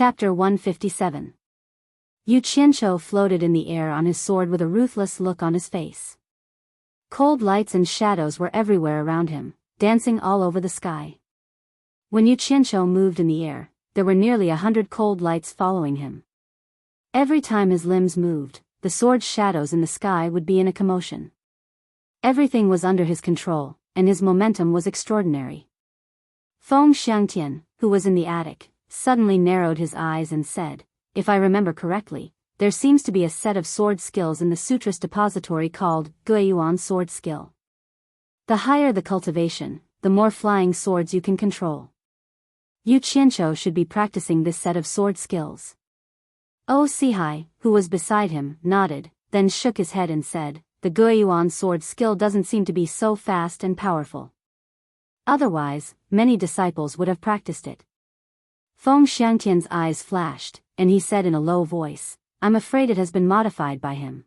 Chapter 157. Yu Qianqiu floated in the air on his sword with a ruthless look on his face. Cold lights and shadows were everywhere around him, dancing all over the sky. When Yu Qianqiu moved in the air, there were nearly 100 cold lights following him. Every time his limbs moved, the sword's shadows in the sky would be in a commotion. Everything was under his control, and his momentum was extraordinary. Feng Xiangtian, who was in the attic, suddenly narrowed his eyes and said, "If I remember correctly, there seems to be a set of sword skills in the Sutras depository called Guiyuan sword skill. The higher the cultivation, the more flying swords you can control. Yu Qianqiu should be practicing this set of sword skills." O Sihai, who was beside him, nodded, then shook his head and said, "The Guiyuan sword skill doesn't seem to be so fast and powerful. Otherwise, many disciples would have practiced it." Feng Xiangtian's eyes flashed, and he said in a low voice, "I'm afraid it has been modified by him."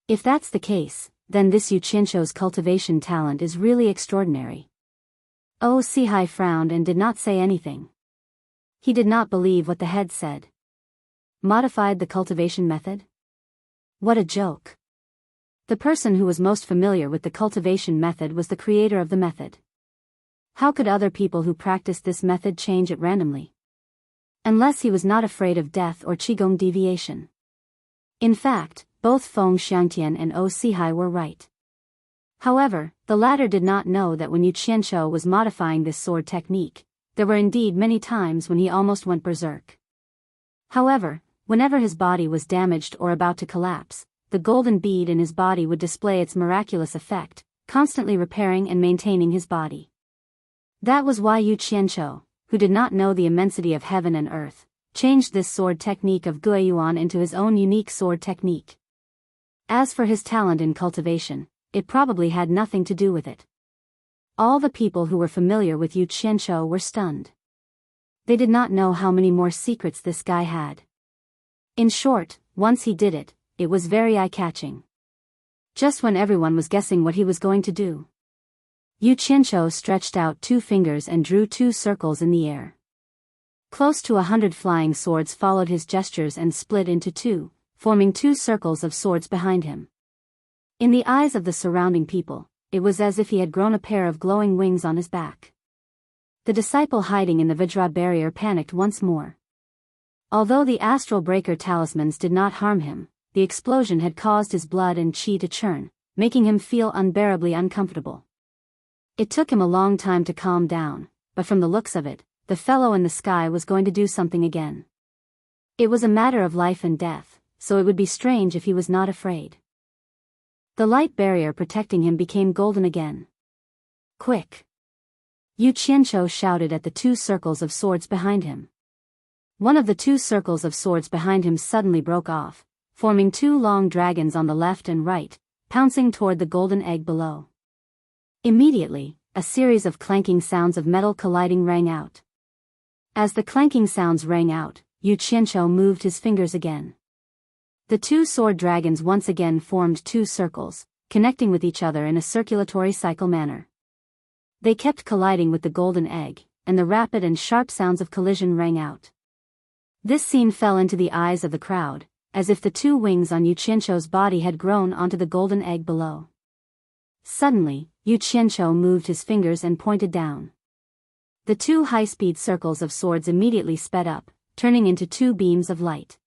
If that's the case, then this Yu Qianqiu's cultivation talent is really extraordinary. O Sihai frowned and did not say anything. He did not believe what the head said. Modified the cultivation method? What a joke. The person who was most familiar with the cultivation method was the creator of the method. How could other people who practiced this method change it randomly? Unless he was not afraid of death or qigong deviation. In fact, both Feng Xiangtian and O Sihai were right. However, the latter did not know that when Yu Qianqiu was modifying this sword technique, there were indeed many times when he almost went berserk. However, whenever his body was damaged or about to collapse, the golden bead in his body would display its miraculous effect, constantly repairing and maintaining his body. That was why Yu Qianqiu, who did not know the immensity of heaven and earth, changed this sword technique of Guiyuan into his own unique sword technique. As for his talent in cultivation, it probably had nothing to do with it. All the people who were familiar with Yu Qianqiu were stunned. They did not know how many more secrets this guy had. In short, once he did it, it was very eye-catching. Just when everyone was guessing what he was going to do, Yu Qianqiu stretched out 2 fingers and drew 2 circles in the air. Close to 100 flying swords followed his gestures and split into 2, forming 2 circles of swords behind him. In the eyes of the surrounding people, it was as if he had grown a pair of glowing wings on his back. The disciple hiding in the Vajra barrier panicked once more. Although the astral breaker talismans did not harm him, the explosion had caused his blood and qi to churn, making him feel unbearably uncomfortable. It took him a long time to calm down, but from the looks of it, the fellow in the sky was going to do something again. It was a matter of life and death, so it would be strange if he was not afraid. The light barrier protecting him became golden again. "Quick!" Yu Qianqiu shouted at the 2 circles of swords behind him. One of the 2 circles of swords behind him suddenly broke off, forming 2 long dragons on the left and right, pouncing toward the golden egg below. Immediately, a series of clanking sounds of metal colliding rang out. As the clanking sounds rang out, Yu Qianqiu moved his fingers again. The 2 sword dragons once again formed 2 circles, connecting with each other in a circulatory cycle manner. They kept colliding with the golden egg, and the rapid and sharp sounds of collision rang out. This scene fell into the eyes of the crowd, as if the 2 wings on Yu Qianqiu's body had grown onto the golden egg below. Suddenly, Yu Qianqiu moved his fingers and pointed down. The 2 high-speed circles of swords immediately sped up, turning into 2 beams of light.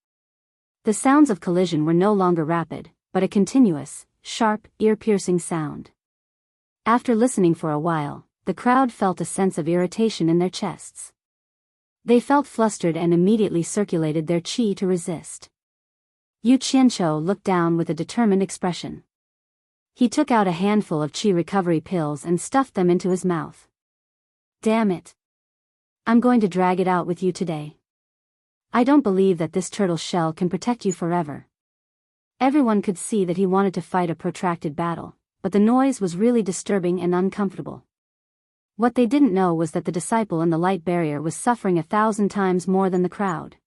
The sounds of collision were no longer rapid, but a continuous, sharp, ear-piercing sound. After listening for a while, the crowd felt a sense of irritation in their chests. They felt flustered and immediately circulated their qi to resist. Yu Qianqiu looked down with a determined expression. He took out a handful of qi recovery pills and stuffed them into his mouth. "Damn it! I'm going to drag it out with you today. I don't believe that this turtle shell can protect you forever." Everyone could see that he wanted to fight a protracted battle, but the noise was really disturbing and uncomfortable. What they didn't know was that the disciple in the light barrier was suffering 1,000 times more than the crowd.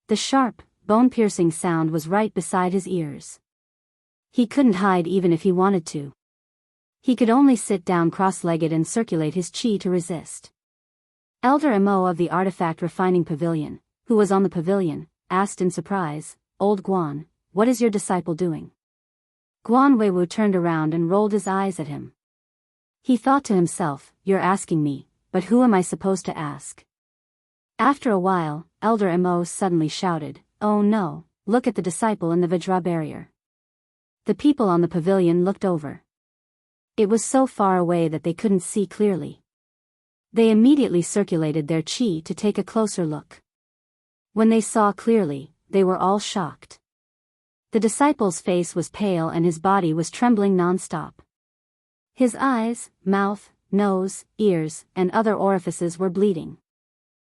The sharp, bone-piercing sound was right beside his ears. He couldn't hide even if he wanted to. He could only sit down cross-legged and circulate his qi to resist. Elder Mo of the Artifact Refining Pavilion, who was on the pavilion, asked in surprise, "Old Guan, what is your disciple doing?" Guan Weiwu turned around and rolled his eyes at him. He thought to himself, "You're asking me, but who am I supposed to ask?" After a while, Elder Mo suddenly shouted, "Oh no, look at the disciple in the Vajra barrier." The people on the pavilion looked over. It was so far away that they couldn't see clearly. They immediately circulated their qi to take a closer look. When they saw clearly, they were all shocked. The disciple's face was pale and his body was trembling non-stop. His eyes, mouth, nose, ears, and other orifices were bleeding.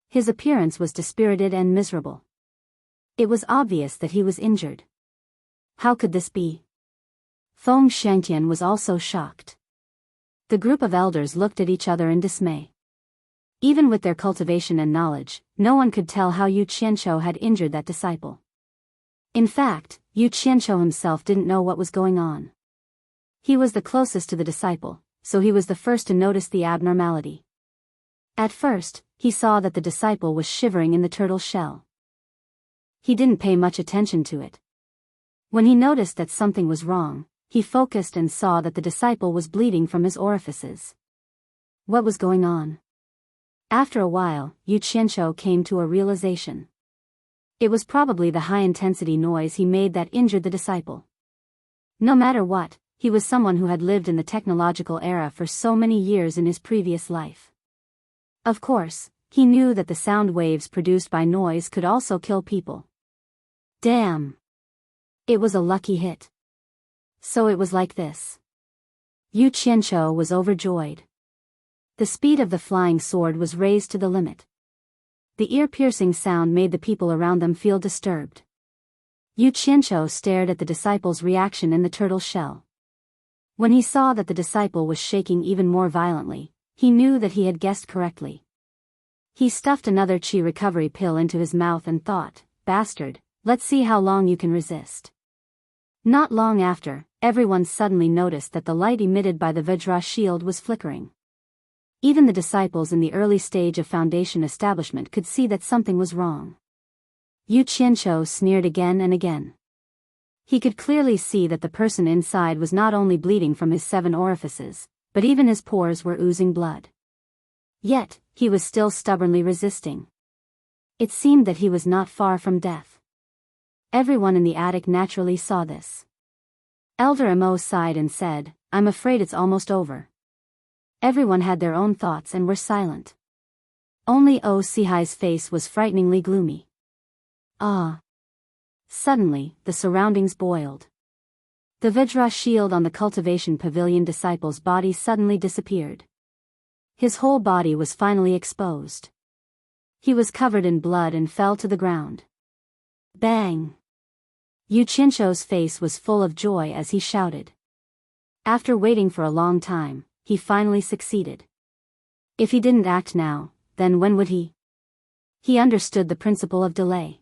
His appearance was dispirited and miserable. It was obvious that he was injured. How could this be? Feng Shangtian was also shocked. The group of elders looked at each other in dismay. Even with their cultivation and knowledge, no one could tell how Yu Qianqiu had injured that disciple. In fact, Yu Qianqiu himself didn't know what was going on. He was the closest to the disciple, so he was the first to notice the abnormality. At first, he saw that the disciple was shivering in the turtle shell. He didn't pay much attention to it. When he noticed that something was wrong, he focused and saw that the disciple was bleeding from his orifices. What was going on? After a while, Yu Qianqiu came to a realization. It was probably the high-intensity noise he made that injured the disciple. No matter what, he was someone who had lived in the technological era for so many years in his previous life. Of course, he knew that the sound waves produced by noise could also kill people. Damn! It was a lucky hit. So it was like this. Yu Qianqiu was overjoyed. The speed of the flying sword was raised to the limit. The ear-piercing sound made the people around them feel disturbed. Yu Qianqiu stared at the disciple's reaction in the turtle shell. When he saw that the disciple was shaking even more violently, he knew that he had guessed correctly. He stuffed another qi recovery pill into his mouth and thought, "Bastard, let's see how long you can resist." Not long after, everyone suddenly noticed that the light emitted by the Vajra shield was flickering. Even the disciples in the early stage of foundation establishment could see that something was wrong. Yu Qianqiu sneered again and again. He could clearly see that the person inside was not only bleeding from his 7 orifices, but even his pores were oozing blood. Yet, he was still stubbornly resisting. It seemed that he was not far from death. Everyone in the attic naturally saw this. Elder Mo sighed and said, "I'm afraid it's almost over." Everyone had their own thoughts and were silent. Only O Sihai's face was frighteningly gloomy. Ah! Suddenly, the surroundings boiled. The Vajra shield on the cultivation pavilion disciple's body suddenly disappeared. His whole body was finally exposed. He was covered in blood and fell to the ground. Bang! Yu Qianqiu's face was full of joy as he shouted. After waiting for a long time, he finally succeeded. If he didn't act now, then when would he? He understood the principle of delay.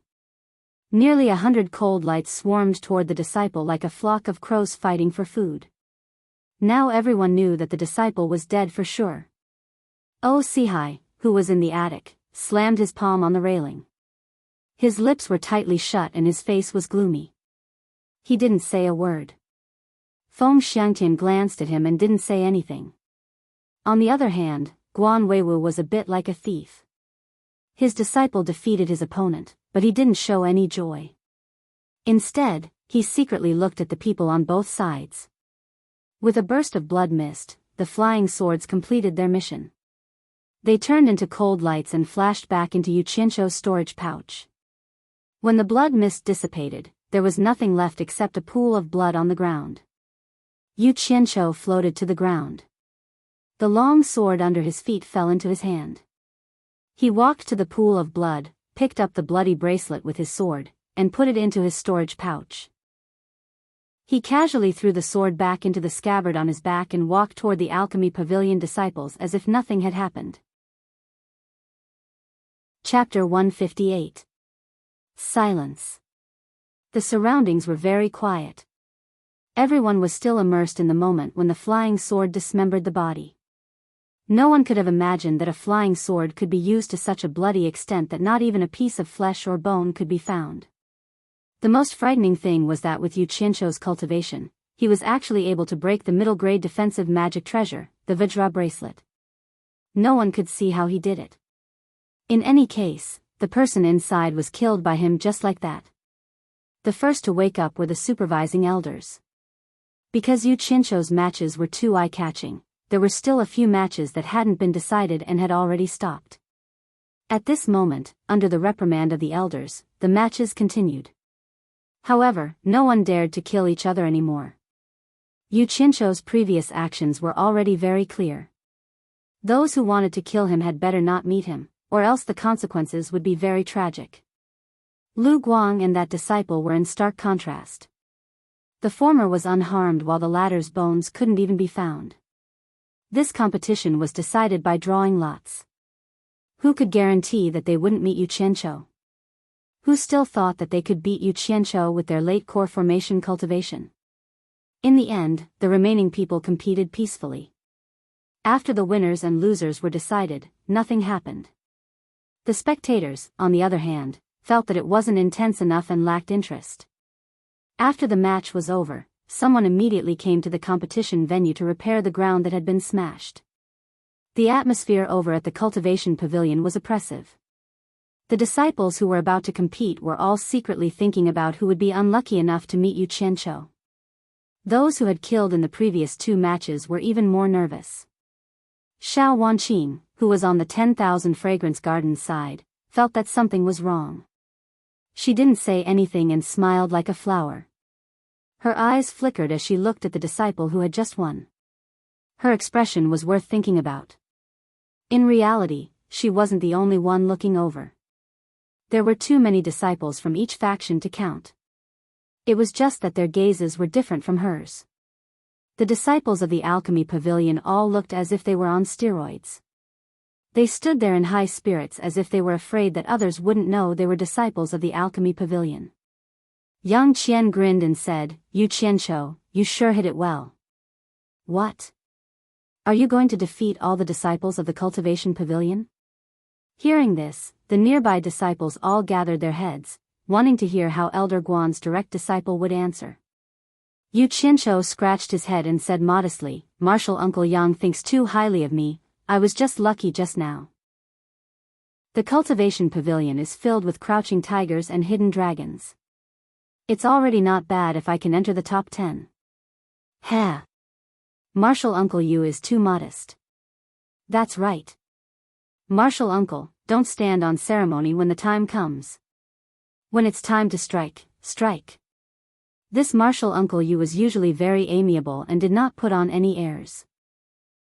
Nearly 100 cold lights swarmed toward the disciple like a flock of crows fighting for food. Now everyone knew that the disciple was dead for sure. O Sihai, who was in the attic, slammed his palm on the railing. His lips were tightly shut and his face was gloomy. He didn't say a word. Feng Xiangtian glanced at him and didn't say anything. On the other hand, Guan Weiwu was a bit like a thief. His disciple defeated his opponent, but he didn't show any joy. Instead, he secretly looked at the people on both sides. With a burst of blood mist, the flying swords completed their mission. They turned into cold lights and flashed back into Yu Qianqiu's storage pouch. When the blood mist dissipated, there was nothing left except a pool of blood on the ground. Yu Qianqiu floated to the ground. The long sword under his feet fell into his hand. He walked to the pool of blood, picked up the bloody bracelet with his sword, and put it into his storage pouch. He casually threw the sword back into the scabbard on his back and walked toward the alchemy pavilion disciples as if nothing had happened. Chapter 158. Silence. The surroundings were very quiet. Everyone was still immersed in the moment when the flying sword dismembered the body. No one could have imagined that a flying sword could be used to such a bloody extent that not even a piece of flesh or bone could be found. The most frightening thing was that with Yu Qianzhou's cultivation, he was actually able to break the middle-grade defensive magic treasure, the Vajra bracelet. No one could see how he did it. In any case, the person inside was killed by him just like that. The first to wake up were the supervising elders. Because Yu Qianzhou's matches were too eye-catching, there were still a few matches that hadn't been decided and had already stopped. At this moment, under the reprimand of the elders, the matches continued. However, no one dared to kill each other anymore. Yu Qianzhou's previous actions were already very clear. Those who wanted to kill him had better not meet him, or else the consequences would be very tragic. Lu Guang and that disciple were in stark contrast. The former was unharmed while the latter's bones couldn't even be found. This competition was decided by drawing lots. Who could guarantee that they wouldn't meet Yu Qianzhou? Who still thought that they could beat Yu Qianzhou with their late core formation cultivation? In the end, the remaining people competed peacefully. After the winners and losers were decided, nothing happened. The spectators, on the other hand, felt that it wasn't intense enough and lacked interest. After the match was over, someone immediately came to the competition venue to repair the ground that had been smashed. The atmosphere over at the cultivation pavilion was oppressive. The disciples who were about to compete were all secretly thinking about who would be unlucky enough to meet Yu Qianzhou. Those who had killed in the previous 2 matches were even more nervous. Xiao Wanqing, who was on the 10,000 Fragrance Gardens side, felt that something was wrong. She didn't say anything and smiled like a flower. Her eyes flickered as she looked at the disciple who had just won. Her expression was worth thinking about. In reality, she wasn't the only one looking over. There were too many disciples from each faction to count. It was just that their gazes were different from hers. The disciples of the alchemy pavilion all looked as if they were on steroids. They stood there in high spirits as if they were afraid that others wouldn't know they were disciples of the alchemy pavilion. Yang Qian grinned and said, "Yu Qianzhou, you sure hit it well." "What? Are you going to defeat all the disciples of the cultivation pavilion?" Hearing this, the nearby disciples all gathered their heads, wanting to hear how Elder Guan's direct disciple would answer. Yu Qianzhou scratched his head and said modestly, "Martial Uncle Yang thinks too highly of me, I was just lucky just now." The cultivation pavilion is filled with crouching tigers and hidden dragons. It's already not bad if I can enter the top 10. Heh. Martial Uncle Yu is too modest. That's right. Martial Uncle, don't stand on ceremony when the time comes. When it's time to strike, strike. This Martial Uncle Yu was usually very amiable and did not put on any airs.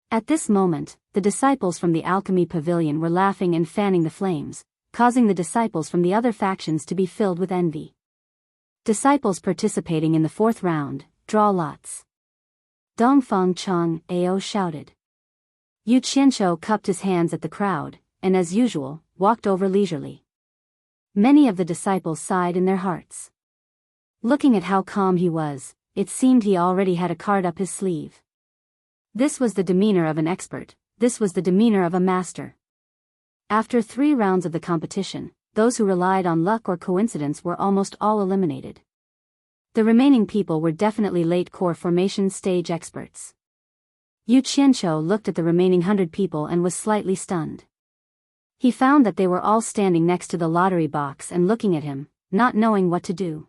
At this moment, the disciples from the alchemy pavilion were laughing and fanning the flames, causing the disciples from the other factions to be filled with envy. Disciples participating in the 4th round, draw lots. Dongfang Chang Ao shouted. Yu Qianzhou cupped his hands at the crowd, and as usual, walked over leisurely. Many of the disciples sighed in their hearts. Looking at how calm he was, it seemed he already had a card up his sleeve. This was the demeanor of an expert, this was the demeanor of a master. After 3 rounds of the competition, those who relied on luck or coincidence were almost all eliminated. The remaining people were definitely late core formation stage experts. Yu Qianzhou looked at the remaining 100 people and was slightly stunned. He found that they were all standing next to the lottery box and looking at him, not knowing what to do.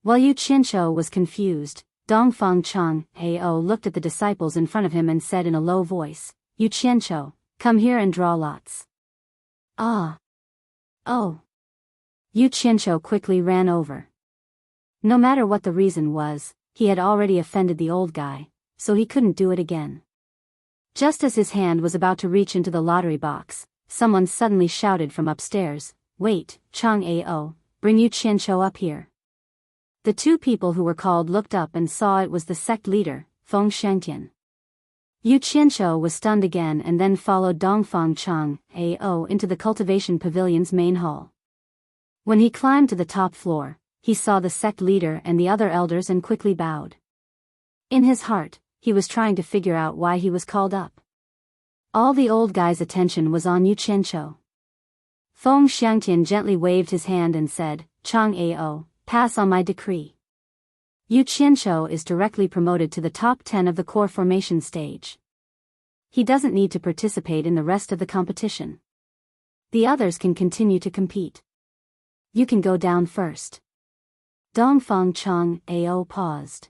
While Yu Qianzhou was confused, Dongfang Chang Ao looked at the disciples in front of him and said in a low voice, "Yu Qianzhou, come here and draw lots." "Ah. Oh." Yu Qianzhou quickly ran over. No matter what the reason was, he had already offended the old guy, so he couldn't do it again. Just as his hand was about to reach into the lottery box, someone suddenly shouted from upstairs, "Wait, Chang Ao, bring Yu Qianzhou up here." The 2 people who were called looked up and saw it was the sect leader, Feng Shengtian. Yu Qianzhou was stunned again and then followed Dongfang Chang Ao into the cultivation pavilion's main hall. When he climbed to the top floor, he saw the sect leader and the other elders and quickly bowed. In his heart, he was trying to figure out why he was called up. All the old guy's attention was on Yu Qianqiu. Feng Xiangtian gently waved his hand and said, Chang Ao, pass on my decree. Yu Qianqiu is directly promoted to the top 10 of the core formation stage. He doesn't need to participate in the rest of the competition. The others can continue to compete. You can go down first. Dongfang Chang Ao paused.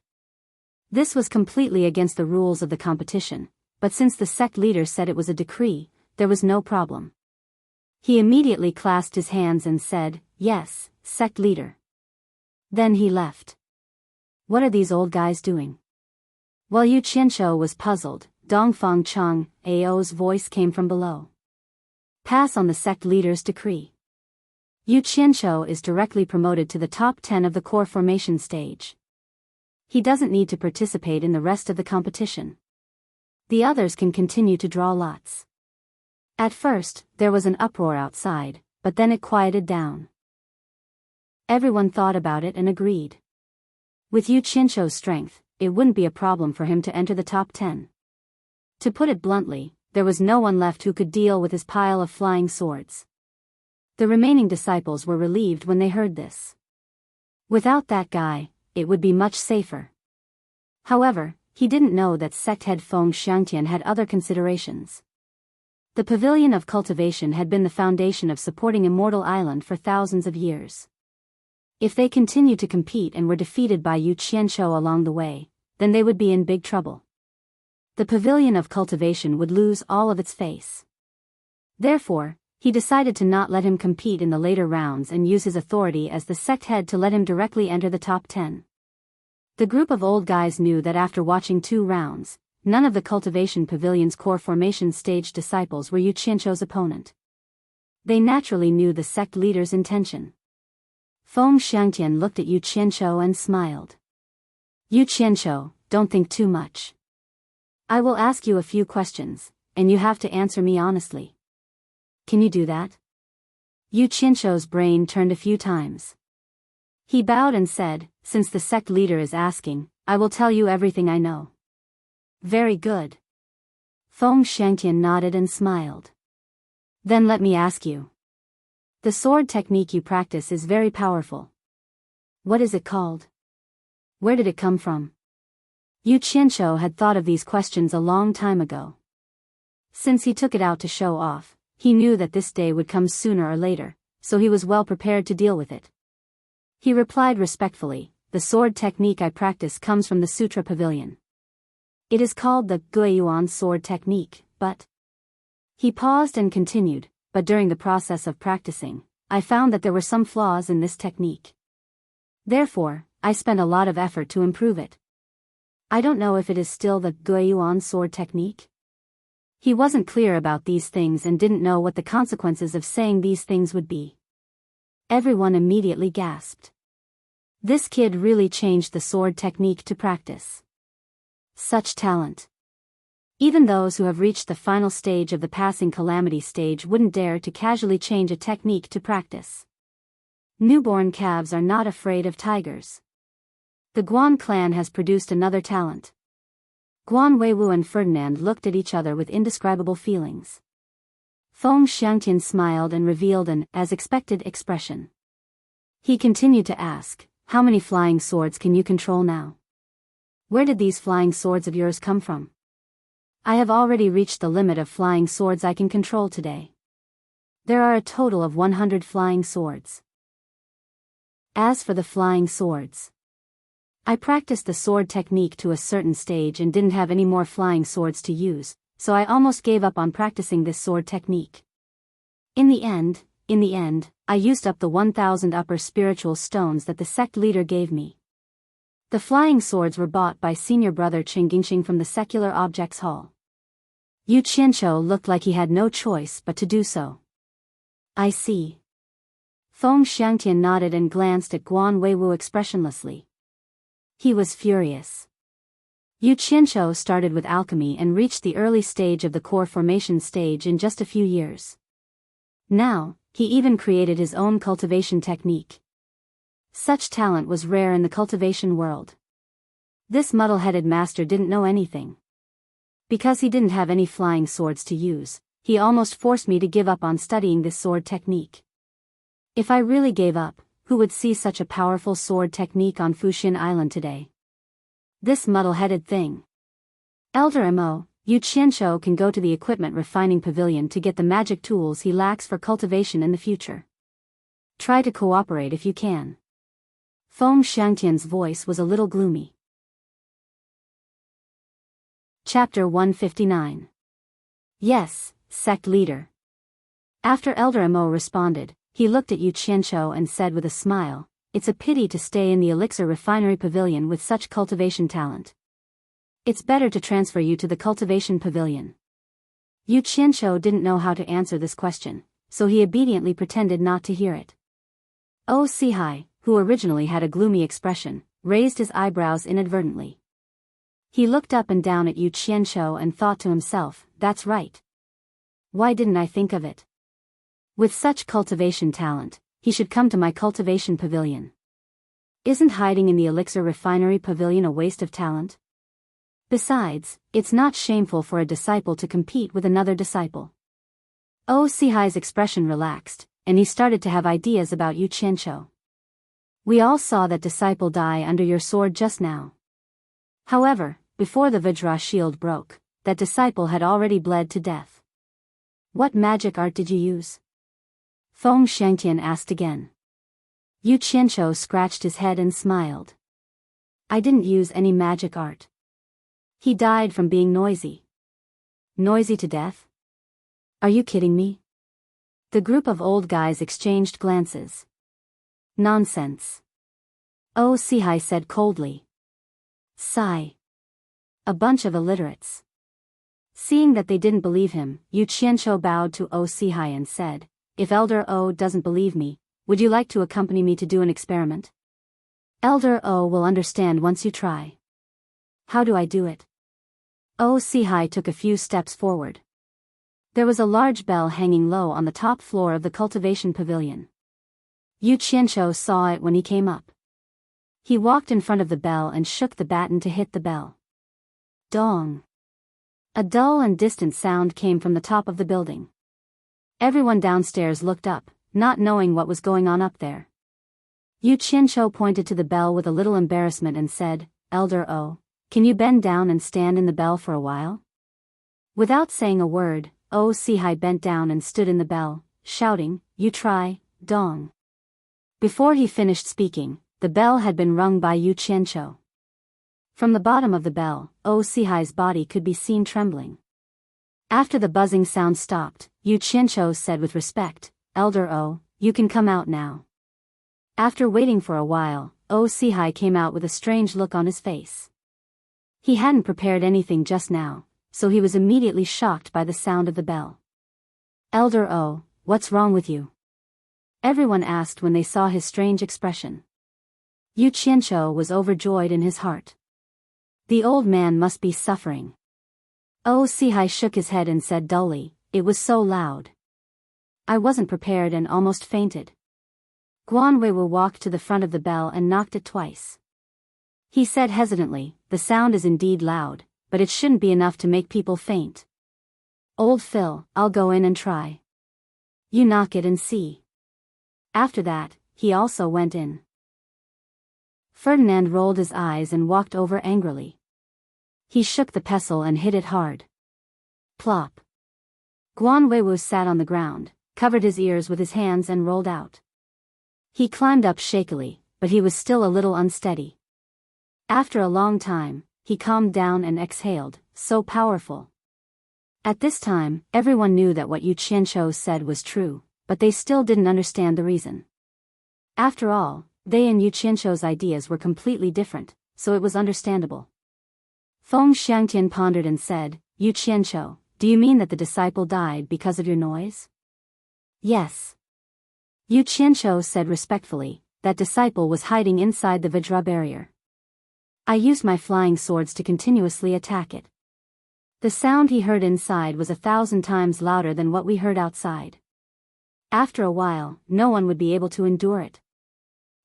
This was completely against the rules of the competition, but since the sect leader said it was a decree, there was no problem. He immediately clasped his hands and said, Yes, sect leader. Then he left. What are these old guys doing? While Yu Qianqiu was puzzled, Dongfang Chang Ao's voice came from below. Pass on the sect leader's decree. Yu Qianqiu is directly promoted to the top 10 of the core formation stage. He doesn't need to participate in the rest of the competition. The others can continue to draw lots. At first, there was an uproar outside, but then it quieted down. Everyone thought about it and agreed. With Yu Qianqiu's strength, it wouldn't be a problem for him to enter the top 10. To put it bluntly, there was no one left who could deal with his pile of flying swords. The remaining disciples were relieved when they heard this. Without that guy, it would be much safer. However, he didn't know that sect head Feng Xiangtian had other considerations. The Pavilion of Cultivation had been the foundation of supporting Immortal Island for thousands of years. If they continued to compete and were defeated by Yu Qianqiu along the way, then they would be in big trouble. The Pavilion of Cultivation would lose all of its face. Therefore, he decided to not let him compete in the later rounds and use his authority as the sect head to let him directly enter the top 10. The group of old guys knew that after watching 2 rounds, none of the Cultivation Pavilion's core formation stage disciples were Yu Qianqiu's opponent. They naturally knew the sect leader's intention. Feng Xiangtian looked at Yu Qianqiu and smiled. Yu Qianqiu, don't think too much. I will ask you a few questions, and you have to answer me honestly. Can you do that? Yu Qianqiu's brain turned a few times. He bowed and said, Since the sect leader is asking, I will tell you everything I know. Very good. Feng Xiangtian nodded and smiled. Then let me ask you. The sword technique you practice is very powerful. What is it called? Where did it come from? Yu Qianqiu had thought of these questions a long time ago. Since he took it out to show off, he knew that this day would come sooner or later, so he was well prepared to deal with it. He replied respectfully, The sword technique I practice comes from the Sutra Pavilion. It is called the Guiyuan sword technique, but... He paused and continued, but during the process of practicing, I found that there were some flaws in this technique. Therefore, I spent a lot of effort to improve it. I don't know if it is still the Guiyuan sword technique. He wasn't clear about these things and didn't know what the consequences of saying these things would be. Everyone immediately gasped. This kid really changed the sword technique to practice. Such talent. Even those who have reached the final stage of the passing calamity stage wouldn't dare to casually change a technique to practice. Newborn calves are not afraid of tigers. The Guan clan has produced another talent. Guan Weiwu and Ferdinand looked at each other with indescribable feelings. Feng Xiangtian smiled and revealed an, as expected, expression. He continued to ask, How many flying swords can you control now? Where did these flying swords of yours come from? I have already reached the limit of flying swords I can control today. There are a total of 100 flying swords. As for the flying swords, I practiced the sword technique to a certain stage and didn't have any more flying swords to use, so I almost gave up on practicing this sword technique. In the end, I used up the 1,000 upper spiritual stones that the sect leader gave me. The flying swords were bought by senior brother Qinggingxing from the Secular Objects Hall. Yu Qianqiu looked like he had no choice but to do so. I see. Feng Xiangtian nodded and glanced at Guan Weiwu expressionlessly. He was furious. Yu Qianqiu started with alchemy and reached the early stage of the core formation stage in just a few years. Now, he even created his own cultivation technique. Such talent was rare in the cultivation world. This muddle-headed master didn't know anything. Because he didn't have any flying swords to use, he almost forced me to give up on studying this sword technique. If I really gave up, who would see such a powerful sword technique on Fuxin Island today? This muddle-headed thing. Elder Mo, Yu Qianshou can go to the equipment refining pavilion to get the magic tools he lacks for cultivation in the future. Try to cooperate if you can. Feng Xiangtian's voice was a little gloomy. Chapter 159. Yes, sect leader. After Elder Mo responded, he looked at Yu Qianshou and said with a smile, "It's a pity to stay in the elixir refinery pavilion with such cultivation talent. It's better to transfer you to the cultivation pavilion." Yu Qianshou didn't know how to answer this question, so he obediently pretended not to hear it. Sihai, who originally had a gloomy expression, raised his eyebrows inadvertently. He looked up and down at Yu Qianshou and thought to himself, "That's right. Why didn't I think of it? With such cultivation talent, he should come to my cultivation pavilion. Isn't hiding in the elixir refinery pavilion a waste of talent? Besides, it's not shameful for a disciple to compete with another disciple." Sihai's expression relaxed, and he started to have ideas about Yu Qianshou. "We all saw that disciple die under your sword just now. However, before the Vajra shield broke, that disciple had already bled to death. What magic art did you use?" Feng Xiangtian asked again. Yu Qianshou scratched his head and smiled. "I didn't use any magic art. He died from being noisy." "Noisy to death? Are you kidding me?" The group of old guys exchanged glances. "Nonsense," Sihai said coldly. "Sigh. A bunch of illiterates." Seeing that they didn't believe him, Yu Qianshou bowed to Sihai and said, "If Elder O doesn't believe me, would you like to accompany me to do an experiment? Elder O will understand once you try." "How do I do it?" Sihai took a few steps forward. There was a large bell hanging low on the top floor of the cultivation pavilion. Yu Qianshou saw it when he came up. He walked in front of the bell and shook the baton to hit the bell. Dong! A dull and distant sound came from the top of the building. Everyone downstairs looked up, not knowing what was going on up there. Yu Qianshou pointed to the bell with a little embarrassment and said, "Elder O, can you bend down and stand in the bell for a while?" Without saying a word, Sihai bent down and stood in the bell, shouting, "You try, Dong." Before he finished speaking, the bell had been rung by Yu Qianshou. From the bottom of the bell, Sihai's body could be seen trembling. After the buzzing sound stopped, Yu Qianshou said with respect, "Elder O, you can come out now." After waiting for a while, Sihai came out with a strange look on his face. He hadn't prepared anything just now, so he was immediately shocked by the sound of the bell. "Elder O, what's wrong with you?" everyone asked when they saw his strange expression. Yu Qianshou was overjoyed in his heart. The old man must be suffering. Sihai shook his head and said dully, "It was so loud. I wasn't prepared and almost fainted." Guan Weiwu walked to the front of the bell and knocked it twice. He said hesitantly, "The sound is indeed loud, but it shouldn't be enough to make people faint. Old Phil, I'll go in and try. You knock it and see." After that, he also went in. Ferdinand rolled his eyes and walked over angrily. He shook the pestle and hit it hard. Plop. Guan Weiwu sat on the ground, covered his ears with his hands and rolled out. He climbed up shakily, but he was still a little unsteady. After a long time, he calmed down and exhaled, "So powerful." At this time, everyone knew that what Yu Qianshou said was true, but they still didn't understand the reason. After all, they and Yu Qianshou's ideas were completely different, so it was understandable. Feng Xiangtian pondered and said, "Yu Qianshou, do you mean that the disciple died because of your noise?" "Yes." Yu Qianshou said respectfully, "That disciple was hiding inside the Vajra barrier. I used my flying swords to continuously attack it. The sound he heard inside was 1,000 times louder than what we heard outside. After a while, no one would be able to endure it.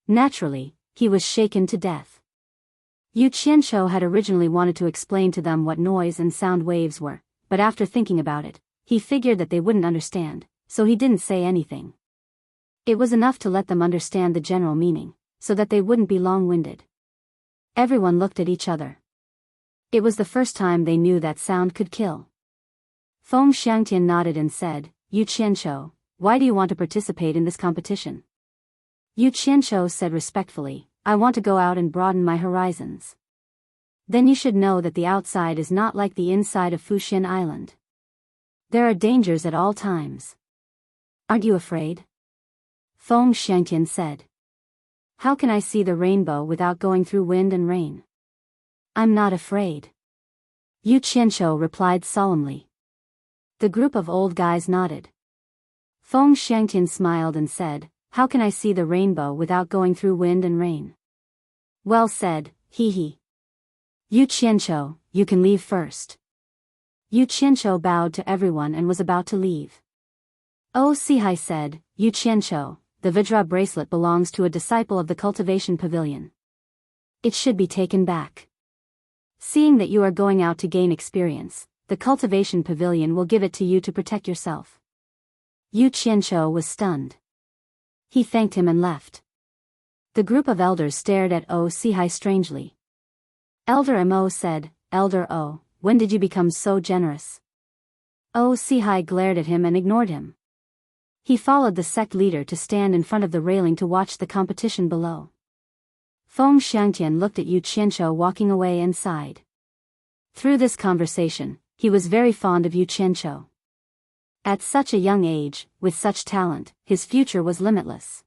Naturally, he was shaken to death. Yu Qianshou had originally wanted to explain to them what noise and sound waves were, but after thinking about it, he figured that they wouldn't understand, so he didn't say anything. It was enough to let them understand the general meaning, so that they wouldn't be long-winded. Everyone looked at each other. It was the first time they knew that sound could kill. Feng Xiangtian nodded and said, Yu Qianshou, why do you want to participate in this competition? Yu Qianshou said respectfully, I want to go out and broaden my horizons. Then you should know that the outside is not like the inside of Fuxian Island. There are dangers at all times. Aren't you afraid? Feng Xiangtian said. How can I see the rainbow without going through wind and rain? I'm not afraid. Yu Qianshou replied solemnly. The group of old guys nodded. Feng Xiangtian smiled and said, How can I see the rainbow without going through wind and rain? Well said, he. Yu Qianshou, you can leave first. Yu Qianshou bowed to everyone and was about to leave. Oh Sihai said, Yu Qianshou, the Vajra bracelet belongs to a disciple of the cultivation pavilion. It should be taken back. Seeing that you are going out to gain experience, the cultivation pavilion will give it to you to protect yourself. Yu Qianshou was stunned. He thanked him and left. The group of elders stared at O Sihai strangely. Elder Mo said, Elder O, when did you become so generous? O Sihai glared at him and ignored him. He followed the sect leader to stand in front of the railing to watch the competition below. Feng Xiangtian looked at Yu Qianshou walking away and sighed. Through this conversation, he was very fond of Yu Qianshou. At such a young age, with such talent, his future was limitless.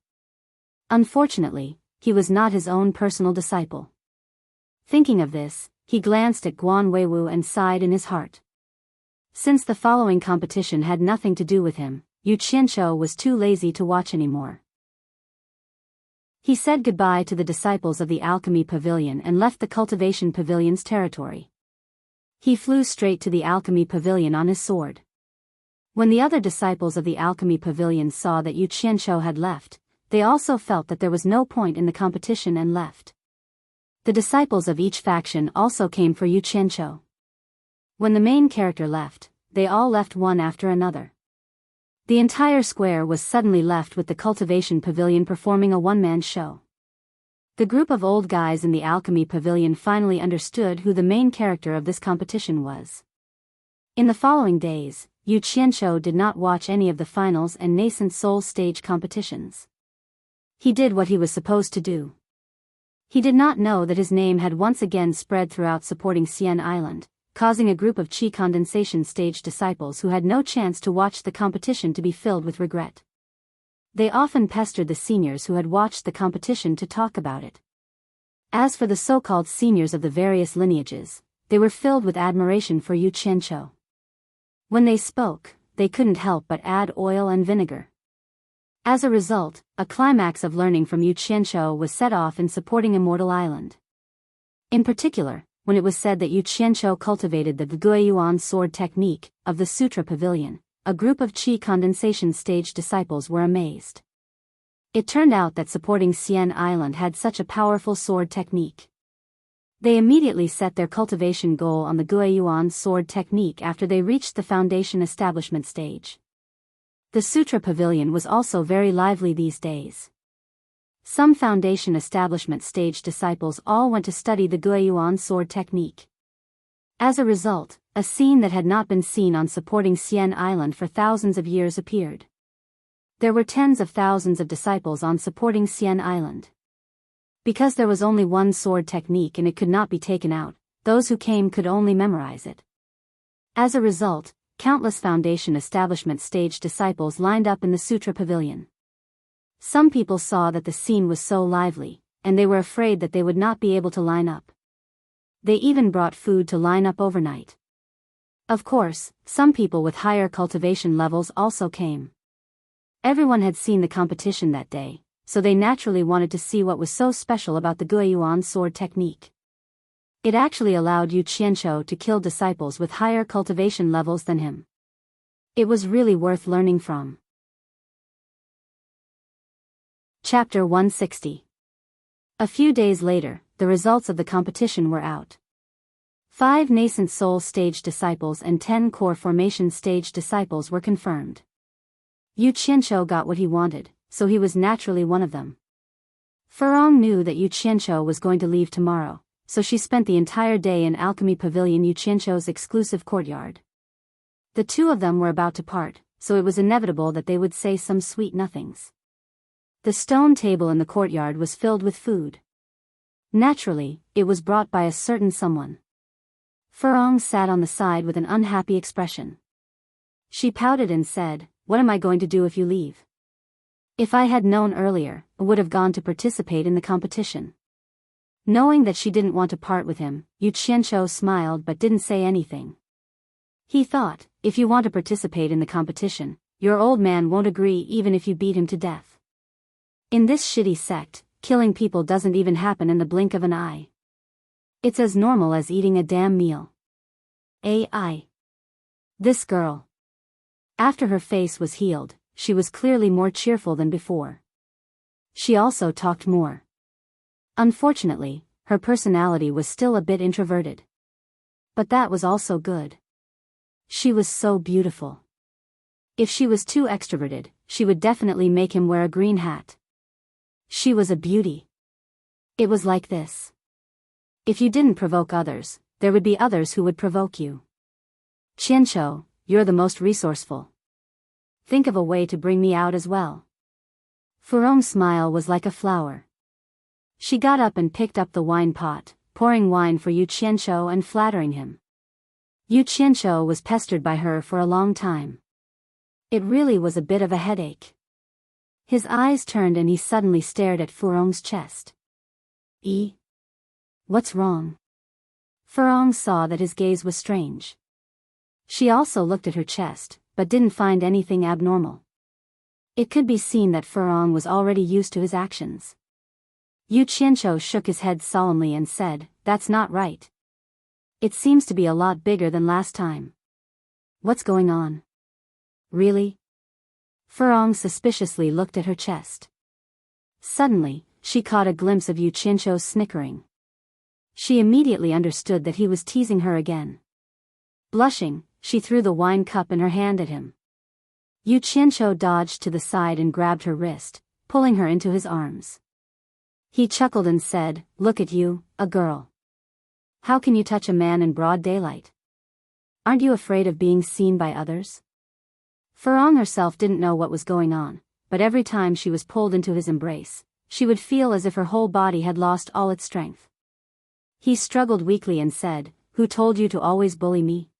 Unfortunately, he was not his own personal disciple. Thinking of this, he glanced at Guan Weiwu and sighed in his heart. Since the following competition had nothing to do with him, Yu Qianshou was too lazy to watch anymore. He said goodbye to the disciples of the Alchemy Pavilion and left the Cultivation Pavilion's territory. He flew straight to the Alchemy Pavilion on his sword. When the other disciples of the Alchemy Pavilion saw that Yu Qianshou had left, they also felt that there was no point in the competition and left. The disciples of each faction also came for Yu Qianshou. When the main character left, they all left one after another. The entire square was suddenly left with the Cultivation Pavilion performing a one-man show. The group of old guys in the Alchemy Pavilion finally understood who the main character of this competition was. In the following days, Yu Qianshou did not watch any of the finals and nascent soul stage competitions. He did what he was supposed to do. He did not know that his name had once again spread throughout supporting Xian Island, causing a group of Qi condensation stage disciples who had no chance to watch the competition to be filled with regret. They often pestered the seniors who had watched the competition to talk about it. As for the so-called seniors of the various lineages, they were filled with admiration for Yu Qianshou. When they spoke, they couldn't help but add oil and vinegar. As a result, a climax of learning from Yu Qianshou was set off in supporting Immortal Island. In particular, when it was said that Yu Qianshou cultivated the Guiyuan sword technique of the Sutra Pavilion, a group of Qi condensation stage disciples were amazed. It turned out that supporting Xian Island had such a powerful sword technique. They immediately set their cultivation goal on the Guiyuan sword technique after they reached the foundation establishment stage. The Sutra Pavilion was also very lively these days. Some foundation establishment stage disciples all went to study the Guiyuan sword technique. As a result, a scene that had not been seen on supporting Xian Island for thousands of years appeared. There were tens of thousands of disciples on supporting Xian Island. Because there was only one sword technique and it could not be taken out, those who came could only memorize it. As a result, countless foundation establishment stage disciples lined up in the Sutra Pavilion. Some people saw that the scene was so lively, and they were afraid that they would not be able to line up. They even brought food to line up overnight. Of course, some people with higher cultivation levels also came. Everyone had seen the competition that day, so they naturally wanted to see what was so special about the Guiyuan sword technique. It actually allowed Yu Qianshou to kill disciples with higher cultivation levels than him. It was really worth learning from. Chapter 160. A few days later, the results of the competition were out. 5 nascent soul stage disciples and 10 core formation stage disciples were confirmed. Yu Qianqiu got what he wanted, so he was naturally one of them. Furong knew that Yu Qianqiu was going to leave tomorrow, so she spent the entire day in Alchemy Pavilion, Yu Qianqiu's exclusive courtyard. The two of them were about to part, so it was inevitable that they would say some sweet nothings. The stone table in the courtyard was filled with food. Naturally, it was brought by a certain someone. Furong sat on the side with an unhappy expression. She pouted and said, "What am I going to do if you leave?" If I had known earlier, I would have gone to participate in the competition. Knowing that she didn't want to part with him, Yu Qianqiu smiled but didn't say anything. He thought, if you want to participate in the competition, your old man won't agree even if you beat him to death. In this shitty sect, killing people doesn't even happen in the blink of an eye. It's as normal as eating a damn meal. AI. This girl. After her face was healed, she was clearly more cheerful than before. She also talked more. Unfortunately, her personality was still a bit introverted. But that was also good. She was so beautiful. If she was too extroverted, she would definitely make him wear a green hat. She was a beauty. It was like this. If you didn't provoke others, there would be others who would provoke you. Qianqiu, you're the most resourceful. Think of a way to bring me out as well. Furong's smile was like a flower. She got up and picked up the wine pot, pouring wine for Yu Qianqiu and flattering him. Yu Qianqiu was pestered by her for a long time. It really was a bit of a headache. His eyes turned and he suddenly stared at Furong's chest. What's wrong? Furong saw that his gaze was strange. She also looked at her chest, but didn't find anything abnormal. It could be seen that Furong was already used to his actions. Yu Qianqiu shook his head solemnly and said, "That's not right. It seems to be a lot bigger than last time. What's going on?" "Really?" Furong suspiciously looked at her chest. Suddenly, she caught a glimpse of Yu Qianqiu's snickering. She immediately understood that he was teasing her again. Blushing, she threw the wine cup in her hand at him. Yu Qianqiu dodged to the side and grabbed her wrist, pulling her into his arms. He chuckled and said, "Look at you, a girl. How can you touch a man in broad daylight? Aren't you afraid of being seen by others?" Furong herself didn't know what was going on, but every time she was pulled into his embrace, she would feel as if her whole body had lost all its strength. He struggled weakly and said, "Who told you to always bully me?"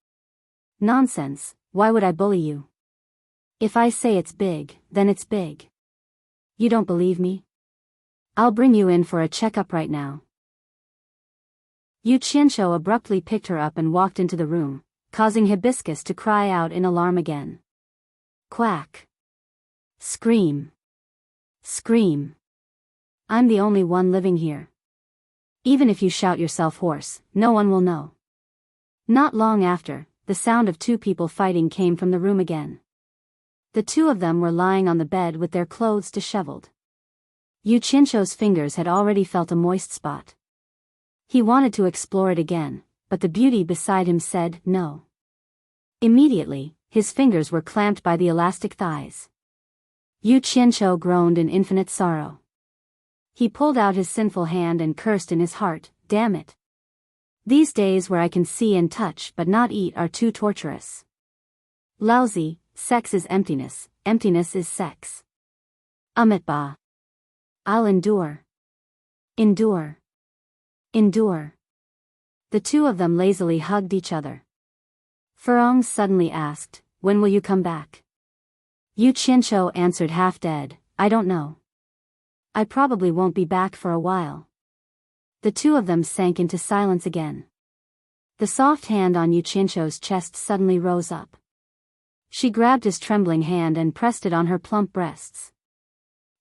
"Nonsense, why would I bully you? If I say it's big, then it's big. You don't believe me? I'll bring you in for a checkup right now." Yu Qianqiu abruptly picked her up and walked into the room, causing Hibiscus to cry out in alarm again. Quack. Scream. Scream. I'm the only one living here. Even if you shout yourself hoarse, no one will know. Not long after, the sound of 2 people fighting came from the room again. The 2 of them were lying on the bed with their clothes disheveled. Yu Qianqiu's fingers had already felt a moist spot. He wanted to explore it again, but the beauty beside him said no. Immediately, his fingers were clamped by the elastic thighs. Yu Qianqiu groaned in infinite sorrow. He pulled out his sinful hand and cursed in his heart, "Damn it. These days where I can see and touch but not eat are too torturous. Lousy, sex is emptiness, emptiness is sex. Amitba. I'll endure. Endure. Endure." The 2 of them lazily hugged each other. Furong suddenly asked, "When will you come back?" Yu Qianqiu answered half dead, "I don't know. I probably won't be back for a while." The 2 of them sank into silence again. The soft hand on Yu Qianqiu's chest suddenly rose up. She grabbed his trembling hand and pressed it on her plump breasts.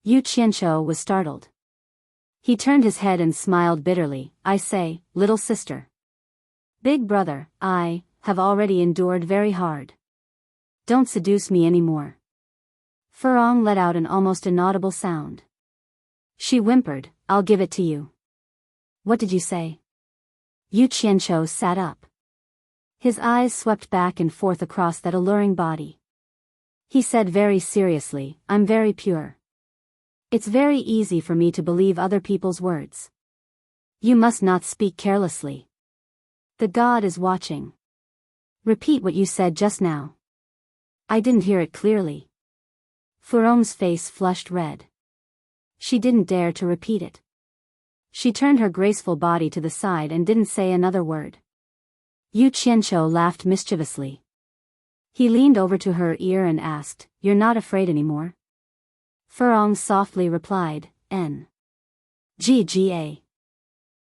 Yu Qianqiu was startled. He turned his head and smiled bitterly. "I say, little sister. Big brother, I have already endured very hard. Don't seduce me anymore." Furong let out an almost inaudible sound. She whimpered, "I'll give it to you." What did you say? Yu Qianqiu sat up. His eyes swept back and forth across that alluring body. He said very seriously, I'm very pure. It's very easy for me to believe other people's words. You must not speak carelessly. The god is watching. Repeat what you said just now. I didn't hear it clearly. Furong's face flushed red. She didn't dare to repeat it. She turned her graceful body to the side and didn't say another word. Yu Qianqiu laughed mischievously. He leaned over to her ear and asked, You're not afraid anymore? Furong softly replied, N. Gga.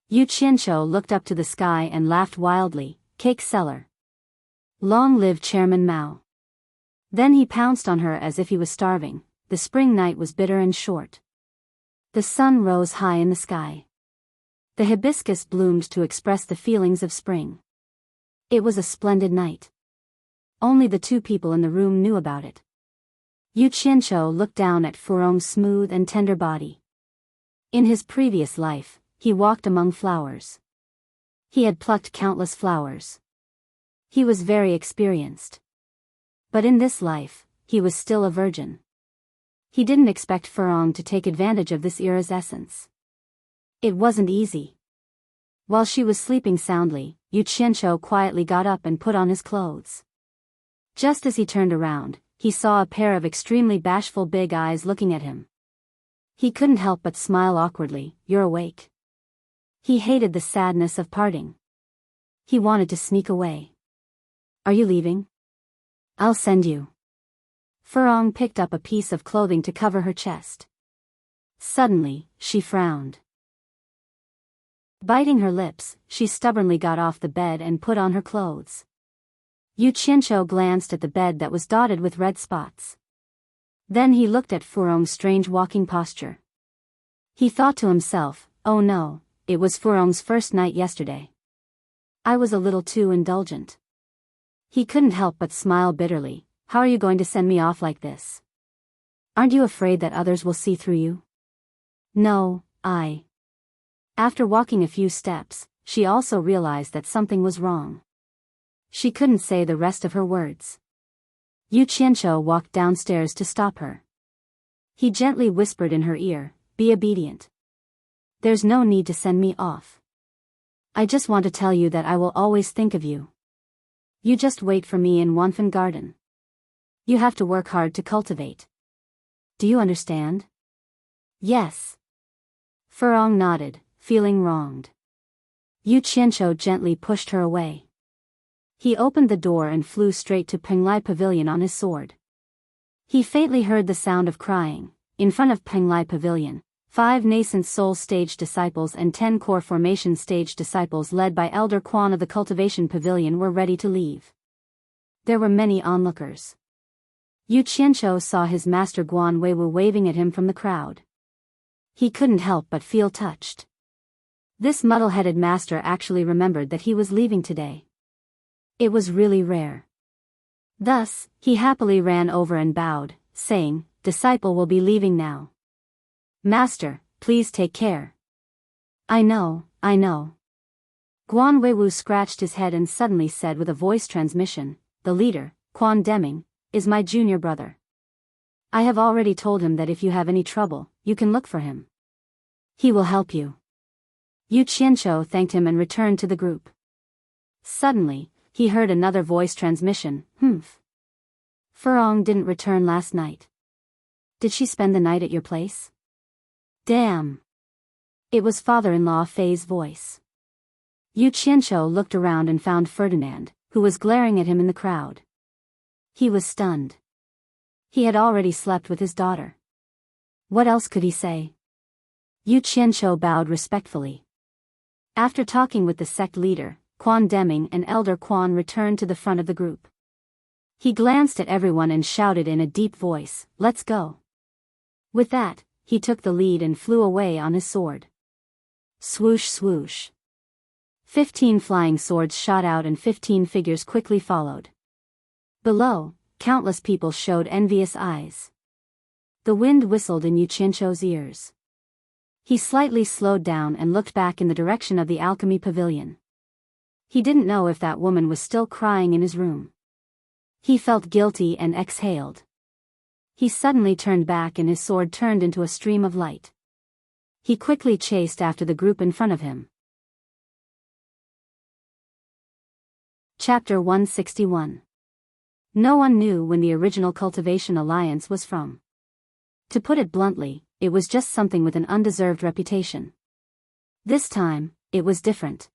Yu Qianqiu looked up to the sky and laughed wildly, Cake seller. Long live Chairman Mao. Then he pounced on her as if he was starving. The spring night was bitter and short. The sun rose high in the sky. The hibiscus bloomed to express the feelings of spring. It was a splendid night. Only the two people in the room knew about it. Yu Qianqiu looked down at Furong's smooth and tender body. In his previous life, he walked among flowers. He had plucked countless flowers. He was very experienced. But in this life, he was still a virgin. He didn't expect Furong to take advantage of this era's essence. It wasn't easy. While she was sleeping soundly, Yu Qianqiu quietly got up and put on his clothes. Just as he turned around, he saw a pair of extremely bashful big eyes looking at him. He couldn't help but smile awkwardly. You're awake. He hated the sadness of parting. He wanted to sneak away. Are you leaving? I'll send you. Furong picked up a piece of clothing to cover her chest. Suddenly, she frowned. Biting her lips, she stubbornly got off the bed and put on her clothes. Yu Qianqiu glanced at the bed that was dotted with red spots. Then he looked at Furong's strange walking posture. He thought to himself, oh no, it was Furong's first night yesterday. I was a little too indulgent. He couldn't help but smile bitterly. How are you going to send me off like this? Aren't you afraid that others will see through you? No, After walking a few steps, she also realized that something was wrong. She couldn't say the rest of her words. Yu Qianqiu walked downstairs to stop her. He gently whispered in her ear, Be obedient. There's no need to send me off. I just want to tell you that I will always think of you. You just wait for me in Wanfen Garden. You have to work hard to cultivate. Do you understand? Yes. Furong nodded, feeling wronged. Yu Qianqiu gently pushed her away. He opened the door and flew straight to Penglai Pavilion on his sword. He faintly heard the sound of crying. In front of Penglai Pavilion, 5 nascent soul stage disciples and 10 core formation stage disciples led by Elder Quan of the Cultivation Pavilion were ready to leave. There were many onlookers. Yu Qianqiu saw his master Guan Weiwu waving at him from the crowd. He couldn't help but feel touched. This muddle-headed master actually remembered that he was leaving today. It was really rare. Thus, he happily ran over and bowed, saying, Disciple will be leaving now. Master, please take care. I know. Guan Weiwu scratched his head and suddenly said with a voice transmission, The leader, Quan Deming, is my junior brother. I have already told him that if you have any trouble, you can look for him. He will help you. Yu Qianqiu thanked him and returned to the group. Suddenly, he heard another voice transmission, Furong didn't return last night. Did she spend the night at your place? Damn. It was father-in-law Fei's voice. Yu Qianqiu looked around and found Ferdinand, who was glaring at him in the crowd. He was stunned. He had already slept with his daughter. What else could he say? Yu Qianqiu bowed respectfully. After talking with the sect leader, Quan Deming and Elder Quan returned to the front of the group. He glanced at everyone and shouted in a deep voice, Let's go. With that, he took the lead and flew away on his sword. Swoosh swoosh. 15 flying swords shot out and 15 figures quickly followed. Below, countless people showed envious eyes. The wind whistled in Yu Qianqiu's ears. He slightly slowed down and looked back in the direction of the alchemy pavilion. He didn't know if that woman was still crying in his room. He felt guilty and exhaled. He suddenly turned back and his sword turned into a stream of light. He quickly chased after the group in front of him. Chapter 161. No one knew when the original Cultivation Alliance was from. To put it bluntly, it was just something with an undeserved reputation. This time, it was different.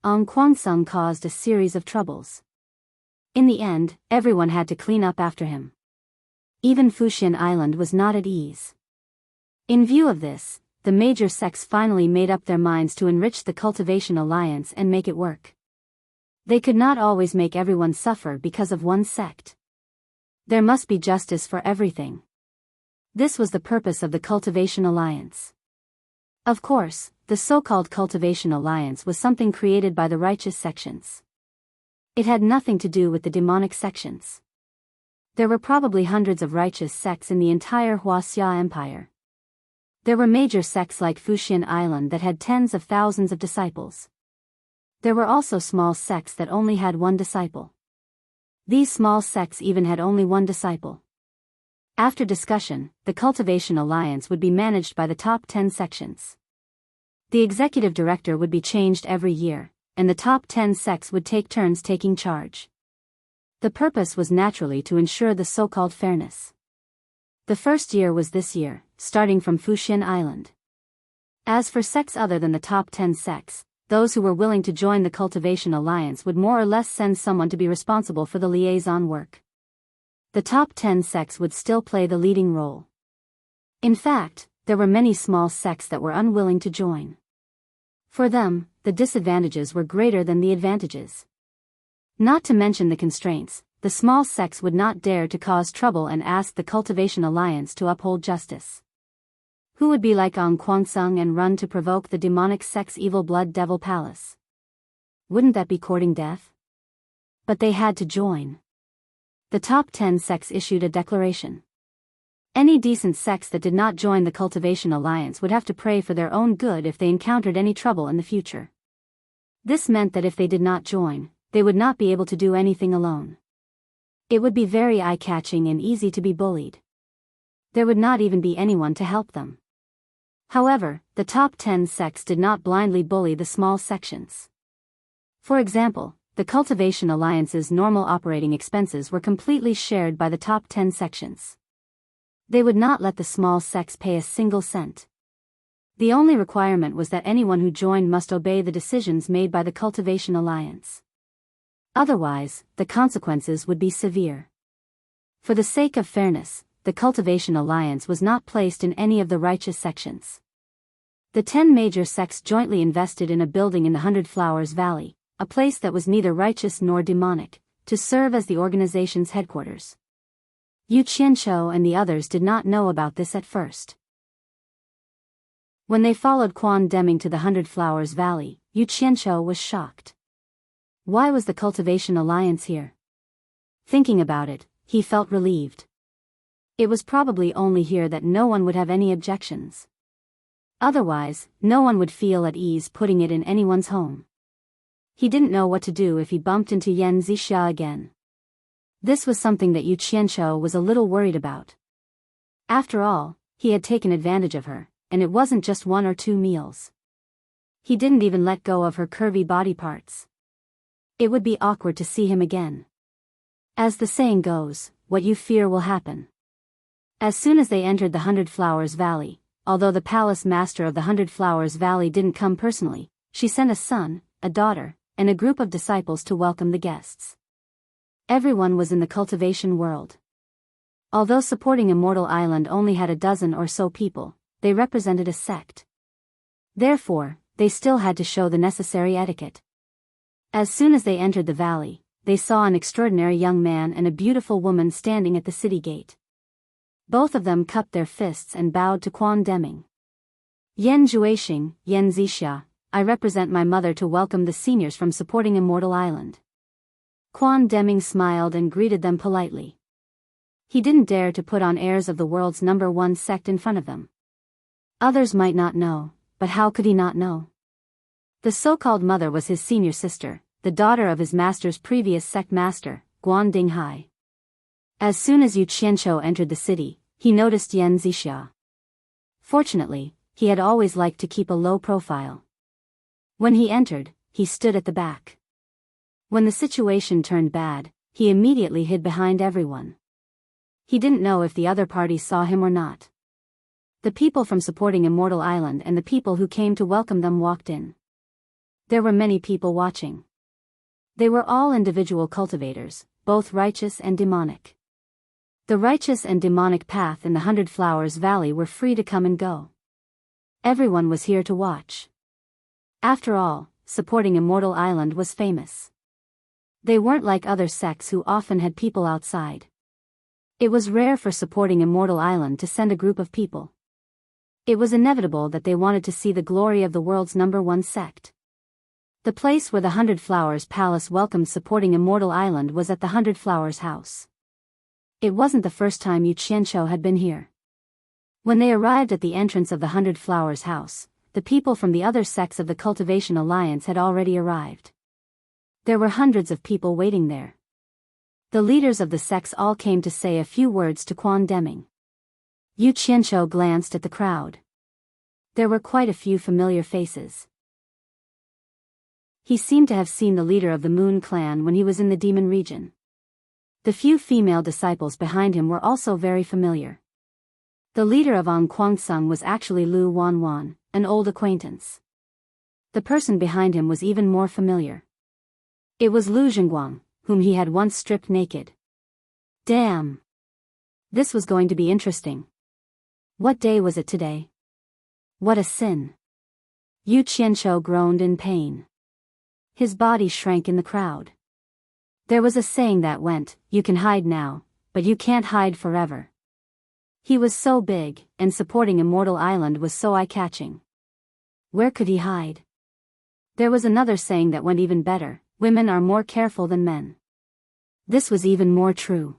Kwangsung caused a series of troubles. In the end, everyone had to clean up after him. Even Fuxian Island was not at ease. In view of this, the major sects finally made up their minds to enrich the Cultivation Alliance and make it work. They could not always make everyone suffer because of one sect. There must be justice for everything. This was the purpose of the Cultivation Alliance. Of course, the so-called Cultivation Alliance was something created by the righteous sections. It had nothing to do with the demonic sections. There were probably hundreds of righteous sects in the entire Huaxia Empire. There were major sects like Fuxian Island that had tens of thousands of disciples. There were also small sects that only had one disciple. These small sects even had only one disciple. After discussion, the Cultivation Alliance would be managed by the top 10 sections. The executive director would be changed every year, and the top 10 sects would take turns taking charge. The purpose was naturally to ensure the so-called fairness. The first year was this year, starting from Fuxian Island. As for sects other than the top 10 sects, those who were willing to join the Cultivation Alliance would more or less send someone to be responsible for the liaison work. The top 10 sects would still play the leading role. In fact, there were many small sects that were unwilling to join. For them, the disadvantages were greater than the advantages. Not to mention the constraints, the small sects would not dare to cause trouble and ask the Cultivation Alliance to uphold justice. Who would be like Kwangsung and run to provoke the demonic sect's evil blood devil palace? Wouldn't that be courting death? But they had to join. The top 10 sects issued a declaration. Any decent sects that did not join the Cultivation Alliance would have to pray for their own good if they encountered any trouble in the future. This meant that if they did not join, they would not be able to do anything alone. It would be very eye-catching and easy to be bullied. There would not even be anyone to help them. However, the top 10 sects did not blindly bully the small sections. For example, the Cultivation Alliance's normal operating expenses were completely shared by the top 10 sections. They would not let the small sects pay a single cent. The only requirement was that anyone who joined must obey the decisions made by the Cultivation Alliance. Otherwise, the consequences would be severe. For the sake of fairness, the Cultivation Alliance was not placed in any of the righteous sections. The 10 major sects jointly invested in a building in the 100 Flowers Valley, a place that was neither righteous nor demonic, to serve as the organization's headquarters. Yu Qianqiu and the others did not know about this at first. When they followed Quan Deming to the 100 Flowers Valley, Yu Qianqiu was shocked. Why was the Cultivation Alliance here? Thinking about it, he felt relieved. It was probably only here that no one would have any objections. Otherwise, no one would feel at ease putting it in anyone's home. He didn't know what to do if he bumped into Yan Zixia again. This was something that Yu Qianqiu was a little worried about. After all, he had taken advantage of her, and it wasn't just 1 or 2 meals. He didn't even let go of her curvy body parts. It would be awkward to see him again. As the saying goes, what you fear will happen. As soon as they entered the 100 Flowers Valley, although the palace master of the 100 Flowers Valley didn't come personally, she sent a son, a daughter, and a group of disciples to welcome the guests. Everyone was in the cultivation world. Although supporting Immortal Island only had a dozen or so people, they represented a sect. Therefore, they still had to show the necessary etiquette. As soon as they entered the valley, they saw an extraordinary young man and a beautiful woman standing at the city gate. Both of them cupped their fists and bowed to Quan Deming. Yan Zhuixing, Yan Zixia, I represent my mother to welcome the seniors from supporting Immortal Island. Quan Deming smiled and greeted them politely. He didn't dare to put on airs of the world's #1 sect in front of them. Others might not know, but how could he not know? The so-called mother was his senior sister, the daughter of his master's previous sect master, Guan Dinghai. As soon as Yu Qianqiu entered the city, he noticed Yan Zixia. Fortunately, he had always liked to keep a low profile. When he entered, he stood at the back. When the situation turned bad, he immediately hid behind everyone. He didn't know if the other party saw him or not. The people from supporting Immortal Island and the people who came to welcome them walked in. There were many people watching. They were all individual cultivators, both righteous and demonic. The righteous and demonic path in the 100 Flowers Valley were free to come and go. Everyone was here to watch. After all, supporting Immortal Island was famous. They weren't like other sects who often had people outside. It was rare for supporting Immortal Island to send a group of people. It was inevitable that they wanted to see the glory of the world's #1 sect. The place where the 100 Flowers Palace welcomed supporting Immortal Island was at the 100 Flowers House. It wasn't the first time Yu Qianqiu had been here. When they arrived at the entrance of the 100 Flowers House, the people from the other sects of the Cultivation Alliance had already arrived. There were hundreds of people waiting there. The leaders of the sects all came to say a few words to Quan Deming. Yu Qianqiu glanced at the crowd. There were quite a few familiar faces. He seemed to have seen the leader of the Moon Clan when he was in the Demon region. The few female disciples behind him were also very familiar. The leader of An Kuangsung was actually Lu Wanwan, an old acquaintance. The person behind him was even more familiar. It was Lu Zhengguang, whom he had once stripped naked. Damn! This was going to be interesting. What day was it today? What a sin! Yu Qianqiu groaned in pain. His body shrank in the crowd. There was a saying that went, "You can hide now, but you can't hide forever." He was so big, and supporting Immortal Island was so eye-catching. Where could he hide? There was another saying that went even better, "Women are more careful than men." This was even more true.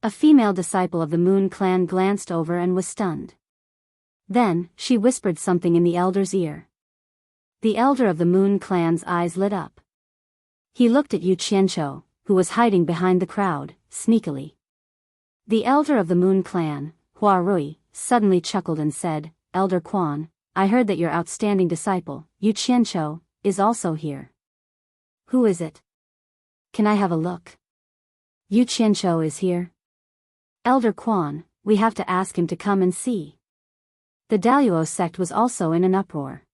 A female disciple of the Moon Clan glanced over and was stunned. Then, she whispered something in the elder's ear. The elder of the Moon Clan's eyes lit up. He looked at Yu Qianqiu, who was hiding behind the crowd, sneakily. The elder of the Moon Clan, Hua Rui, suddenly chuckled and said, "Elder Quan, I heard that your outstanding disciple, Yu Qianqiu, is also here." "Who is it? Can I have a look?" "Yu Qianqiu is here?" "Elder Quan, we have to ask him to come and see." The Daluo sect was also in an uproar.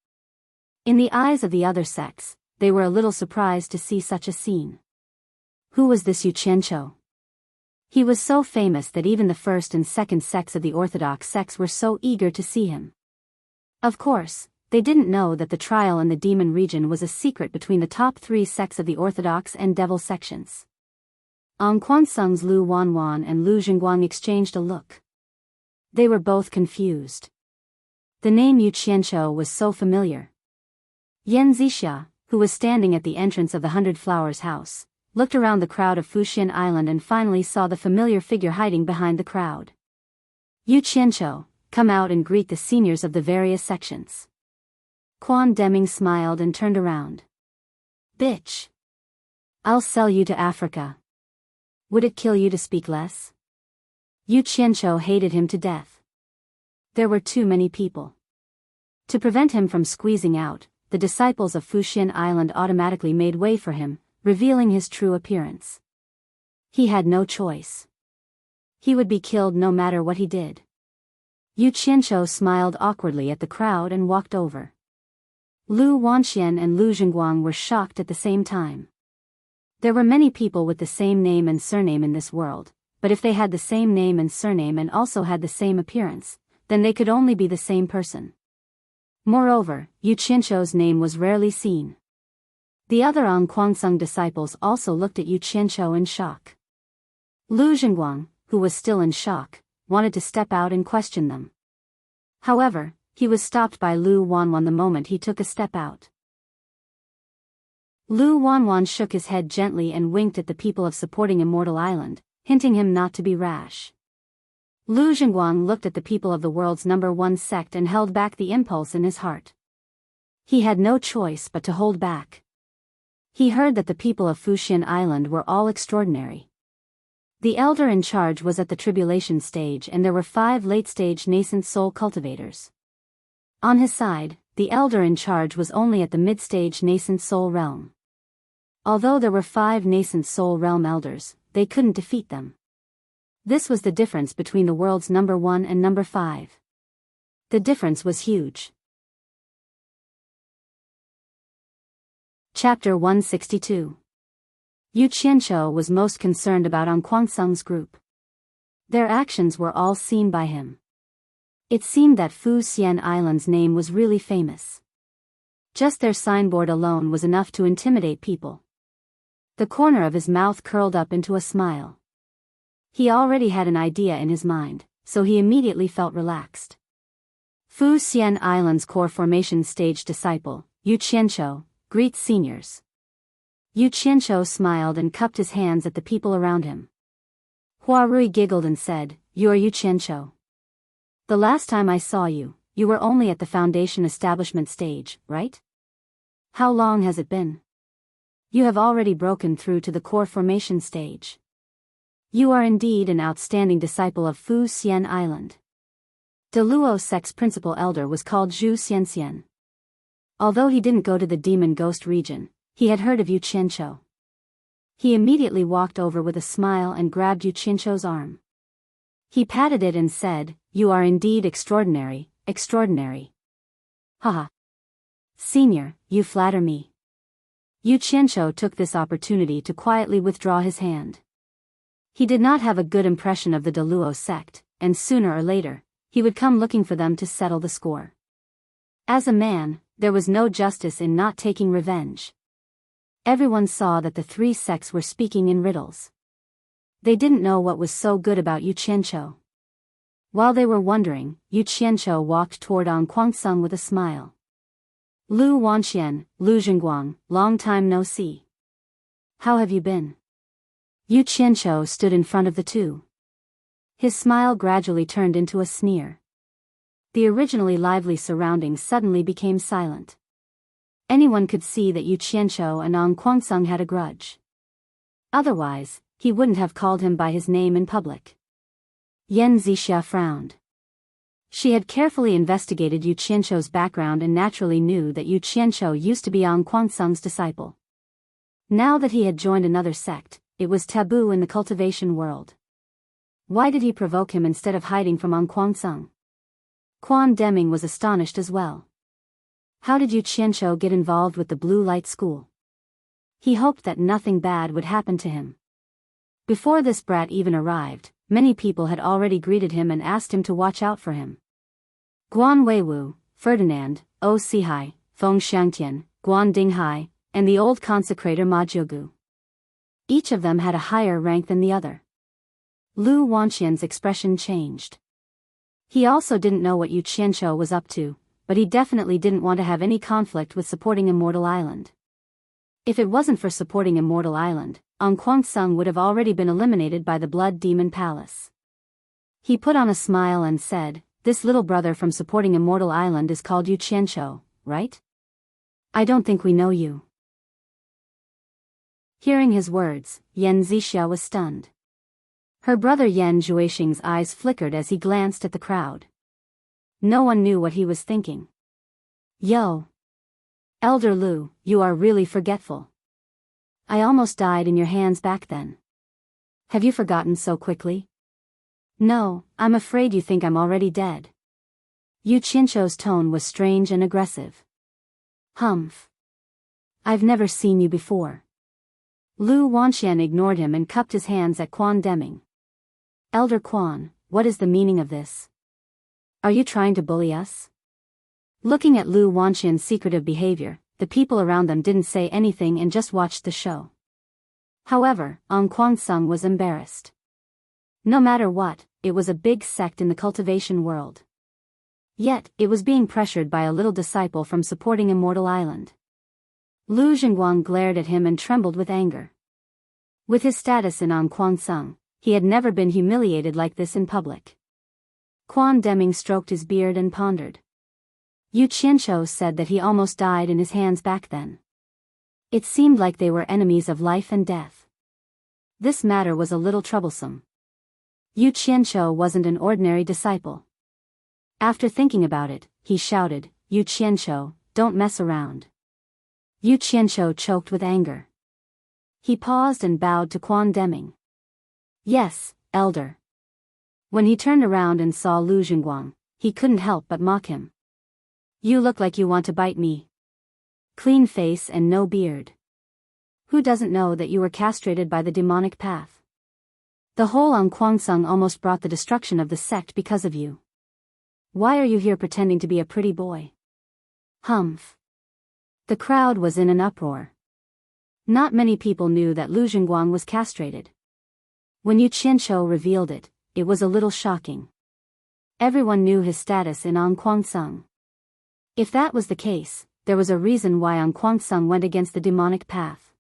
In the eyes of the other sects, they were a little surprised to see such a scene. Who was this Yu Qianqiu? He was so famous that even the first and second sects of the Orthodox sects were so eager to see him. Of course, they didn't know that the trial in the Demon region was a secret between the top 3 sects of the Orthodox and Devil sections. An Kuangsung's Lu Wanwan and Lu Zhengguang exchanged a look. They were both confused. The name Yu Qianqiu was so familiar. Yan Zixia, who was standing at the entrance of the 100 Flowers house, looked around the crowd of Fuxian Island and finally saw the familiar figure hiding behind the crowd. Yu Qianqiu, come out and greet the seniors of the various sections. Quan Deming smiled and turned around. Bitch! I'll sell you to Africa. Would it kill you to speak less? Yu Qianqiu hated him to death. There were too many people. To prevent him from squeezing out, the disciples of Fuxian Island automatically made way for him, revealing his true appearance. He had no choice. He would be killed no matter what he did. Yu Qianqiu smiled awkwardly at the crowd and walked over. Lu Wanxian and Lu Zhengguang were shocked at the same time. There were many people with the same name and surname in this world, but if they had the same name and surname and also had the same appearance, then they could only be the same person. Moreover, Yu Qianqiu's name was rarely seen. The other An Kuangsung disciples also looked at Yu Qianqiu in shock. Lu Zhengguang, who was still in shock, wanted to step out and question them. However, he was stopped by Lu Wanwan the moment he took a step out. Lu Wanwan shook his head gently and winked at the people of supporting Immortal Island, hinting him not to be rash. Lu Zhenguang looked at the people of the world's number one sect and held back the impulse in his heart. He had no choice but to hold back. He heard that the people of Fuxian Island were all extraordinary. The elder in charge was at the tribulation stage and there were 5 late-stage nascent soul cultivators. On his side, the elder in charge was only at the mid-stage nascent soul realm. Although there were 5 nascent soul realm elders, they couldn't defeat them. This was the difference between the world's number 1 and number 5. The difference was huge. Chapter 162. Yu Qianqiu was most concerned about An Kuangsung's group. Their actions were all seen by him. It seemed that Fuxian Island's name was really famous. Just their signboard alone was enough to intimidate people. The corner of his mouth curled up into a smile. He already had an idea in his mind, so he immediately felt relaxed. Fuxian Island's core formation stage disciple, Yu Qianqiu, greets seniors. Yu Qianqiu smiled and cupped his hands at the people around him. Hua Rui giggled and said, "You're Yu Qianqiu. The last time I saw you, you were only at the foundation establishment stage, right? How long has it been? You have already broken through to the core formation stage. You are indeed an outstanding disciple of Fuxian Island." De Luo sect's principal elder was called Zhu Xianxian. Although he didn't go to the demon ghost region, he had heard of Yu Qianqiu. He immediately walked over with a smile and grabbed Yu Qianqiu's arm. He patted it and said, "You are indeed extraordinary, extraordinary." Haha. Senior, you flatter me. Yu Qianqiu took this opportunity to quietly withdraw his hand. He did not have a good impression of the De Luo sect, and sooner or later, he would come looking for them to settle the score. As a man, there was no justice in not taking revenge. Everyone saw that the 3 sects were speaking in riddles. They didn't know what was so good about Yu Qianqiu. While they were wondering, Yu Qianqiu walked toward An Kuangsung with a smile. "Lu Wanxian, Lu Zhenguang, long time no see. How have you been?" Yu Qianqiu stood in front of the 2. His smile gradually turned into a sneer. The originally lively surroundings suddenly became silent. Anyone could see that Yu Qianqiu and An Kuangsung had a grudge. Otherwise, he wouldn't have called him by his name in public. Yan Zixia frowned. She had carefully investigated Yu Qianqiu's background and naturally knew that Yu Qianqiu used to be An Kuangsung's disciple. Now that he had joined another sect, it was taboo in the cultivation world. Why did he provoke him instead of hiding from An Kuangsung? Quan Deming was astonished as well. How did Yu Qianqiu get involved with the Blue Light School? He hoped that nothing bad would happen to him. Before this brat even arrived, many people had already greeted him and asked him to watch out for him. Guan Weiwu, Ferdinand, O Sihai, Feng Xiangtian, Guan Dinghai, and the old consecrator Ma Jiugu. Each of them had a higher rank than the other. Lu Wanxian's expression changed. He also didn't know what Yu Qianqiu was up to, but he definitely didn't want to have any conflict with supporting Immortal Island. If it wasn't for supporting Immortal Island, An Kuangsung would have already been eliminated by the Blood Demon Palace. He put on a smile and said, "This little brother from supporting Immortal Island is called Yu Qianqiu, right? I don't think we know you." Hearing his words, Yan Zixia was stunned. Her brother Yan Zhuixing's eyes flickered as he glanced at the crowd. No one knew what he was thinking. "Yo! Elder Lu, you are really forgetful. I almost died in your hands back then. Have you forgotten so quickly?" "No, I'm afraid you think I'm already dead." Yu Qianqiu's tone was strange and aggressive. "Humph. I've never seen you before." Lu Wanxian ignored him and cupped his hands at Quan Deming. "Elder Quan, what is the meaning of this? Are you trying to bully us?" Looking at Lu Wanxian's secretive behavior, the people around them didn't say anything and just watched the show. However, An Kuangsung was embarrassed. No matter what, it was a big sect in the cultivation world. Yet, it was being pressured by a little disciple from supporting Immortal Island. Lu Zhenguang glared at him and trembled with anger. With his status in An Kuangsung, he had never been humiliated like this in public. Quan Deming stroked his beard and pondered. Yu Qianzhou said that he almost died in his hands back then. It seemed like they were enemies of life and death. This matter was a little troublesome. Yu Qianzhou wasn't an ordinary disciple. After thinking about it, he shouted, "Yu Qianzhou, don't mess around." Yu Qianzhou choked with anger. He paused and bowed to Quan Deming. "Yes, elder." When he turned around and saw Lu Jingguang, he couldn't help but mock him. "You look like you want to bite me. Clean face and no beard. Who doesn't know that you were castrated by the demonic path? The whole Kuangsung almost brought the destruction of the sect because of you. Why are you here pretending to be a pretty boy?" Humph. The crowd was in an uproar. Not many people knew that Lu Jingguang was castrated. When Yu Qianzhou revealed it, it was a little shocking. Everyone knew his status in Kuangsung. If that was the case, there was a reason why Kuangsung went against the demonic path.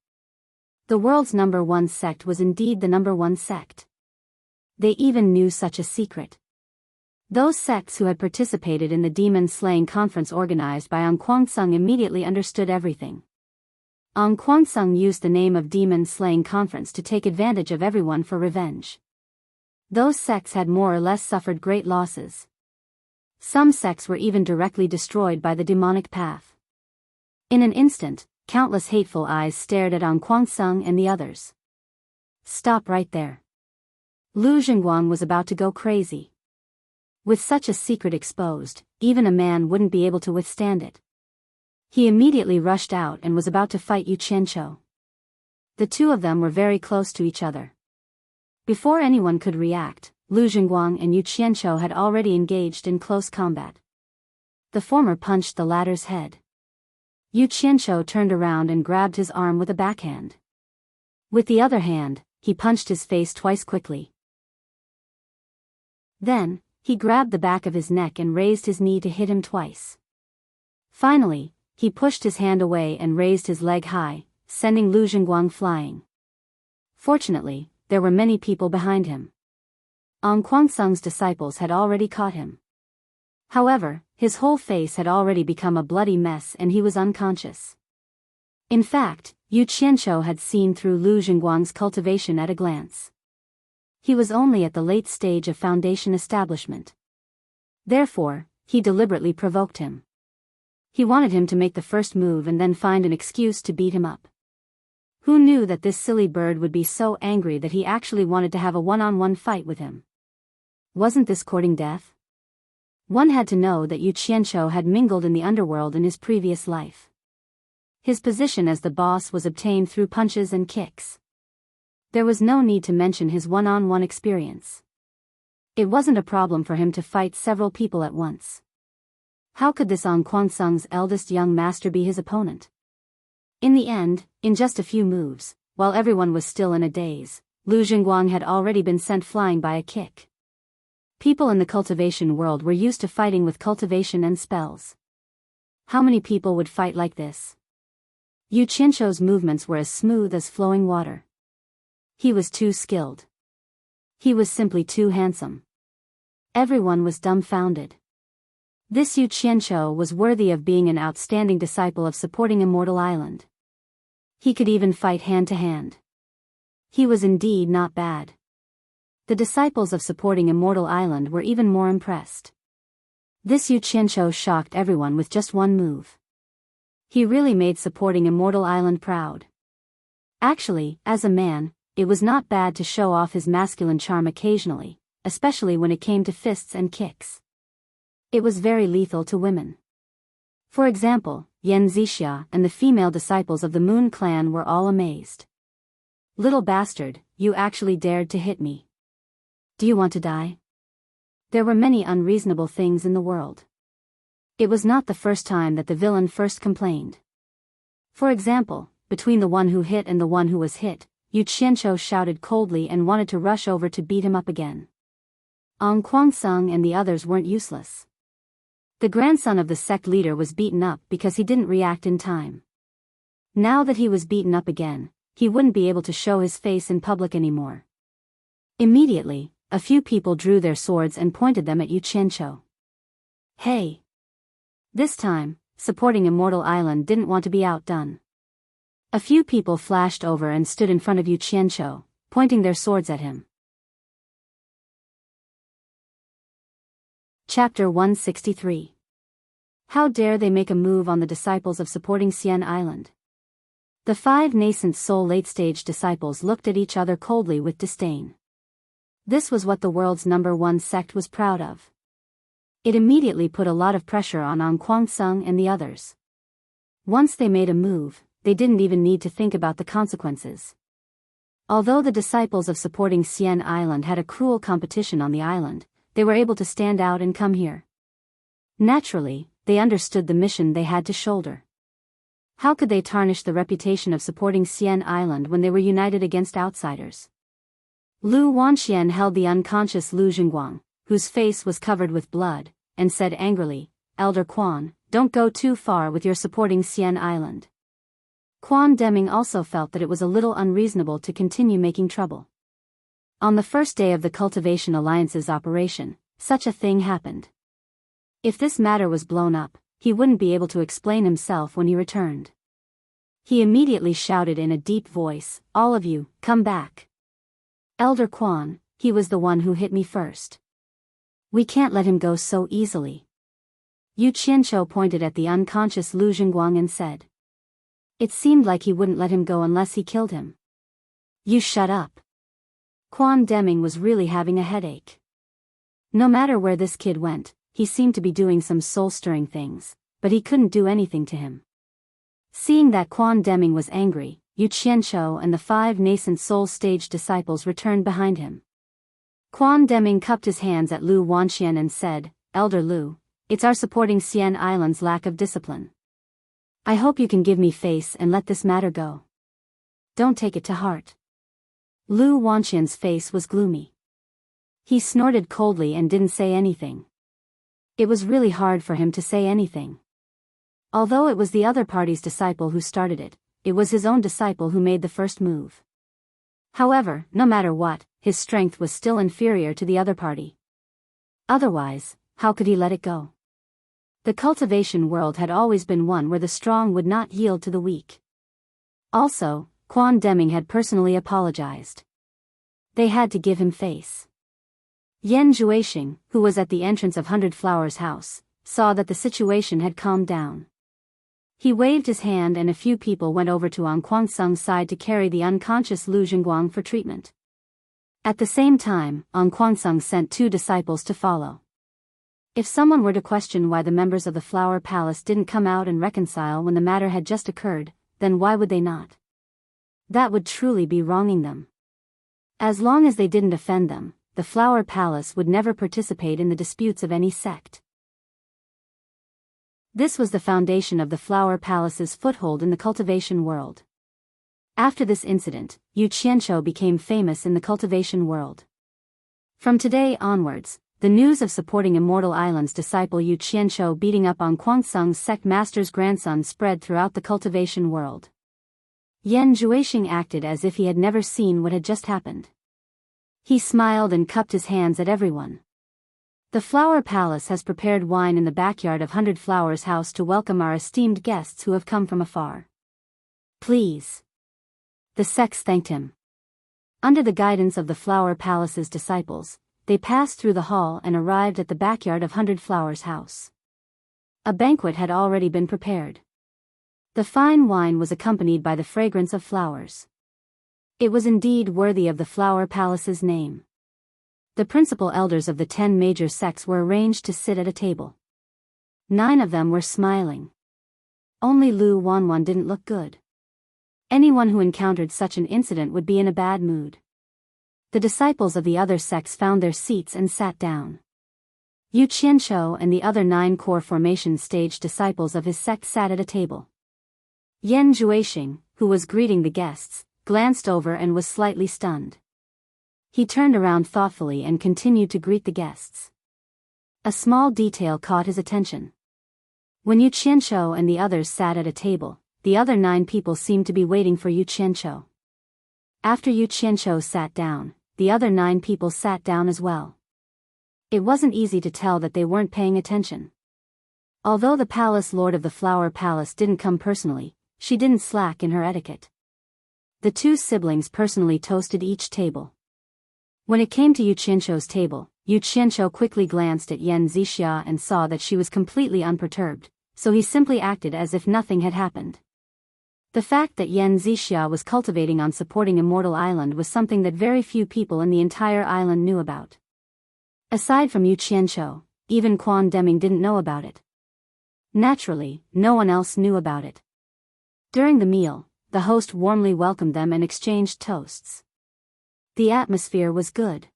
The world's #1 sect was indeed the #1 sect. They even knew such a secret. Those sects who had participated in the demon-slaying conference organized by Kuangsung immediately understood everything. Kuangsung used the name of demon-slaying conference to take advantage of everyone for revenge. Those sects had more or less suffered great losses. Some sects were even directly destroyed by the demonic path. In an instant, countless hateful eyes stared at Kuangsung and the others. "Stop right there." Lu Jingguang was about to go crazy. With such a secret exposed, even a man wouldn't be able to withstand it. He immediately rushed out and was about to fight Yu Qianzhou. The two of them were very close to each other. Before anyone could react, Lu Jingguang and Yu Qianzhou had already engaged in close combat. The former punched the latter's head. Yu Qianzhou turned around and grabbed his arm with a backhand. With the other hand, he punched his face twice quickly. Then, he grabbed the back of his neck and raised his knee to hit him twice. Finally, he pushed his hand away and raised his leg high, sending Lu Jingguang flying. Fortunately, there were many people behind him. Kuangsung's disciples had already caught him. However, his whole face had already become a bloody mess and he was unconscious. In fact, Yu Qianzhou had seen through Lu Jingguang's cultivation at a glance. He was only at the late stage of foundation establishment. Therefore, he deliberately provoked him. He wanted him to make the first move and then find an excuse to beat him up. Who knew that this silly bird would be so angry that he actually wanted to have a one-on-one fight with him? Wasn't this courting death? One had to know that Yu Qianzhou had mingled in the underworld in his previous life. His position as the boss was obtained through punches and kicks. There was no need to mention his one-on-one experience. It wasn't a problem for him to fight several people at once. How could this Kuangsung's eldest young master be his opponent? In the end, in just a few moves, while everyone was still in a daze, Lu Jingguang had already been sent flying by a kick. People in the cultivation world were used to fighting with cultivation and spells. How many people would fight like this? Yu Qianzhou's movements were as smooth as flowing water. He was too skilled. He was simply too handsome. Everyone was dumbfounded. This Yu Qianzhou was worthy of being an outstanding disciple of supporting Immortal Island. He could even fight hand to hand. He was indeed not bad. The disciples of supporting Immortal Island were even more impressed. This Yu Qianzhou shocked everyone with just one move. He really made supporting Immortal Island proud. Actually, as a man, it was not bad to show off his masculine charm occasionally, especially when it came to fists and kicks. It was very lethal to women. For example, Yan Zixia and the female disciples of the Moon Clan were all amazed. "Little bastard, you actually dared to hit me. Do you want to die?" There were many unreasonable things in the world. It was not the first time that the villain first complained. For example, between the one who hit and the one who was hit, Yu Qianzhou shouted coldly and wanted to rush over to beat him up again. Kuangsung and the others weren't useless. The grandson of the sect leader was beaten up because he didn't react in time. Now that he was beaten up again, he wouldn't be able to show his face in public anymore. Immediately, a few people drew their swords and pointed them at Yu Qianqiu. Hey! This time, supporting Immortal Island didn't want to be outdone. A few people flashed over and stood in front of Yu Qianqiu, pointing their swords at him. Chapter 163. How dare they make a move on the disciples of supporting Xian Island? The 5 nascent soul late-stage disciples looked at each other coldly with disdain. This was what the world's #1 sect was proud of. It immediately put a lot of pressure on Kwang-sung and the others. Once they made a move, they didn't even need to think about the consequences. Although the disciples of supporting Xian Island had a cruel competition on the island, they were able to stand out and come here. Naturally, they understood the mission they had to shoulder. How could they tarnish the reputation of supporting Xian Island when they were united against outsiders? Lu Wanxian held the unconscious Lu Jingguang, whose face was covered with blood, and said angrily, "Elder Quan, don't go too far with your supporting Xian Island." Quan Deming also felt that it was a little unreasonable to continue making trouble. On the first day of the Cultivation Alliance's operation, such a thing happened. If this matter was blown up, he wouldn't be able to explain himself when he returned. He immediately shouted in a deep voice, "All of you, come back. Elder Quan, he was the one who hit me first. We can't let him go so easily." Yu Qianqiu pointed at the unconscious Lu Jingguang and said. It seemed like he wouldn't let him go unless he killed him. "You shut up." Quan Deming was really having a headache. No matter where this kid went, he seemed to be doing some soul-stirring things, but he couldn't do anything to him. Seeing that Quan Deming was angry, Yu Qianqiu and the 5 nascent soul stage disciples returned behind him. Quan Deming cupped his hands at Lu Wanxian and said, "Elder Lu, it's our supporting Xian Island's lack of discipline. I hope you can give me face and let this matter go. Don't take it to heart." Lu Wanxian's face was gloomy. He snorted coldly and didn't say anything. It was really hard for him to say anything. Although it was the other party's disciple who started it, it was his own disciple who made the first move. However, no matter what, his strength was still inferior to the other party. Otherwise, how could he let it go? The cultivation world had always been one where the strong would not yield to the weak. Also, Quan Deming had personally apologized. They had to give him face. Yan Zhuixing, who was at the entrance of 100 Flowers' house, saw that the situation had calmed down. He waved his hand and a few people went over to Kwang-sung's side to carry the unconscious Lu Jingguang for treatment. At the same time, Kwang-sung sent 2 disciples to follow. If someone were to question why the members of the Flower Palace didn't come out and reconcile when the matter had just occurred, then why would they not? That would truly be wronging them. As long as they didn't offend them, the Flower Palace would never participate in the disputes of any sect. This was the foundation of the Flower Palace's foothold in the cultivation world. After this incident, Yu Qianqiu became famous in the cultivation world. From today onwards, the news of supporting Immortal Island's disciple Yu Qianqiu beating up Kwang-sung's sect master's grandson spread throughout the cultivation world. Yan Zhuixing acted as if he had never seen what had just happened. He smiled and cupped his hands at everyone. The Flower Palace has prepared wine in the backyard of 100 Flowers' house to welcome our esteemed guests who have come from afar. Please. The sects thanked him. Under the guidance of the Flower Palace's disciples, they passed through the hall and arrived at the backyard of 100 Flowers' house. A banquet had already been prepared. The fine wine was accompanied by the fragrance of flowers. It was indeed worthy of the Flower Palace's name. The principal elders of the 10 major sects were arranged to sit at a table. 9 of them were smiling. Only Lu Wanwan didn't look good. Anyone who encountered such an incident would be in a bad mood. The disciples of the other sects found their seats and sat down. Yu Qianqiu and the other 9 core formation stage disciples of his sect sat at a table. Yan Zhuixing, who was greeting the guests, glanced over and was slightly stunned. He turned around thoughtfully and continued to greet the guests. A small detail caught his attention. When Yu Qianqiu and the others sat at a table, the other 9 people seemed to be waiting for Yu Qianqiu. After Yu Qianqiu sat down, the other 9 people sat down as well. It wasn't easy to tell that they weren't paying attention. Although the palace lord of the Flower Palace didn't come personally, she didn't slack in her etiquette. The 2 siblings personally toasted each table. When it came to Yu Qianshou's table, Yu Qianshou quickly glanced at Yan Zixia and saw that she was completely unperturbed, so he simply acted as if nothing had happened. The fact that Yan Zixia was cultivating on supporting Immortal Island was something that very few people in the entire island knew about. Aside from Yu Qianshou, even Quan Deming didn't know about it. Naturally, no one else knew about it. During the meal, the host warmly welcomed them and exchanged toasts. The atmosphere was good.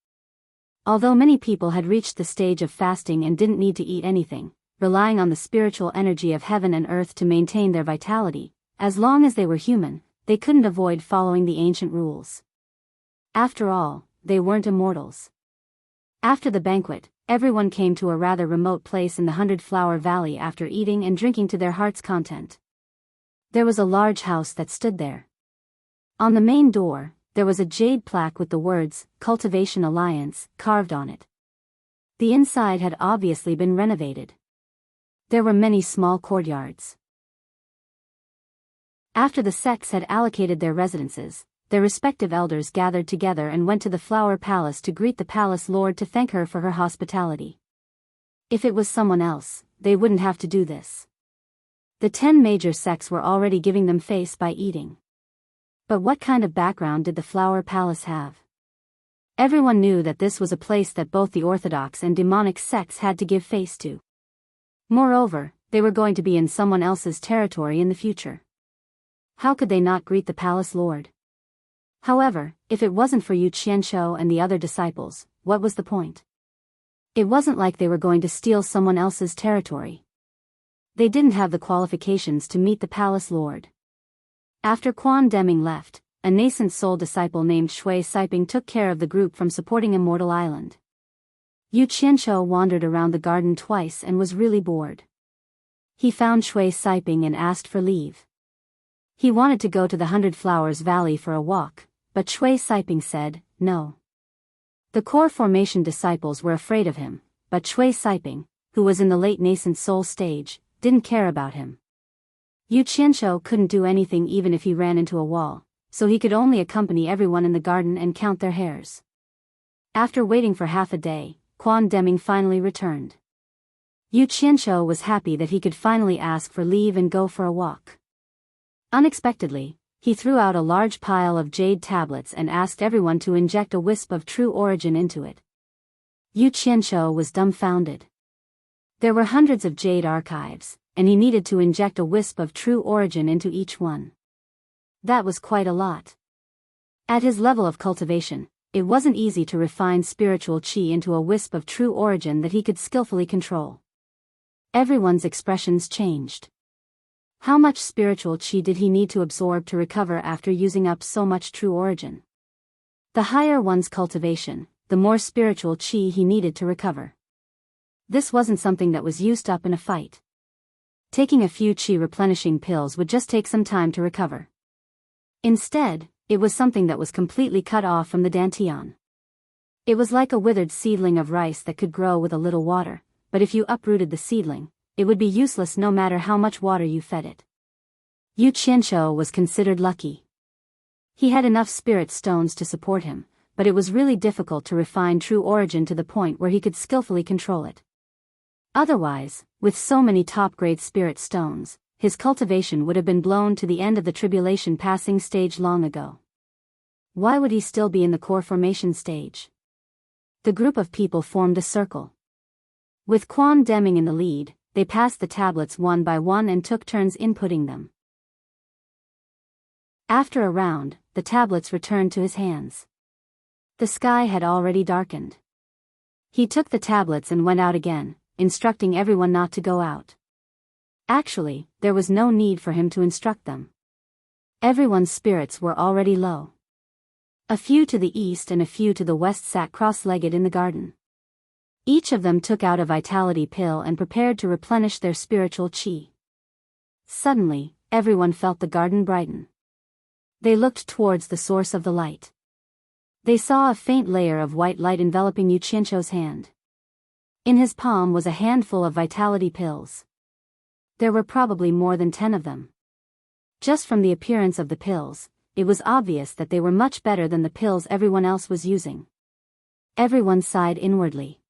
Although many people had reached the stage of fasting and didn't need to eat anything, relying on the spiritual energy of heaven and earth to maintain their vitality, as long as they were human, they couldn't avoid following the ancient rules. After all, they weren't immortals. After the banquet, everyone came to a rather remote place in the 100-Flower Valley after eating and drinking to their heart's content. There was a large house that stood there. On the main door, there was a jade plaque with the words, Cultivation Alliance, carved on it. The inside had obviously been renovated. There were many small courtyards. After the sects had allocated their residences, their respective elders gathered together and went to the Flower Palace to greet the palace lord to thank her for her hospitality. If it was someone else, they wouldn't have to do this. The 10 major sects were already giving them face by eating. But what kind of background did the Flower Palace have? Everyone knew that this was a place that both the orthodox and demonic sects had to give face to. Moreover, they were going to be in someone else's territory in the future. How could they not greet the palace lord? However, if it wasn't for Yu Qianshou and the other disciples, what was the point? It wasn't like they were going to steal someone else's territory. They didn't have the qualifications to meet the palace lord. After Quan Deming left, a nascent soul disciple named Shui Siping took care of the group from supporting Immortal Island. Yu Qianshou wandered around the garden twice and was really bored. He found Shui Siping and asked for leave. He wanted to go to the 100 Flowers Valley for a walk, but Shui Siping said, no. The core formation disciples were afraid of him, but Shui Siping, who was in the late nascent soul stage, didn't care about him. Yu Qianshou couldn't do anything even if he ran into a wall, so he could only accompany everyone in the garden and count their hairs. After waiting for half a day, Quan Deming finally returned. Yu Qianshou was happy that he could finally ask for leave and go for a walk. Unexpectedly, he threw out a large pile of jade tablets and asked everyone to inject a wisp of true origin into it. Yu Qianshou was dumbfounded. There were hundreds of jade archives, and he needed to inject a wisp of true origin into each one. That was quite a lot. At his level of cultivation, it wasn't easy to refine spiritual qi into a wisp of true origin that he could skillfully control. Everyone's expressions changed. How much spiritual qi did he need to absorb to recover after using up so much true origin? The higher one's cultivation, the more spiritual qi he needed to recover. This wasn't something that was used up in a fight. Taking a few qi replenishing pills would just take some time to recover. Instead, it was something that was completely cut off from the dantian. It was like a withered seedling of rice that could grow with a little water, but if you uprooted the seedling, it would be useless no matter how much water you fed it. Yu Qianshou was considered lucky. He had enough spirit stones to support him, but it was really difficult to refine true origin to the point where he could skillfully control it. Otherwise, with so many top-grade spirit stones, his cultivation would have been blown to the end of the tribulation passing stage long ago. Why would he still be in the core formation stage? The group of people formed a circle. With Quan Deming in the lead, they passed the tablets one by one and took turns inputting them. After a round, the tablets returned to his hands. The sky had already darkened. He took the tablets and went out again, instructing everyone not to go out. Actually, there was no need for him to instruct them. Everyone's spirits were already low. A few to the east and a few to the west sat cross-legged in the garden. Each of them took out a vitality pill and prepared to replenish their spiritual qi. Suddenly, everyone felt the garden brighten. They looked towards the source of the light. They saw a faint layer of white light enveloping Yu Qianzhou's hand. In his palm was a handful of vitality pills. There were probably more than 10 of them. Just from the appearance of the pills, it was obvious that they were much better than the pills everyone else was using. Everyone sighed inwardly.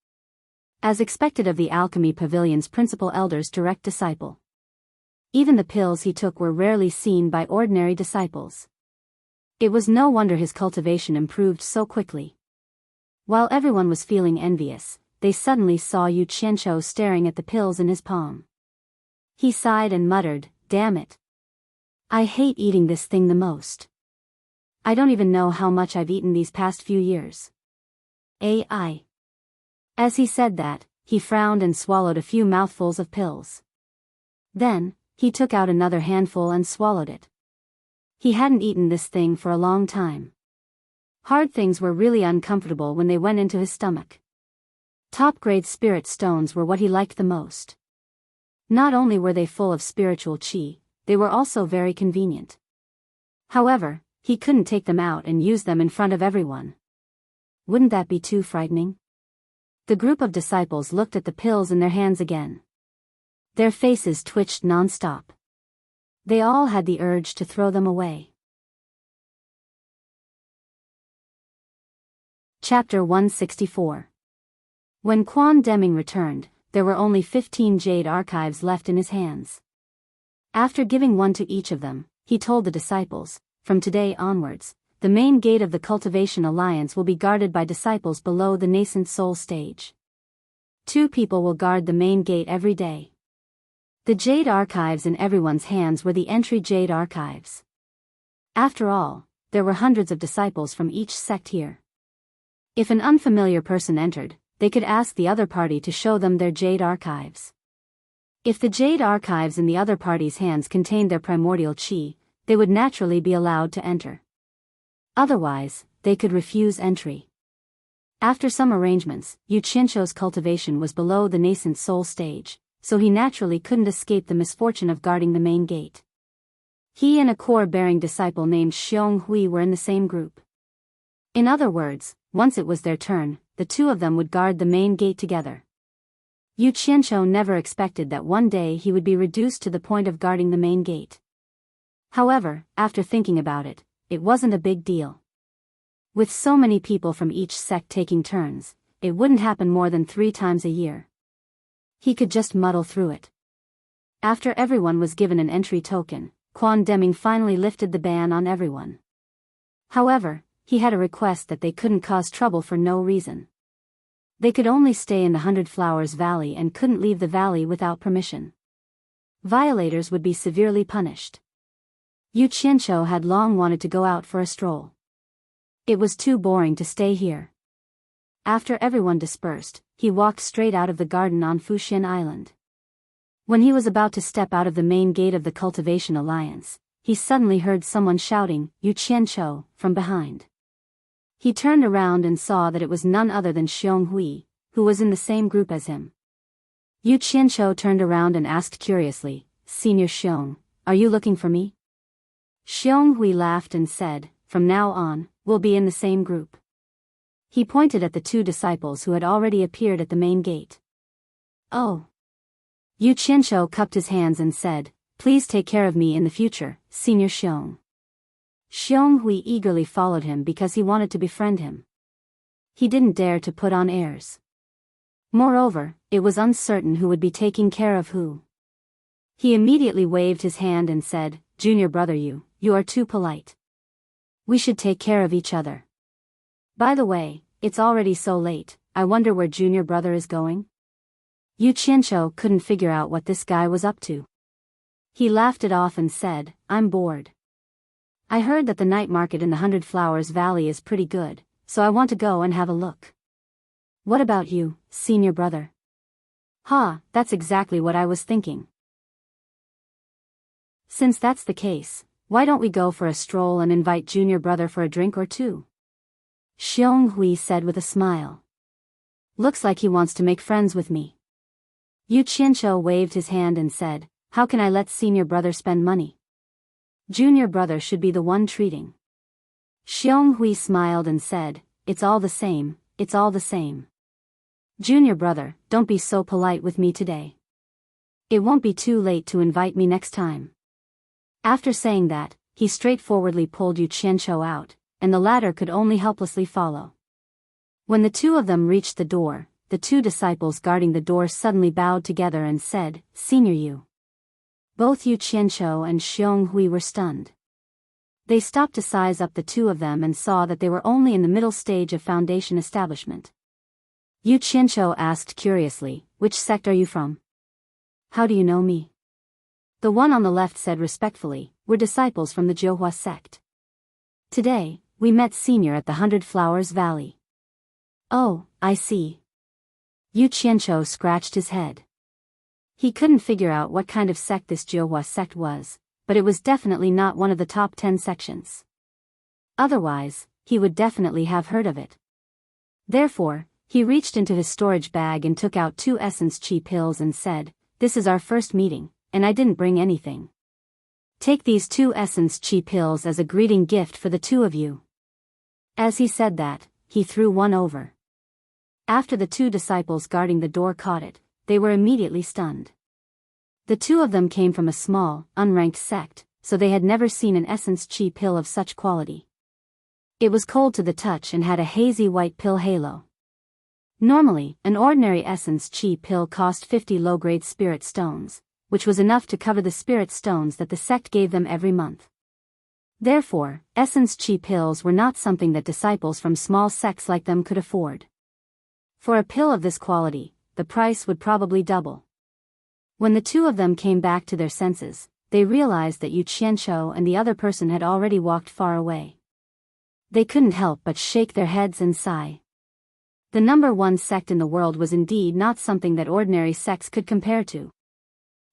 As expected of the Alchemy Pavilion's principal elder's direct disciple. Even the pills he took were rarely seen by ordinary disciples. It was no wonder his cultivation improved so quickly. While everyone was feeling envious, they suddenly saw Yu Qianzhou staring at the pills in his palm. He sighed and muttered, "Damn it. I hate eating this thing the most. I don't even know how much I've eaten these past few years." AI. As he said that, he frowned and swallowed a few mouthfuls of pills. Then, he took out another handful and swallowed it. He hadn't eaten this thing for a long time. Hard things were really uncomfortable when they went into his stomach. Top-grade spirit stones were what he liked the most. Not only were they full of spiritual qi, they were also very convenient. However, he couldn't take them out and use them in front of everyone. Wouldn't that be too frightening? The group of disciples looked at the pills in their hands again. Their faces twitched non-stop. They all had the urge to throw them away. Chapter 164. When Quan Deming returned, there were only 15 jade archives left in his hands. After giving one to each of them, he told the disciples, "From today onwards, the main gate of the Cultivation Alliance will be guarded by disciples below the nascent soul stage. 2 people will guard the main gate every day." The jade archives in everyone's hands were the entry jade archives. After all, there were hundreds of disciples from each sect here. If an unfamiliar person entered, they could ask the other party to show them their jade archives. If the jade archives in the other party's hands contained their primordial qi, they would naturally be allowed to enter. Otherwise, they could refuse entry. After some arrangements, Yu Qianzhou's cultivation was below the nascent soul stage, so he naturally couldn't escape the misfortune of guarding the main gate. He and a core-bearing disciple named Xiong Hui were in the same group. In other words, once it was their turn, the 2 of them would guard the main gate together. Yu Qianzhou never expected that one day he would be reduced to the point of guarding the main gate. However, after thinking about it, it wasn't a big deal. With so many people from each sect taking turns, it wouldn't happen more than 3 times a year. He could just muddle through it. After everyone was given an entry token, Quan Deming finally lifted the ban on everyone. However, he had a request that they couldn't cause trouble for no reason. They could only stay in the 100 Flowers Valley and couldn't leave the valley without permission. Violators would be severely punished. Yu Qianzhou had long wanted to go out for a stroll. It was too boring to stay here. After everyone dispersed, he walked straight out of the garden on Fuxian Island. When he was about to step out of the main gate of the Cultivation Alliance, he suddenly heard someone shouting, "Yu Qianzhou," from behind. He turned around and saw that it was none other than Xiong Hui, who was in the same group as him. Yu Qianzhou turned around and asked curiously, "Senior Xiong, are you looking for me?" Xiong Hui laughed and said, "From now on, we'll be in the same group." He pointed at the 2 disciples who had already appeared at the main gate. "Oh." Yu Qianzhou cupped his hands and said, "Please take care of me in the future, Senior Xiong." Xiong Hui eagerly followed him because he wanted to befriend him. He didn't dare to put on airs. Moreover, it was uncertain who would be taking care of who. He immediately waved his hand and said, "Junior brother, you are too polite. We should take care of each other. By the way, it's already so late, I wonder where junior brother is going?" Yu Qianzhou couldn't figure out what this guy was up to. He laughed it off and said, "I'm bored. I heard that the night market in the 100 Flowers Valley is pretty good, so I want to go and have a look." "What about you, senior brother?" "Ha, that's exactly what I was thinking." "Since that's the case, why don't we go for a stroll and invite junior brother for a drink or 2? Xiong Hui said with a smile. "Looks like he wants to make friends with me." Yu Qianzhou waved his hand and said, "How can I let senior brother spend money? Junior brother should be the one treating." Xiong Hui smiled and said, "It's all the same, it's all the same. Junior brother, don't be so polite with me today. It won't be too late to invite me next time." After saying that, he straightforwardly pulled Yu Qianqiu out, and the latter could only helplessly follow. When the two of them reached the door, the two disciples guarding the door suddenly bowed together and said, "Senior Yu." Both Yu Qianqiu and Xiong Hui were stunned. They stopped to size up the two of them and saw that they were only in the middle stage of foundation establishment. Yu Qianqiu asked curiously, "Which sect are you from? How do you know me?" The one on the left said respectfully, "We're disciples from the Jiuhua sect. Today, we met Senior at the 100 Flowers Valley." "Oh, I see." Yu Qianqiu scratched his head. He couldn't figure out what kind of sect this Jiuhua sect was, but it was definitely not one of the top 10 sections. Otherwise, he would definitely have heard of it. Therefore, he reached into his storage bag and took out 2 essence chi pills and said, "This is our first meeting, and I didn't bring anything. Take these 2 essence chi pills as a greeting gift for the two of you." As he said that, he threw one over. After the 2 disciples guarding the door caught it, they were immediately stunned. The 2 of them came from a small, unranked sect, so they had never seen an essence chi pill of such quality. It was cold to the touch and had a hazy white pill halo. Normally, an ordinary essence chi pill cost 50 low-grade spirit stones, which was enough to cover the spirit stones that the sect gave them every month. Therefore, essence chi pills were not something that disciples from small sects like them could afford. For a pill of this quality, the price would probably double. When the 2 of them came back to their senses, they realized that Yu Qianqiu and the other person had already walked far away. They couldn't help but shake their heads and sigh. The number 1 sect in the world was indeed not something that ordinary sects could compare to.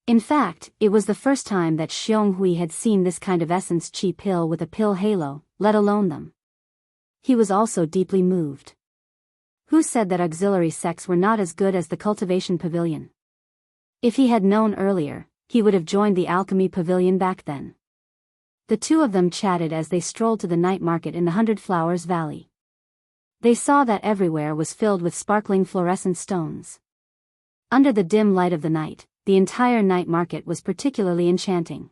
In fact, it was the first time that Xiong Hui had seen this kind of essence chi pill with a pill halo, let alone them. He was also deeply moved. Who said that auxiliary sects were not as good as the cultivation pavilion? If he had known earlier, he would have joined the alchemy pavilion back then. The 2 of them chatted as they strolled to the night market in the 100 Flowers Valley. They saw that everywhere was filled with sparkling fluorescent stones. Under the dim light of the night, the entire night market was particularly enchanting.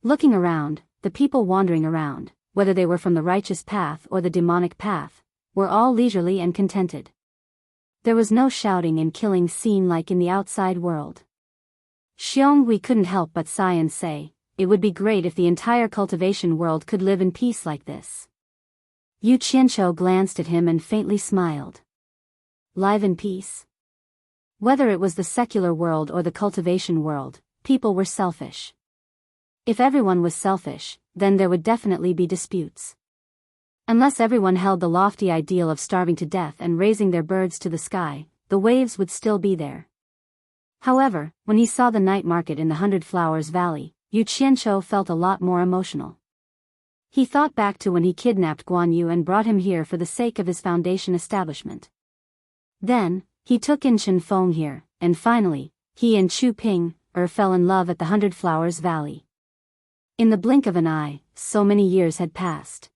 Looking around, the people wandering around, whether they were from the righteous path or the demonic path, were all leisurely and contented. There was no shouting and killing seen like in the outside world. Xiong Hui couldn't help but sigh and say, "It would be great if the entire cultivation world could live in peace like this." Yu Qianqiu glanced at him and faintly smiled. Live in peace? Whether it was the secular world or the cultivation world, people were selfish. If everyone was selfish, then there would definitely be disputes. Unless everyone held the lofty ideal of starving to death and raising their birds to the sky, the waves would still be there. However, when he saw the night market in the 100 Flowers Valley, Yu Qianqiu felt a lot more emotional. He thought back to when he kidnapped Guan Yu and brought him here for the sake of his foundation establishment. Then, he took in Chen Feng here, and finally, he and Chu Ping fell in love at the 100 Flowers Valley. In the blink of an eye, so many years had passed.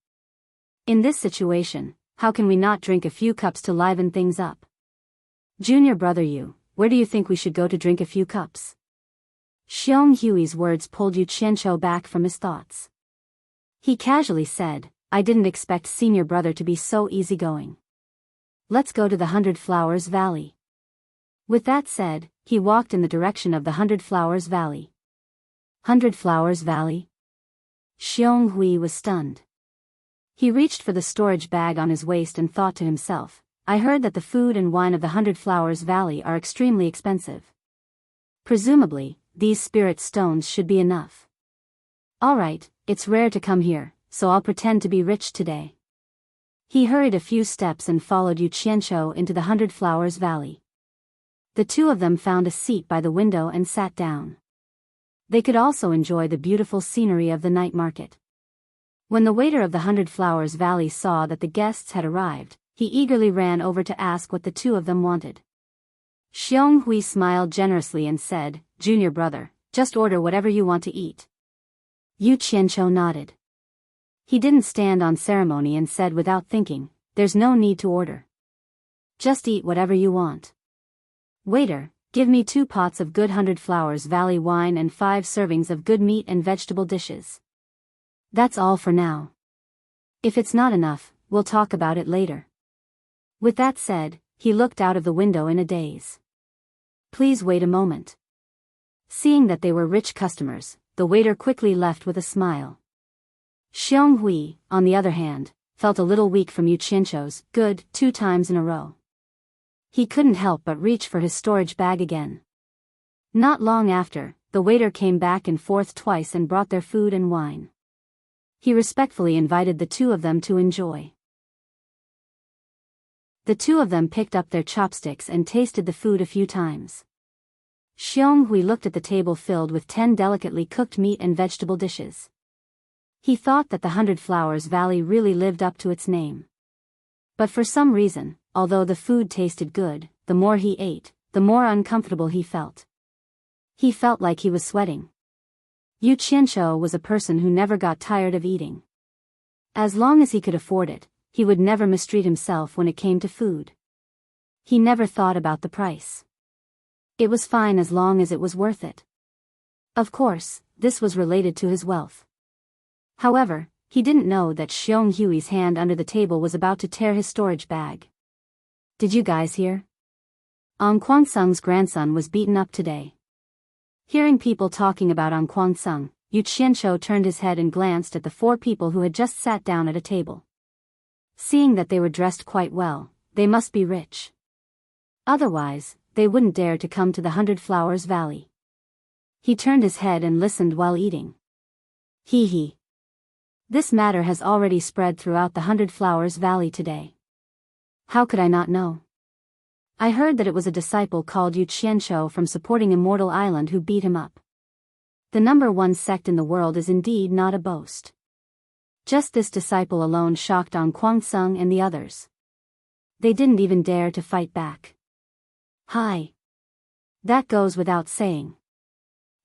In this situation, how can we not drink a few cups to liven things up? Junior brother Yu, where do you think we should go to drink a few cups? Xiong Hui's words pulled Yu Qianqiu back from his thoughts. He casually said, "I didn't expect senior brother to be so easygoing. Let's go to the 100 Flowers Valley." With that said, he walked in the direction of the 100 Flowers Valley. 100 Flowers Valley? Xiong Hui was stunned. He reached for the storage bag on his waist and thought to himself, "I heard that the food and wine of the 100 Flowers Valley are extremely expensive. Presumably, these spirit stones should be enough. Alright, it's rare to come here, so I'll pretend to be rich today." He hurried a few steps and followed Yu Qianqiu into the 100 Flowers Valley. The 2 of them found a seat by the window and sat down. They could also enjoy the beautiful scenery of the night market. When the waiter of the 100 Flowers Valley saw that the guests had arrived, he eagerly ran over to ask what the 2 of them wanted. Xiong Hui smiled generously and said, "Junior brother, just order whatever you want to eat." Yu Qianqiu nodded. He didn't stand on ceremony and said without thinking, "There's no need to order. Just eat whatever you want. Waiter, give me 2 pots of good 100 Flowers Valley wine and 5 servings of good meat and vegetable dishes. That's all for now. If it's not enough, we'll talk about it later." With that said, he looked out of the window in a daze. "Please wait a moment." Seeing that they were rich customers, the waiter quickly left with a smile. Xiong Hui, on the other hand, felt a little weak from Yu Qianshou's "good" 2 times in a row. He couldn't help but reach for his storage bag again. Not long after, the waiter came back and forth twice and brought their food and wine. He respectfully invited the 2 of them to enjoy. The 2 of them picked up their chopsticks and tasted the food a few times. Xiong Hui looked at the table filled with 10 delicately cooked meat and vegetable dishes. He thought that the 100 Flowers Valley really lived up to its name. But for some reason, although the food tasted good, the more he ate, the more uncomfortable he felt. He felt like he was sweating. Yu Qianshou was a person who never got tired of eating. As long as he could afford it, he would never mistreat himself when it came to food. He never thought about the price. It was fine as long as it was worth it. Of course, this was related to his wealth. However, he didn't know that Xiong Hui's hand under the table was about to tear his storage bag. "Did you guys hear? An Kuangsung's grandson was beaten up today." Hearing people talking about An Kuangsung, Yu Qianshou turned his head and glanced at the 4 people who had just sat down at a table. Seeing that they were dressed quite well, they must be rich. Otherwise, they wouldn't dare to come to the 100 Flowers Valley. He turned his head and listened while eating. Hee. This matter has already spread throughout the 100 Flowers Valley today. How could I not know? I heard that it was a disciple called Yu Qianshou from supporting Immortal Island who beat him up. The number 1 sect in the world is indeed not a boast. Just this disciple alone shocked An Kuangsung and the others. They didn't even dare to fight back. Hi. That goes without saying.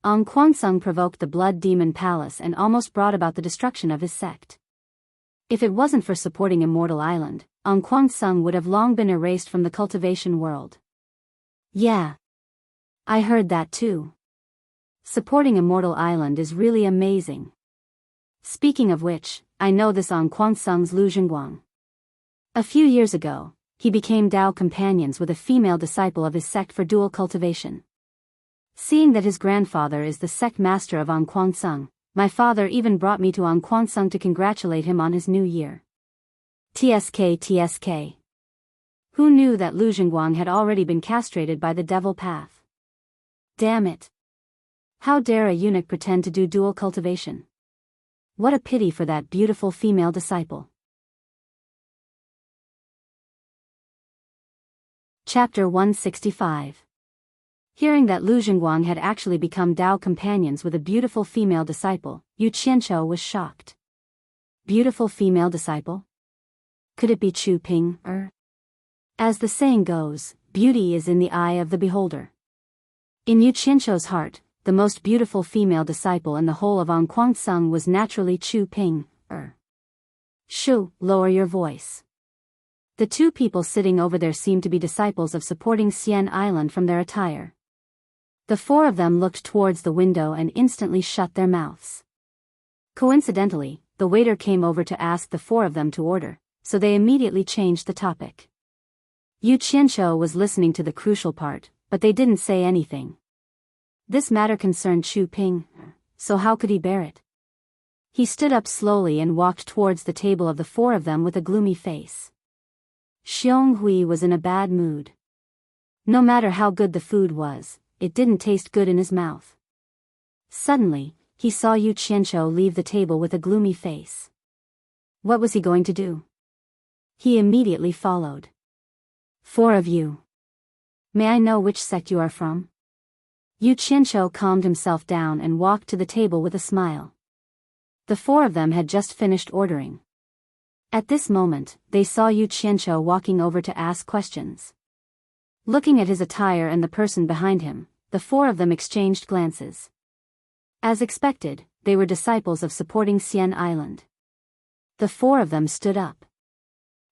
An Kuangsung provoked the Blood Demon Palace and almost brought about the destruction of his sect. If it wasn't for supporting Immortal Island, An Kuangsung would have long been erased from the cultivation world. Yeah. I heard that too. Supporting Immortal Island is really amazing. Speaking of which, I know this An Kuangsung's Lu Zhengguang. A few years ago, he became Dao companions with a female disciple of his sect for dual cultivation. Seeing that his grandfather is the sect master of An Kuangsung, my father even brought me to An Kuangsung to congratulate him on his new year. TSK. Who knew that Lu Zhengguang had already been castrated by the devil path? Damn it. How dare a eunuch pretend to do dual cultivation? What a pity for that beautiful female disciple. Chapter 165. Hearing that Lu Zhengguang had actually become Dao companions with a beautiful female disciple, Yu Qianshou was shocked. Beautiful female disciple? Could it be Chu Ping? As the saying goes, beauty is in the eye of the beholder. In Yu Qianshou's heart, the most beautiful female disciple in the whole of An Kuangsung was naturally Chu Ping. Shu, lower your voice. The 2 people sitting over there seemed to be disciples of supporting Xian Island from their attire. The 4 of them looked towards the window and instantly shut their mouths. Coincidentally, the waiter came over to ask the 4 of them to order, so they immediately changed the topic. Yu Qianshou was listening to the crucial part, but they didn't say anything. This matter concerned Chu Ping, so how could he bear it? He stood up slowly and walked towards the table of the 4 of them with a gloomy face. Xiong Hui was in a bad mood. No matter how good the food was, it didn't taste good in his mouth. Suddenly, he saw Yu Qianshou leave the table with a gloomy face. What was he going to do? He immediately followed. 4 of you. May I know which sect you are from? Yu Qianshou calmed himself down and walked to the table with a smile. The 4 of them had just finished ordering. At this moment, they saw Yu Qianshou walking over to ask questions. Looking at his attire and the person behind him, the 4 of them exchanged glances. As expected, they were disciples of supporting Xian Island. The four of them stood up.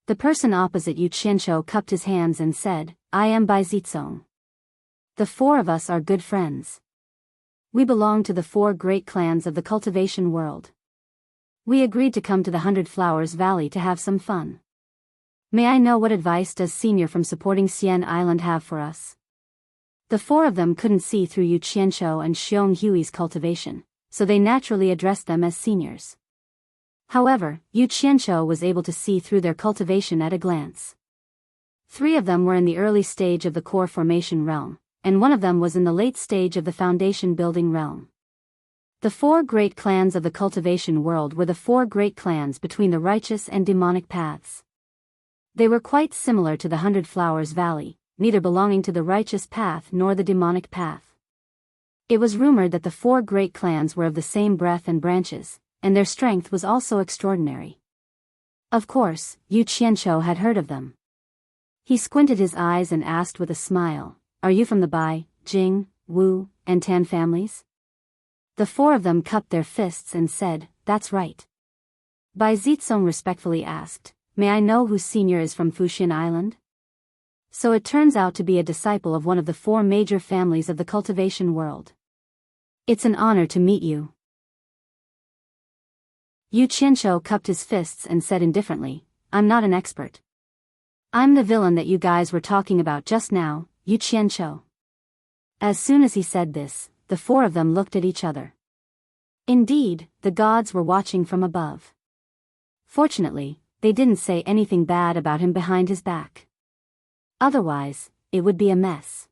The person opposite Yu Qianqiu cupped his hands and said, I am Bai Zizong. The four of us are good friends. We belong to the four great clans of the cultivation world. We agreed to come to the 100 Flowers Valley to have some fun. May I know what advice does Senior from supporting Xian Island have for us? The four of them couldn't see through Yu Qianqiu and Xiong Hui's cultivation, so they naturally addressed them as seniors. However, Yu Qianqiu was able to see through their cultivation at a glance. 3 of them were in the early stage of the core formation realm, and 1 of them was in the late stage of the foundation building realm. The 4 great clans of the cultivation world were the 4 great clans between the righteous and demonic paths. They were quite similar to the 100 Flowers Valley, neither belonging to the righteous path nor the demonic path. It was rumored that the 4 great clans were of the same breadth and branches, and their strength was also extraordinary. Of course, Yu Qianqiu had heard of them. He squinted his eyes and asked with a smile, Are you from the Bai, Jing, Wu, and Tan families? The 4 of them cupped their fists and said, That's right. Bai Zizong respectfully asked, May I know who Senior is from Fuxian Island? So it turns out to be a disciple of one of the 4 major families of the cultivation world. It's an honor to meet you. Yu Qianqiu cupped his fists and said indifferently, I'm not an expert. I'm the villain that you guys were talking about just now, Yu Qianqiu. As soon as he said this, the 4 of them looked at each other. Indeed, the gods were watching from above. Fortunately, they didn't say anything bad about him behind his back. Otherwise, it would be a mess.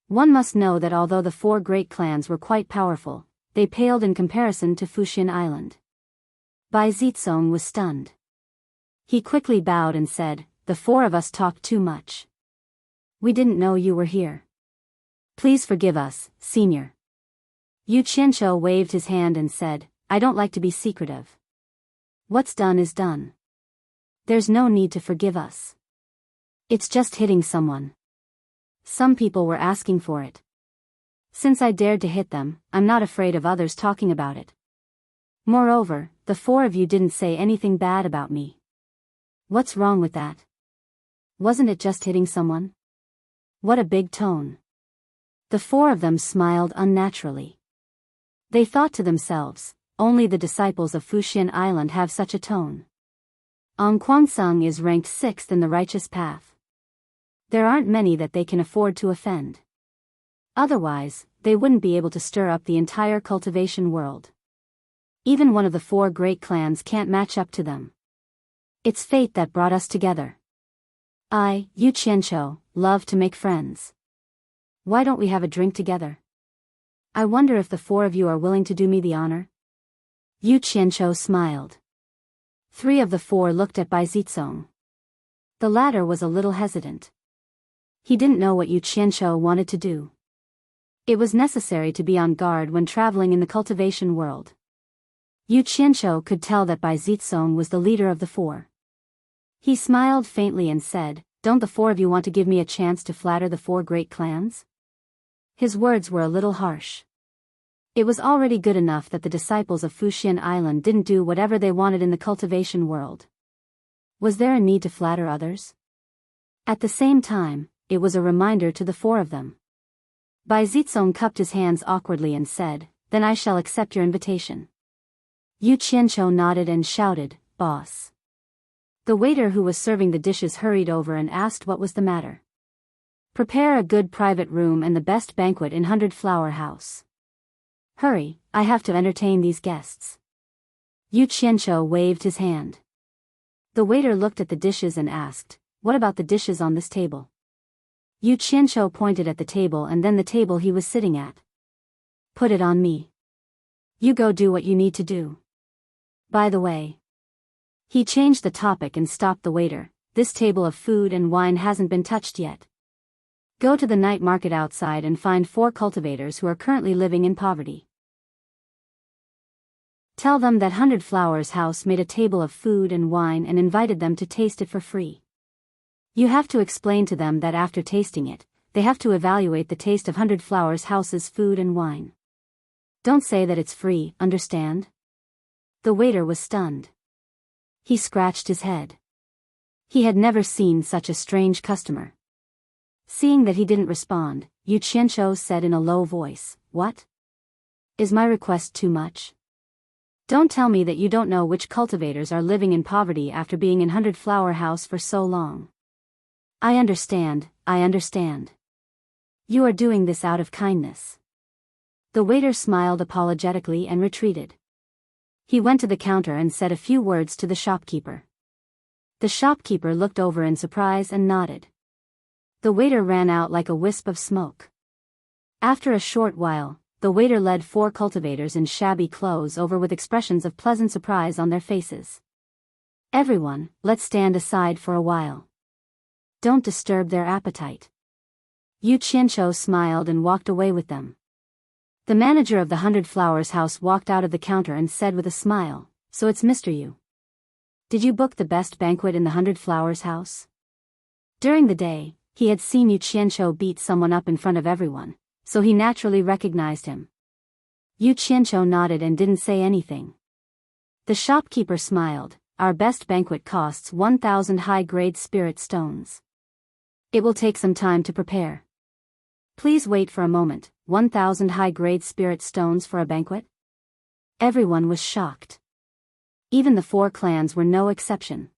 One must know that although the 4 great clans were quite powerful, they paled in comparison to Fuxian Island. Bai Zizong was stunned. He quickly bowed and said, The 4 of us talked too much. We didn't know you were here. Please forgive us, Senior. Yu Qianqiu waved his hand and said, I don't like to be secretive. What's done is done. There's no need to forgive us. It's just hitting someone. Some people were asking for it. Since I dared to hit them, I'm not afraid of others talking about it. Moreover, the 4 of you didn't say anything bad about me. What's wrong with that? Wasn't it just hitting someone? What a big tone. The 4 of them smiled unnaturally. They thought to themselves, only the disciples of Fuxian Island have such a tone. Ang Kwangsung is ranked 6th in the righteous path. There aren't many that they can afford to offend. Otherwise, they wouldn't be able to stir up the entire cultivation world. Even one of the 4 great clans can't match up to them. It's fate that brought us together. I, Yu Qianqiu, love to make friends. Why don't we have a drink together? I wonder if the 4 of you are willing to do me the honor? Yu Qianqiu smiled. 3 of the 4 looked at Bai Zizong. The latter was a little hesitant. He didn't know what Yu Qianqiu wanted to do. It was necessary to be on guard when traveling in the cultivation world. Yu Qianqiu could tell that Bai Zizong was the leader of the 4. He smiled faintly and said, Don't the 4 of you want to give me a chance to flatter the 4 great clans? His words were a little harsh. It was already good enough that the disciples of Fuxian Island didn't do whatever they wanted in the cultivation world. Was there a need to flatter others? At the same time, it was a reminder to the 4 of them. Bai Zizong cupped his hands awkwardly and said, Then I shall accept your invitation. Yu Qianqiu nodded and shouted, Boss. The waiter who was serving the dishes hurried over and asked what was the matter. Prepare a good private room and the best banquet in 100 Flower House. Hurry, I have to entertain these guests. Yu Qianqiu waved his hand. The waiter looked at the dishes and asked, What about the dishes on this table? Yu Qianqiu pointed at the table and then the table he was sitting at. Put it on me. You go do what you need to do. By the way. He changed the topic and stopped the waiter. This table of food and wine hasn't been touched yet. Go to the night market outside and find 4 cultivators who are currently living in poverty. Tell them that 100 Flowers House made a table of food and wine and invited them to taste it for free. You have to explain to them that after tasting it, they have to evaluate the taste of 100 Flowers House's food and wine. Don't say that it's free, understand? The waiter was stunned. He scratched his head. He had never seen such a strange customer. Seeing that he didn't respond, Yu Qianzhou said in a low voice, "What? Is my request too much? Don't tell me that you don't know which cultivators are living in poverty after being in 100 Flower House for so long. I understand. You are doing this out of kindness." The waiter smiled apologetically and retreated. He went to the counter and said a few words to the shopkeeper. The shopkeeper looked over in surprise and nodded. The waiter ran out like a wisp of smoke. After a short while, the waiter led 4 cultivators in shabby clothes over with expressions of pleasant surprise on their faces. "Everyone, let's stand aside for a while. Don't disturb their appetite." Yu Qianzhou smiled and walked away with them. The manager of the 100 Flowers House walked out of the counter and said with a smile, "So it's Mr. Yu. Did you book the best banquet in the 100 Flowers House?" During the day, he had seen Yu Qianzhou beat someone up in front of everyone, so he naturally recognized him. Yu Qianzhou nodded and didn't say anything. The shopkeeper smiled. "Our best banquet costs 1,000 high-grade spirit stones. It will take some time to prepare. Please wait for a moment. 1,000 high-grade spirit stones for a banquet?" Everyone was shocked. Even the 4 clans were no exception.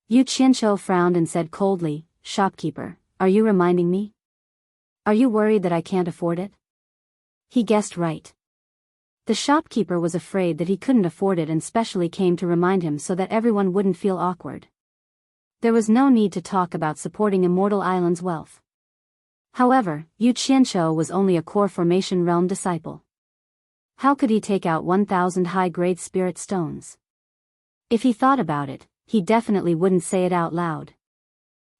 Yu Qianzhou frowned and said coldly, "Shopkeeper, are you reminding me? Are you worried that I can't afford it?" He guessed right. The shopkeeper was afraid that he couldn't afford it and specially came to remind him so that everyone wouldn't feel awkward. There was no need to talk about supporting Immortal Island's wealth. However, Yu Qianzhou was only a core formation realm disciple. How could he take out 1,000 high-grade spirit stones? If he thought about it, he definitely wouldn't say it out loud.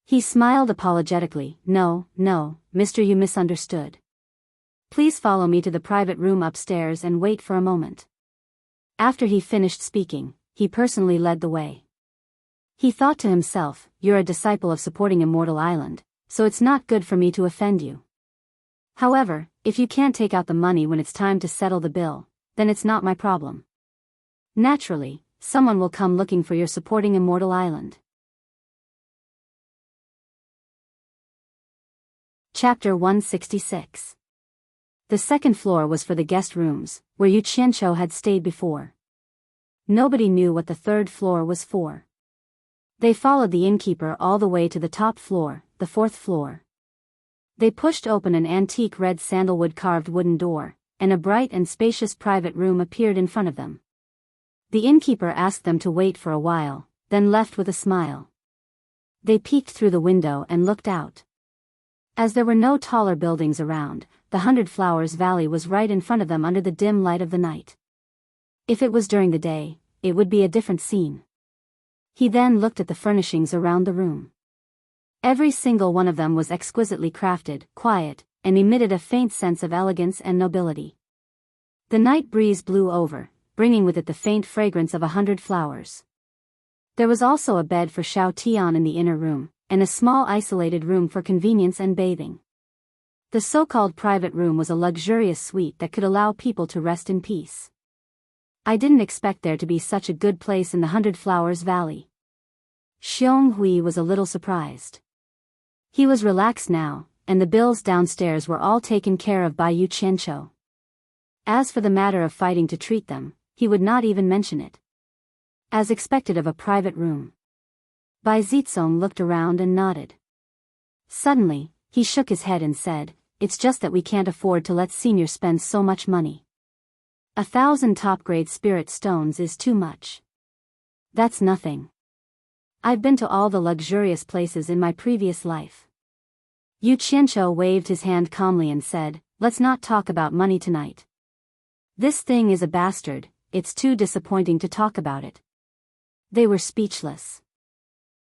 He smiled apologetically. No, Mr. You misunderstood. Please follow me to the private room upstairs and wait for a moment." After he finished speaking, he personally led the way. He thought to himself, "You're a disciple of supporting Immortal Island, so it's not good for me to offend you. However, if you can't take out the money when it's time to settle the bill, then it's not my problem. Naturally, someone will come looking for your supporting Immortal Island." Chapter 166. The second floor was for the guest rooms, where Yu Qianzhou had stayed before. Nobody knew what the third floor was for. They followed the innkeeper all the way to the top floor, the 4th floor. They pushed open an antique red sandalwood carved wooden door, and a bright and spacious private room appeared in front of them. The innkeeper asked them to wait for a while, then left with a smile. They peeked through the window and looked out. As there were no taller buildings around, the 100 Flowers Valley was right in front of them under the dim light of the night. If it was during the day, it would be a different scene. He then looked at the furnishings around the room. Every single one of them was exquisitely crafted, quiet, and emitted a faint sense of elegance and nobility. The night breeze blew over, bringing with it the faint fragrance of 100 flowers. There was also a bed for Xiao Tian in the inner room, and a small isolated room for convenience and bathing. The so-called private room was a luxurious suite that could allow people to rest in peace. "I didn't expect there to be such a good place in the 100 Flowers Valley." Xiong Hui was a little surprised. He was relaxed now, and the bills downstairs were all taken care of by Yu Qianzhou. As for the matter of fighting to treat them, he would not even mention it. As expected of a private room. Bai Zizong looked around and nodded. Suddenly, he shook his head and said, "It's just that we can't afford to let seniors spend so much money. 1,000 top-grade spirit stones is too much. That's nothing. I've been to all the luxurious places in my previous life." Yu Qianzhou waved his hand calmly and said, "Let's not talk about money tonight. This thing is a bastard, it's too disappointing to talk about it." They were speechless.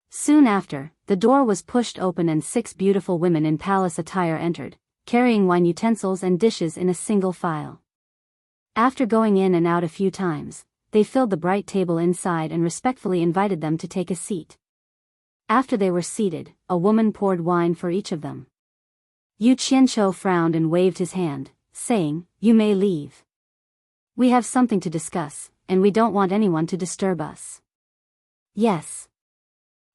Soon after, the door was pushed open and 6 beautiful women in palace attire entered, carrying wine utensils and dishes in a single file. After going in and out a few times, they filled the bright table inside and respectfully invited them to take a seat. After they were seated, a woman poured wine for each of them. Yu Qianzhou frowned and waved his hand, saying, "You may leave. We have something to discuss, and we don't want anyone to disturb us." Yes.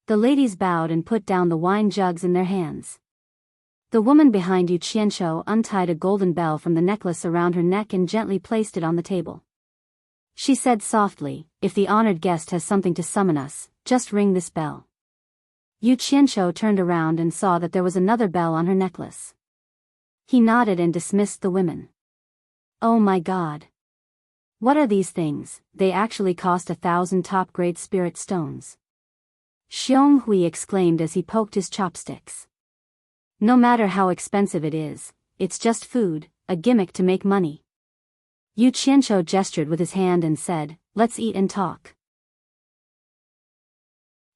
The ladies bowed and put down the wine jugs in their hands. The woman behind Yu Qianshou untied a golden bell from the necklace around her neck and gently placed it on the table. She said softly, "If the honored guest has something to summon us, just ring this bell." Yu Qianshou turned around and saw that there was another bell on her necklace. He nodded and dismissed the women. Oh my God! What are these things? They actually cost 1,000 top-grade spirit stones. Xiong Hui exclaimed as he poked his chopsticks. No matter how expensive it is, it's just food, a gimmick to make money. Yu Qianshou gestured with his hand and said, "Let's eat and talk."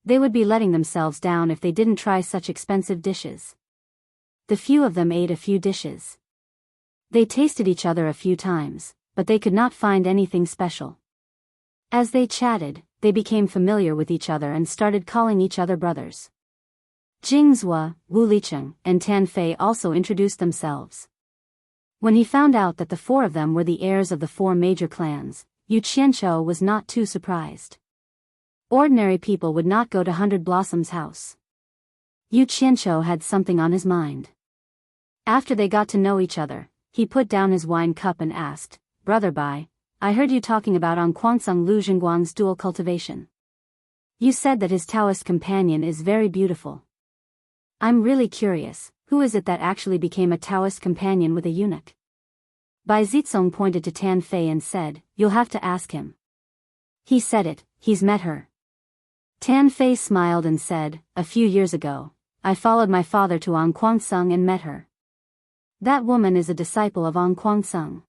They would be letting themselves down if they didn't try such expensive dishes. The few of them ate a few dishes. They tasted each other a few times, but they could not find anything special. As they chatted, they became familiar with each other and started calling each other brothers. Jingzhua, Wu Licheng, and Tan Fei also introduced themselves. When he found out that the four of them were the heirs of the four major clans, Yu Qianshou was not too surprised. Ordinary people would not go to Hundred Blossom's house. Yu Qianshou had something on his mind. After they got to know each other, he put down his wine cup and asked, "Brother Bai, I heard you talking about Anquansung Lu Jingguang's dual cultivation. You said that his Taoist companion is very beautiful. I'm really curious, who is it that actually became a Taoist companion with a eunuch?" Bai Zitsong pointed to Tan Fei and said, "You'll have to ask him." He said it, he's met her. Tan Fei smiled and said, "A few years ago, I followed my father to Anquansung and met her. That woman is a disciple of Anquansung.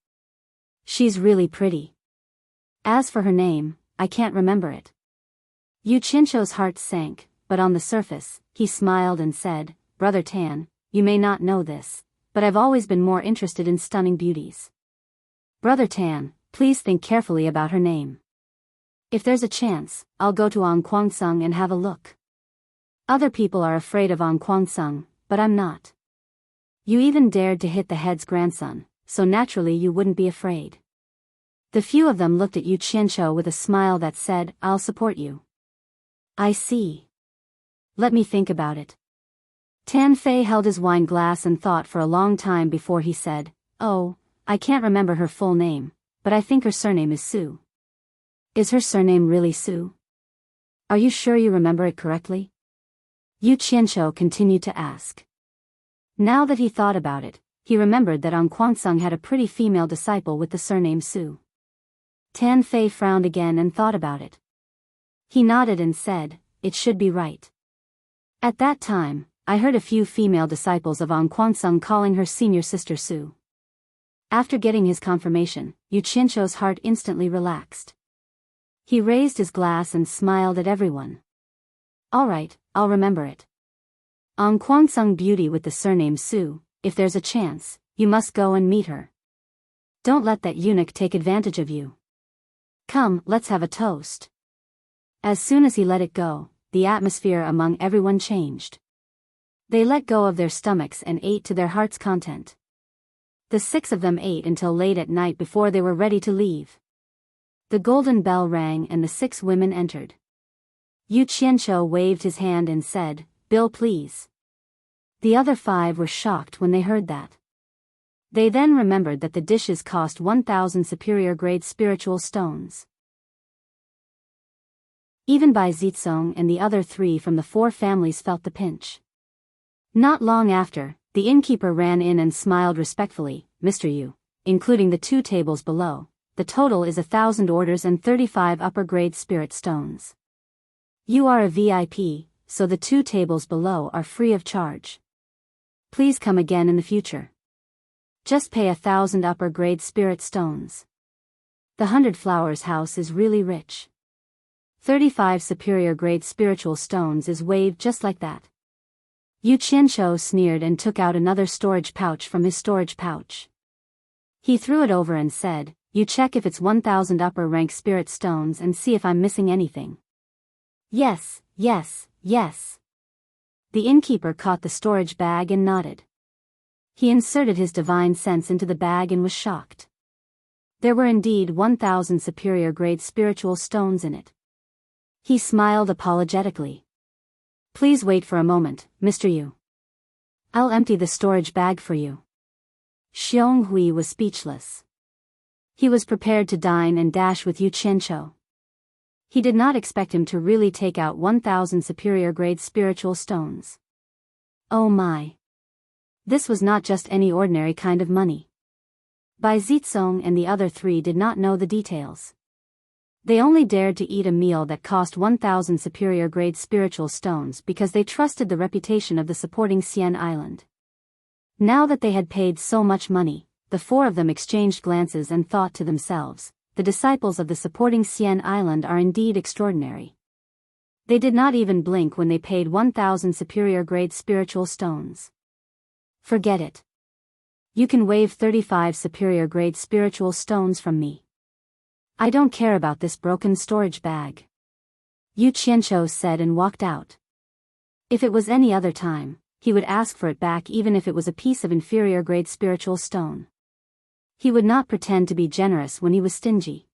She's really pretty. As for her name, I can't remember it." Yu Qianshou's heart sank, but on the surface, he smiled and said, "Brother Tan, you may not know this, but I've always been more interested in stunning beauties. Brother Tan, please think carefully about her name. If there's a chance, I'll go to Anquansung and have a look. Other people are afraid of Anquansung, but I'm not. You even dared to hit the head's grandson, so naturally you wouldn't be afraid." The few of them looked at Yu Qianshou with a smile that said, "I'll support you." "I see. Let me think about it." Tan Fei held his wine glass and thought for a long time before he said, "Oh, I can't remember her full name, but I think her surname is Su." "Is her surname really Su? Are you sure you remember it correctly?" Yu Qianshou continued to ask. Now that he thought about it, he remembered that Anquansung had a pretty female disciple with the surname Su. Tan Fei frowned again and thought about it. He nodded and said, "It should be right. At that time, I heard a few female disciples of Anquansung calling her senior sister Su." After getting his confirmation, Yu Qianshou's heart instantly relaxed. He raised his glass and smiled at everyone. "All right, I'll remember it. Anquansung beauty with the surname Su, if there's a chance, you must go and meet her. Don't let that eunuch take advantage of you. Come, let's have a toast." As soon as he let it go, the atmosphere among everyone changed. They let go of their stomachs and ate to their heart's content. The six of them ate until late at night before they were ready to leave. The golden bell rang and the six women entered. Yu Qianshou waved his hand and said, "Bill please." The other five were shocked when they heard that. They then remembered that the dishes cost 1,000 superior grade spiritual stones. Even Bai Zitsong and the other three from the four families felt the pinch. Not long after, the innkeeper ran in and smiled respectfully, "Mr. Yu, including the 2 tables below, the total is 1,000 orders and 35 upper-grade spirit stones. You are a VIP, so the 2 tables below are free of charge. Please come again in the future. Just pay 1,000 upper-grade spirit stones. The 100 Flowers house is really rich. 35 superior-grade spiritual stones is waived just like that." Yu Qianshou sneered and took out another storage pouch from his storage pouch. He threw it over and said, "You check if it's 1,000 upper-rank spirit stones and see if I'm missing anything." "Yes, yes, yes." The innkeeper caught the storage bag and nodded. He inserted his divine sense into the bag and was shocked. There were indeed 1,000 superior-grade spiritual stones in it. He smiled apologetically. Please wait for a moment, Mr. Yu. I'll empty the storage bag for you. Xiong Hui was speechless. He was prepared to dine and dash with Yu Qianqiu. He did not expect him to really take out 1,000 superior-grade spiritual stones. Oh my! This was not just any ordinary kind of money. Bai Zizong and the other three did not know the details. They only dared to eat a meal that cost 1,000 superior-grade spiritual stones because they trusted the reputation of the supporting Xian Island. Now that they had paid so much money, the four of them exchanged glances and thought to themselves, the disciples of the supporting Xian Island are indeed extraordinary. They did not even blink when they paid 1,000 superior-grade spiritual stones. Forget it. You can waive 35 superior-grade spiritual stones from me. I don't care about this broken storage bag. Yu Qianqiu said and walked out. If it was any other time, he would ask for it back even if it was a piece of inferior-grade spiritual stone. He would not pretend to be generous when he was stingy.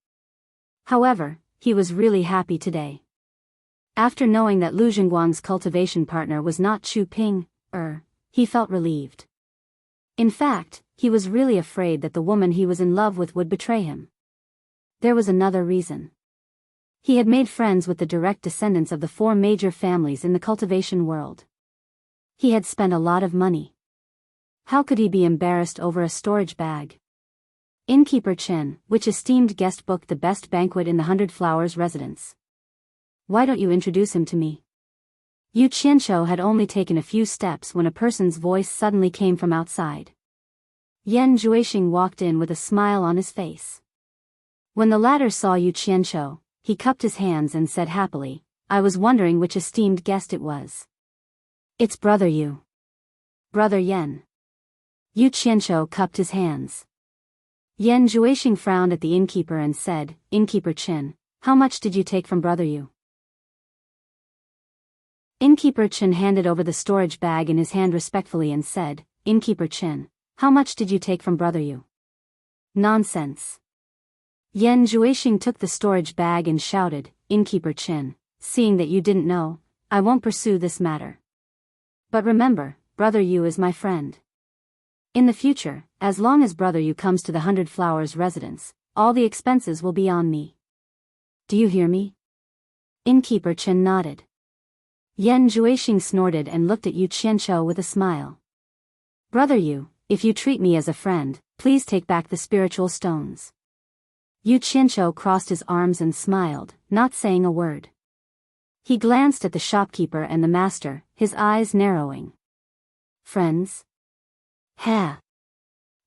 However, he was really happy today. After knowing that Lu Jingguang's cultivation partner was not Chu Ping, he felt relieved. In fact, he was really afraid that the woman he was in love with would betray him. There was another reason. He had made friends with the direct descendants of the four major families in the cultivation world. He had spent a lot of money. How could he be embarrassed over a storage bag? Innkeeper Chen, which esteemed guest booked the best banquet in the 100 Flowers residence. Why don't you introduce him to me? Yu Qianqiu had only taken a few steps when a person's voice suddenly came from outside. Yan Juixing walked in with a smile on his face. When the latter saw Yu Qianqiu, he cupped his hands and said happily, I was wondering which esteemed guest it was. It's Brother Yu. Brother Yan. Yu Qianqiu cupped his hands. Yan Juixing frowned at the innkeeper and said, Innkeeper Chen, how much did you take from Brother Yu? Innkeeper Chen handed over the storage bag in his hand respectfully and said, Innkeeper Chen, how much did you take from Brother Yu? Nonsense. Yan Juixing took the storage bag and shouted, Innkeeper Chen, seeing that you didn't know, I won't pursue this matter. But remember, Brother Yu is my friend. In the future, as long as Brother Yu comes to the 100 Flowers residence, all the expenses will be on me. Do you hear me? Innkeeper Chen nodded. Yan Juixing snorted and looked at Yu Qianqiu with a smile. Brother Yu, if you treat me as a friend, please take back the spiritual stones. Yu Qianqiu crossed his arms and smiled, not saying a word. He glanced at the shopkeeper and the master, his eyes narrowing. Friends? Ha!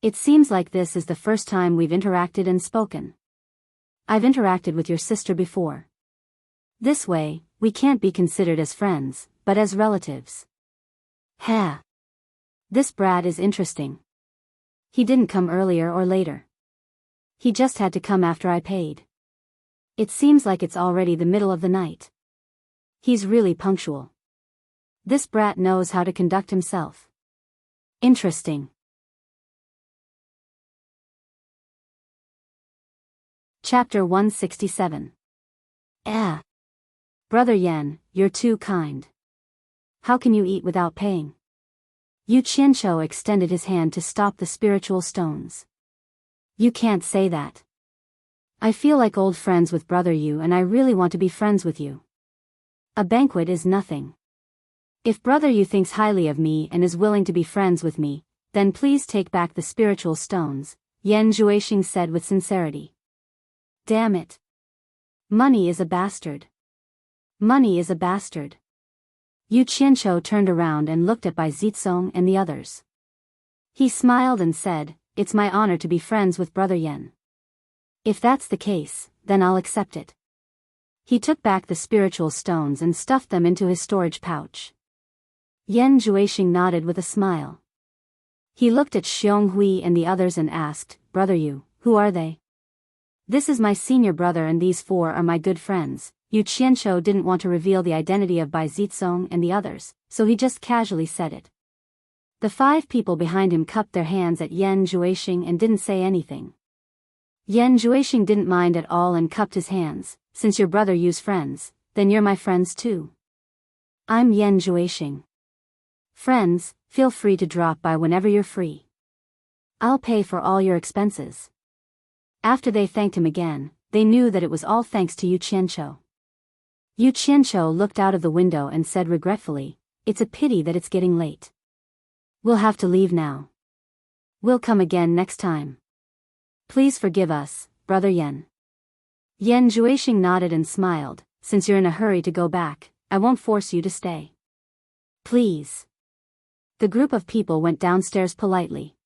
It seems like this is the first time we've interacted and spoken. I've interacted with your sister before. This way, we can't be considered as friends, but as relatives. Ha! This brat is interesting. He didn't come earlier or later. He just had to come after I paid. It seems like it's already the middle of the night. He's really punctual. This brat knows how to conduct himself. Interesting. Chapter 167. Brother Yan, you're too kind. How can you eat without paying? Yu Qianqiu extended his hand to stop the spiritual stones. You can't say that. I feel like old friends with Brother Yu and I really want to be friends with you. A banquet is nothing. If Brother Yu thinks highly of me and is willing to be friends with me, then please take back the spiritual stones, Yan Juixing said with sincerity. Damn it. Money is a bastard. Money is a bastard. Yu Qianqiu turned around and looked at Bai Zizong and the others. He smiled and said, It's my honor to be friends with Brother Yan. If that's the case, then I'll accept it. He took back the spiritual stones and stuffed them into his storage pouch. Yan Juixing nodded with a smile. He looked at Xiong Hui and the others and asked, Brother Yu, who are they? This is my senior brother and these four are my good friends. Yu Qianqiu didn't want to reveal the identity of Bai Zizong and the others, so he just casually said it. The 5 people behind him cupped their hands at Yan Juixing and didn't say anything. Yan Juixing didn't mind at all and cupped his hands. Since your brother Yu's friends, then you're my friends too. I'm Yan Juixing. Friends, feel free to drop by whenever you're free. I'll pay for all your expenses. After they thanked him again, they knew that it was all thanks to Yu Qianqiu. Yu Qianqiu looked out of the window and said regretfully, "It's a pity that it's getting late. We'll have to leave now. We'll come again next time. Please forgive us, Brother Yan." Yan Juixing nodded and smiled. "Since you're in a hurry to go back, I won't force you to stay. Please." The group of people went downstairs politely.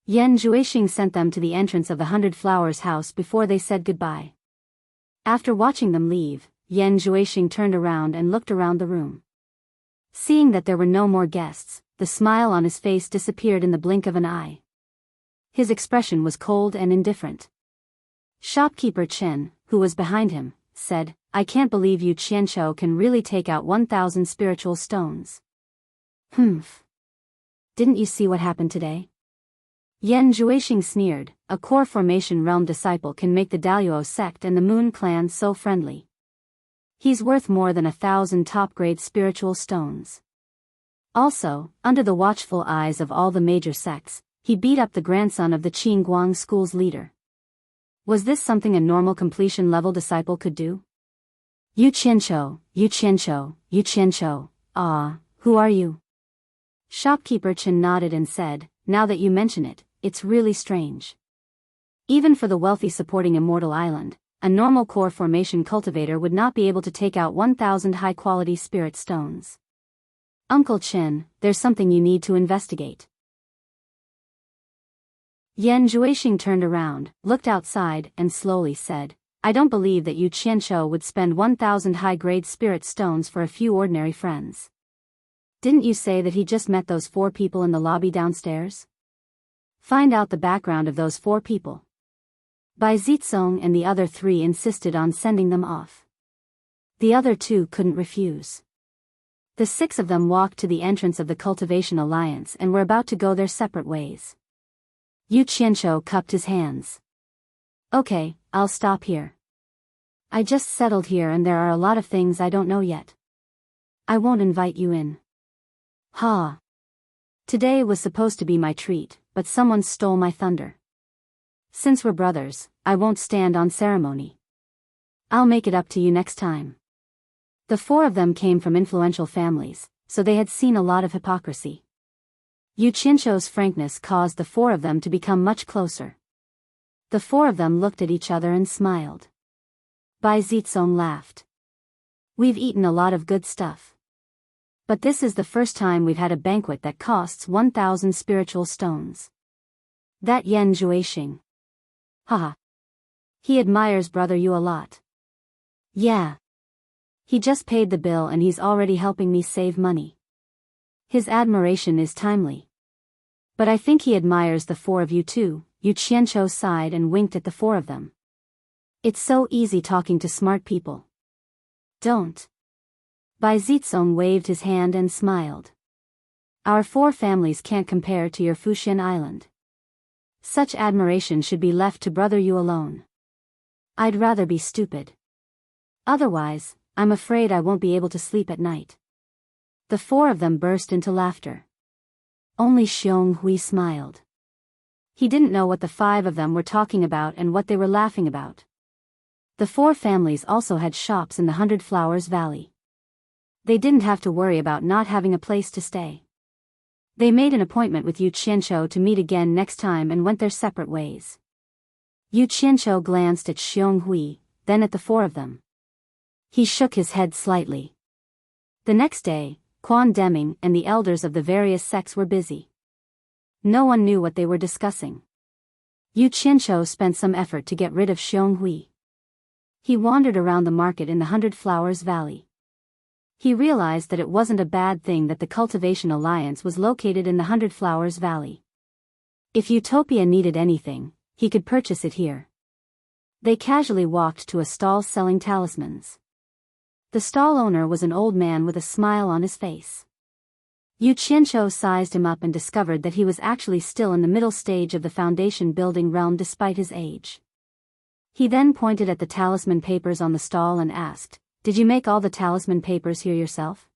Yan Juixing sent them to the entrance of the 100 Flowers house before they said goodbye. After watching them leave, Yan Juixing turned around and looked around the room. Seeing that there were no more guests, the smile on his face disappeared in the blink of an eye. His expression was cold and indifferent. Shopkeeper Chen, who was behind him, said, "I can't believe Yu Qianqiu can really take out 1,000 spiritual stones." Humph. Didn't you see what happened today? Yan Juixing sneered, "A core formation realm disciple can make the Daluo sect and the Moon clan so friendly. He's worth more than 1,000 top-grade spiritual stones. Also, under the watchful eyes of all the major sects, he beat up the grandson of the Qingguang school's leader. Was this something a normal completion-level disciple could do?" Yu Qianqiu, Yu Qianqiu, Yu Qianqiu, who are you?" Shopkeeper Chen nodded and said, "Now that you mention it, it's really strange. Even for the wealthy supporting Immortal Island, a normal core formation cultivator would not be able to take out 1,000 high-quality spirit stones. Uncle Chen, there's something you need to investigate." Yan Juixing turned around, looked outside, and slowly said, "I don't believe that Yu Qianqiu would spend 1,000 high-grade spirit stones for a few ordinary friends. Didn't you say that he just met those 4 people in the lobby downstairs? Find out the background of those 4 people." Bai Zitsong and the other 3 insisted on sending them off. The other 2 couldn't refuse. The 6 of them walked to the entrance of the Cultivation Alliance and were about to go their separate ways. Yu Qianqiu cupped his hands. "Okay, I'll stop here. I just settled here and there are a lot of things I don't know yet. I won't invite you in." "Ha. Today was supposed to be my treat, but someone stole my thunder. Since we're brothers, I won't stand on ceremony. I'll make it up to you next time." The 4 of them came from influential families, so they had seen a lot of hypocrisy. Yu Qianqiu's frankness caused the 4 of them to become much closer. The 4 of them looked at each other and smiled. Bai Zitsong laughed. "We've eaten a lot of good stuff. But this is the first time we've had a banquet that costs 1,000 spiritual stones. That Yan Juixing. Haha. He admires Brother Yu a lot. Yeah. He just paid the bill and he's already helping me save money. His admiration is timely. But I think he admires the 4 of you too." Yu Qianqiu sighed and winked at the 4 of them. "It's so easy talking to smart people. Don't." Bai Zitsong waved his hand and smiled. "Our 4 families can't compare to your Fuxian Island. Such admiration should be left to Brother Yu alone. I'd rather be stupid. Otherwise, I'm afraid I won't be able to sleep at night." The 4 of them burst into laughter. Only Xiong Hui smiled. He didn't know what the 5 of them were talking about and what they were laughing about. The 4 families also had shops in the 100 Flowers Valley. They didn't have to worry about not having a place to stay. They made an appointment with Yu Qianqiu to meet again next time and went their separate ways. Yu Qianqiu glanced at Xiong Hui, then at the 4 of them. He shook his head slightly. The next day, Quan Deming and the elders of the various sects were busy. No one knew what they were discussing. Yu Qianqiu spent some effort to get rid of Xiong Hui. He wandered around the market in the 100 Flowers Valley. He realized that it wasn't a bad thing that the Cultivation Alliance was located in the 100 Flowers Valley. If Utopia needed anything, he could purchase it here. They casually walked to a stall selling talismans. The stall owner was an old man with a smile on his face. Yu Qianqiu sized him up and discovered that he was actually still in the middle stage of the foundation building realm despite his age. He then pointed at the talisman papers on the stall and asked, Did you make all the talisman papers here yourself?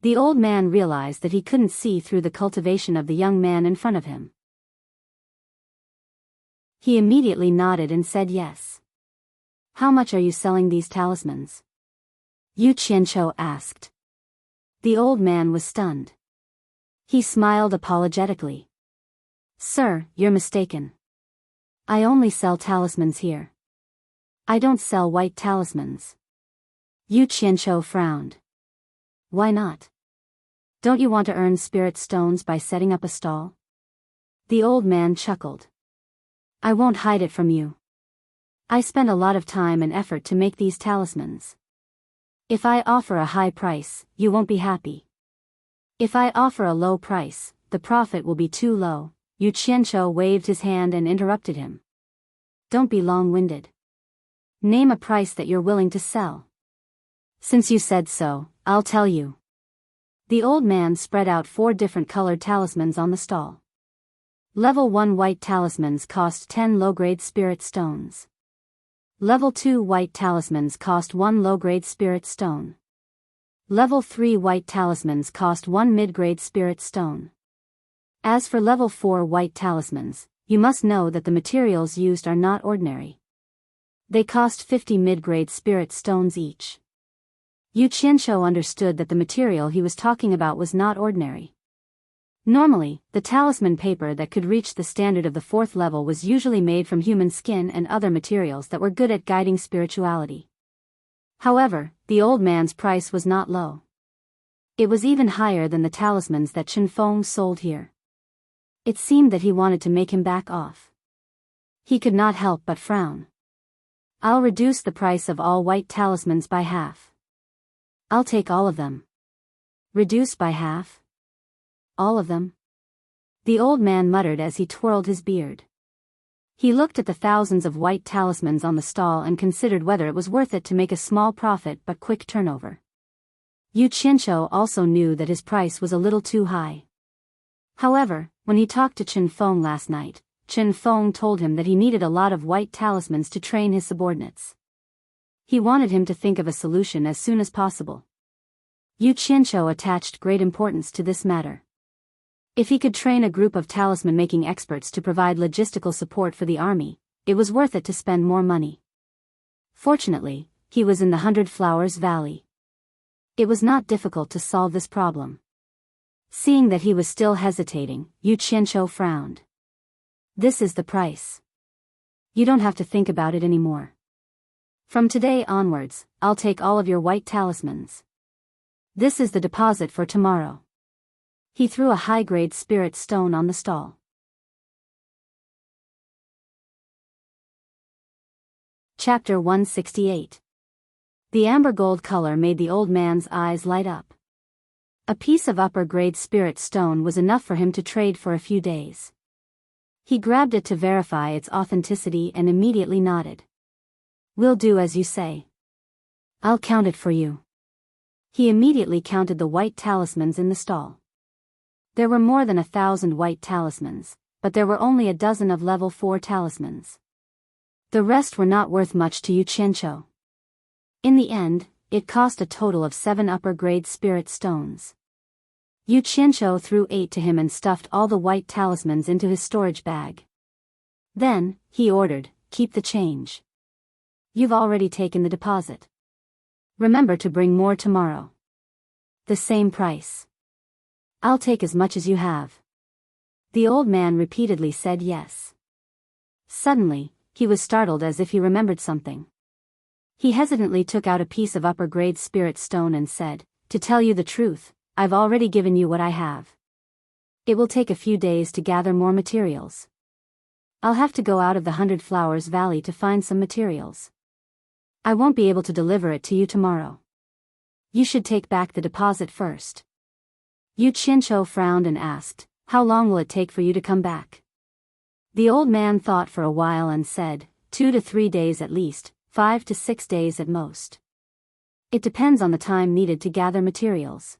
The old man realized that he couldn't see through the cultivation of the young man in front of him. He immediately nodded and said yes. How much are you selling these talismans? Yu Qianqiu asked. The old man was stunned. He smiled apologetically. Sir, you're mistaken. I only sell talismans here. I don't sell white talismans. Yu Qianqiu frowned. Why not? Don't you want to earn spirit stones by setting up a stall? The old man chuckled. I won't hide it from you. I spend a lot of time and effort to make these talismans. If I offer a high price, you won't be happy. If I offer a low price, the profit will be too low. Yu Qianqiu waved his hand and interrupted him. Don't be long-winded. Name a price that you're willing to sell. Since you said so, I'll tell you. The old man spread out 4 different colored talismans on the stall. Level 1 white talismans cost 10 low-grade spirit stones. Level 2 white talismans cost 1 low-grade spirit stone. Level 3 white talismans cost 1 mid-grade spirit stone. As for level 4 white talismans, you must know that the materials used are not ordinary. They cost 50 mid-grade spirit stones each. Yu Qianqiu understood that the material he was talking about was not ordinary. Normally, the talisman paper that could reach the standard of the 4th level was usually made from human skin and other materials that were good at guiding spirituality. However, the old man's price was not low. It was even higher than the talismans that Chen Feng sold here. It seemed that he wanted to make him back off. He could not help but frown. I'll reduce the price of all white talismans by half. I'll take all of them. Reduce by half? All of them? The old man muttered as he twirled his beard. He looked at the thousands of white talismans on the stall and considered whether it was worth it to make a small profit but quick turnover. Yu Qianqiu also knew that his price was a little too high. However, when he talked to Chen Feng last night, Chen Feng told him that he needed a lot of white talismans to train his subordinates. He wanted him to think of a solution as soon as possible. Yu Qianqiu attached great importance to this matter. If he could train a group of talisman-making experts to provide logistical support for the army, it was worth it to spend more money. Fortunately, he was in the 100 Flowers Valley. It was not difficult to solve this problem. Seeing that he was still hesitating, Yu Qianqiu frowned. This is the price. You don't have to think about it anymore. From today onwards, I'll take all of your white talismans. This is the deposit for tomorrow. He threw a high-grade spirit stone on the stall. Chapter 168. The amber gold color made the old man's eyes light up. A piece of upper-grade spirit stone was enough for him to trade for a few days. He grabbed it to verify its authenticity and immediately nodded. We'll do as you say. I'll count it for you. He immediately counted the white talismans in the stall. There were more than 1,000 white talismans, but there were only a dozen of level 4 talismans. The rest were not worth much to Yu Qianqiu. In the end, it cost a total of 7 upper-grade spirit stones. Yu Qianqiu threw 8 to him and stuffed all the white talismans into his storage bag. Then, he ordered, keep the change. You've already taken the deposit. Remember to bring more tomorrow. The same price. I'll take as much as you have. The old man repeatedly said yes. Suddenly, he was startled as if he remembered something. He hesitantly took out a piece of upper-grade spirit stone and said, to tell you the truth, I've already given you what I have. It will take a few days to gather more materials. I'll have to go out of the 100 Flowers Valley to find some materials. I won't be able to deliver it to you tomorrow. You should take back the deposit first. Yu Qianqiu frowned and asked, how long will it take for you to come back? The old man thought for a while and said, 2 to 3 days at least, 5 to 6 days at most. It depends on the time needed to gather materials.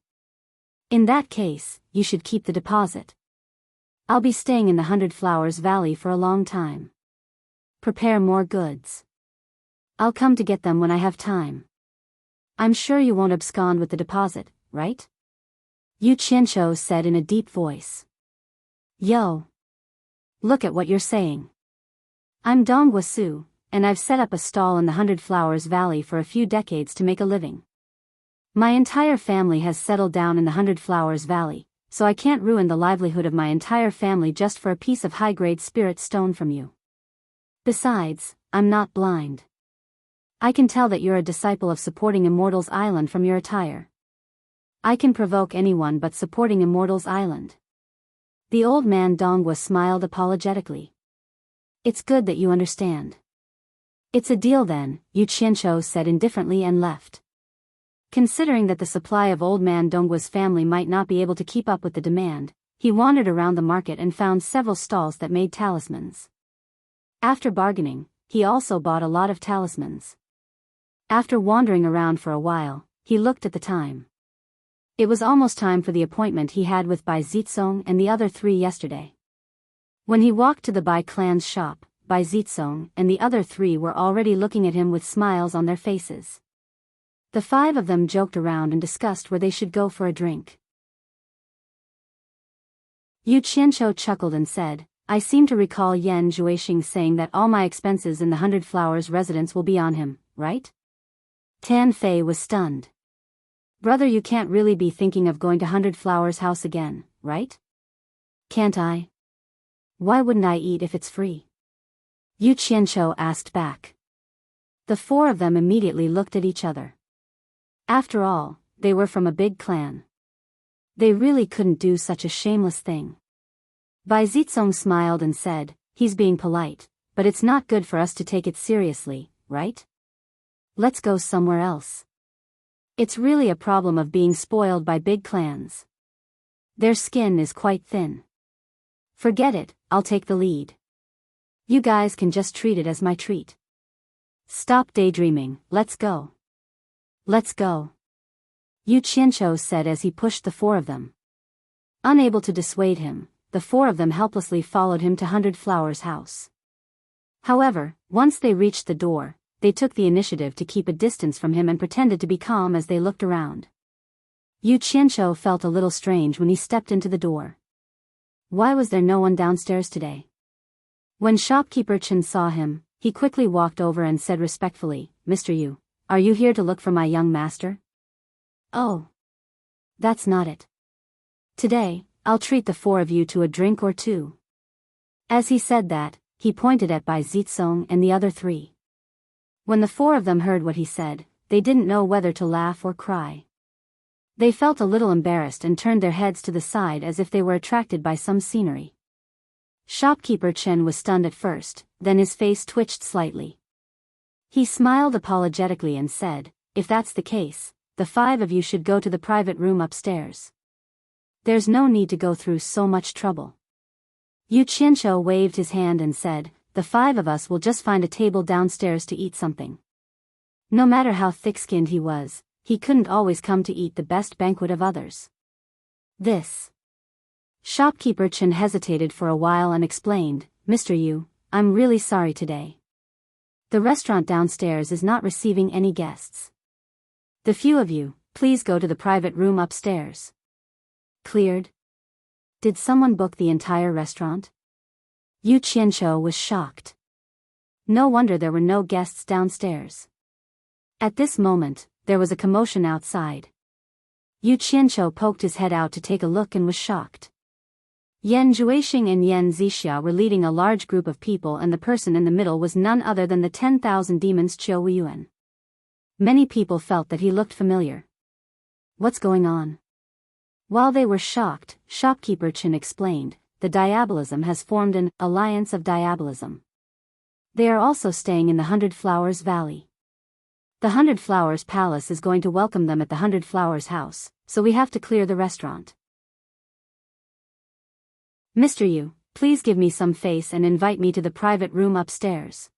In that case, you should keep the deposit. I'll be staying in the 100 Flowers Valley for a long time. Prepare more goods. I'll come to get them when I have time. I'm sure you won't abscond with the deposit, right? Yu Qianqiu said in a deep voice. Yo. Look at what you're saying. I'm Dong Guasu, and I've set up a stall in the 100 Flowers Valley for a few decades to make a living. My entire family has settled down in the 100 Flowers Valley, so I can't ruin the livelihood of my entire family just for a piece of high-grade spirit stone from you. Besides, I'm not blind. I can tell that you're a disciple of supporting Immortals Island from your attire. I can provoke anyone but supporting Immortals Island. The old man Dongwa smiled apologetically. It's good that you understand. It's a deal then, Yu Qianqiu said indifferently and left. Considering that the supply of old man Dongwa's family might not be able to keep up with the demand, he wandered around the market and found several stalls that made talismans. After bargaining, he also bought a lot of talismans. After wandering around for a while, he looked at the time. It was almost time for the appointment he had with Bai Zitsong and the other three yesterday. When he walked to the Bai clan's shop, Bai Zitsong and the other three were already looking at him with smiles on their faces. The five of them joked around and discussed where they should go for a drink. Yu Qianqiu chuckled and said, I seem to recall Yan Zhuixing saying that all my expenses in the 100 Flowers residence will be on him, right? Tan Fei was stunned. Brother, you can't really be thinking of going to 100 Flowers house again, right? Can't I? Why wouldn't I eat if it's free? Yu Qianqiu asked back. The four of them immediately looked at each other. After all, they were from a big clan. They really couldn't do such a shameless thing. Bai Zitsong smiled and said, he's being polite, but it's not good for us to take it seriously, right? Let's go somewhere else. It's really a problem of being spoiled by big clans. Their skin is quite thin. Forget it, I'll take the lead. You guys can just treat it as my treat. Stop daydreaming, let's go. Let's go. Yu Qianqiu said as he pushed the four of them. Unable to dissuade him, the four of them helplessly followed him to 100 Flowers house. However, once they reached the door, they took the initiative to keep a distance from him and pretended to be calm as they looked around. Yu Qianqiu felt a little strange when he stepped into the door. Why was there no one downstairs today? When shopkeeper Chen saw him, he quickly walked over and said respectfully, Mr. Yu, are you here to look for my young master? Oh. That's not it. Today, I'll treat the four of you to a drink or two. As he said that, he pointed at Bai Zitsong and the other three. When the four of them heard what he said, they didn't know whether to laugh or cry. They felt a little embarrassed and turned their heads to the side as if they were attracted by some scenery. Shopkeeper Chen was stunned at first, then his face twitched slightly. He smiled apologetically and said, if that's the case, the five of you should go to the private room upstairs. There's no need to go through so much trouble. Yu Qianqiu waved his hand and said, the five of us will just find a table downstairs to eat something. No matter how thick-skinned he was, he couldn't always come to eat the best banquet of others. This. Shopkeeper Chen hesitated for a while and explained, Mr. Yu, I'm really sorry today. The restaurant downstairs is not receiving any guests. The few of you, please go to the private room upstairs. Cleared? Did someone book the entire restaurant? Yu Qianqiu was shocked. No wonder there were no guests downstairs. At this moment, there was a commotion outside. Yu Qianqiu poked his head out to take a look and was shocked. Yan Zhuixing and Yan Zixia were leading a large group of people, and the person in the middle was none other than the 10,000 demons Qiu Weiyuan. Many people felt that he looked familiar. What's going on? While they were shocked, shopkeeper Chen explained, the Diabolism has formed an alliance of Diabolism. They are also staying in the 100 Flowers Valley. The 100 Flowers Palace is going to welcome them at the 100 Flowers house, so we have to clear the restaurant. Mr. Yu, please give me some face and invite me to the private room upstairs.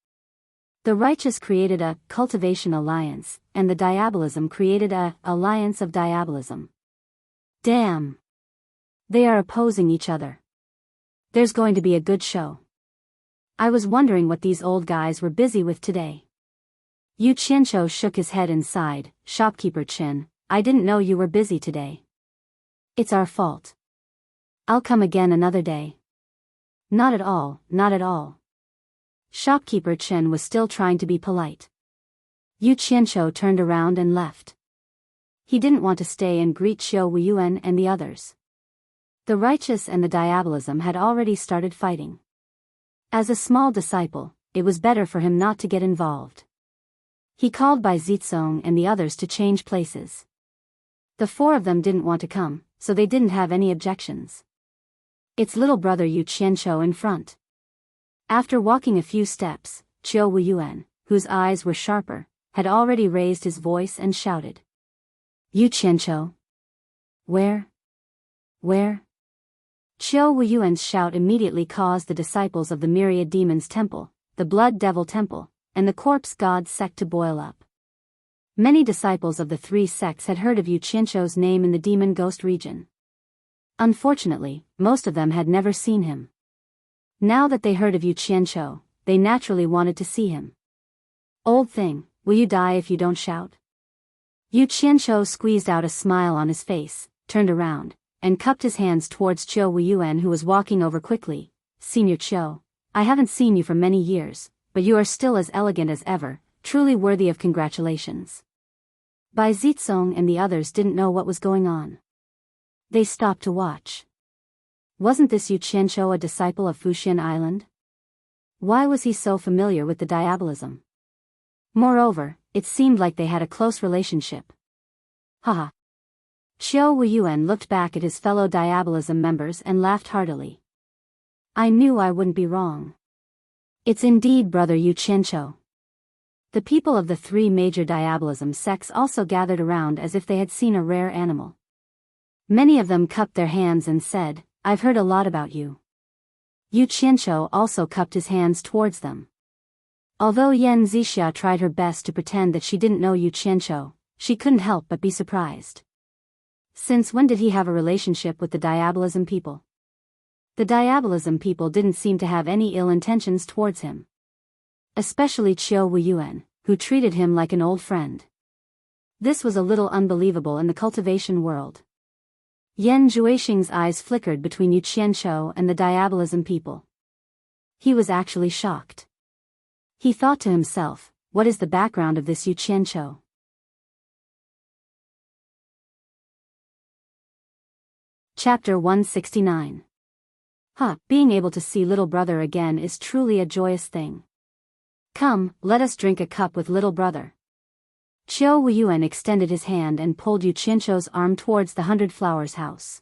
The righteous created a cultivation alliance, and the Diabolism created a alliance of Diabolism. Damn! They are opposing each other. There's going to be a good show. I was wondering what these old guys were busy with today. Yu Qianzhou shook his head and sighed. Shopkeeper Chen, I didn't know you were busy today. It's our fault. I'll come again another day. Not at all, not at all. Shopkeeper Chen was still trying to be polite. Yu Qianzhou turned around and left. He didn't want to stay and greet Xiao Weiyuan and the others. The righteous and the diabolism had already started fighting. As a small disciple, it was better for him not to get involved. He called Bai Zizong and the others to change places. The four of them didn't want to come, so they didn't have any objections. It's little brother Yu Qianzhou in front. After walking a few steps, Xiao Weiyuan, whose eyes were sharper, had already raised his voice and shouted. Yu Qianzhou. Where? Where? Xiao Weiyuan's shout immediately caused the disciples of the Myriad Demons Temple, the Blood Devil Temple, and the Corpse God sect to boil up. Many disciples of the three sects had heard of Yu Qianzhou's name in the Demon Ghost region. Unfortunately, most of them had never seen him. Now that they heard of Yu Qianzhou, they naturally wanted to see him. Old thing, will you die if you don't shout? Yu Qianzhou squeezed out a smile on his face, turned around, and cupped his hands towards Qiao Weiyuan, who was walking over quickly. Senior Qiao, I haven't seen you for many years, but you are still as elegant as ever, truly worthy of congratulations. Bai Zizong and the others didn't know what was going on. They stopped to watch. Wasn't this Yu Qianzhou a disciple of Fuxian Island? Why was he so familiar with the diabolism? Moreover, it seemed like they had a close relationship. Haha. Xiao Weiyuan looked back at his fellow diabolism members and laughed heartily. I knew I wouldn't be wrong. It's indeed brother Yu Qianzhou. The people of the three major diabolism sects also gathered around as if they had seen a rare animal. Many of them cupped their hands and said, I've heard a lot about you. Yu Qianzhou also cupped his hands towards them. Although Yan Zixia tried her best to pretend that she didn't know Yu Qianzhou, she couldn't help but be surprised. Since when did he have a relationship with the diabolism people? The diabolism people didn't seem to have any ill intentions towards him. Especially Qiao Weiyuan, who treated him like an old friend. This was a little unbelievable in the cultivation world. Yan Zhuixing's eyes flickered between Yu Qianzhou and the diabolism people. He was actually shocked. He thought to himself, what is the background of this Yu Qianzhou? Chapter 169. Being able to see little brother again is truly a joyous thing. Come, let us drink a cup with little brother. Qiao Weiyuan extended his hand and pulled Yu Qianzhou's arm towards the 100 Flowers house.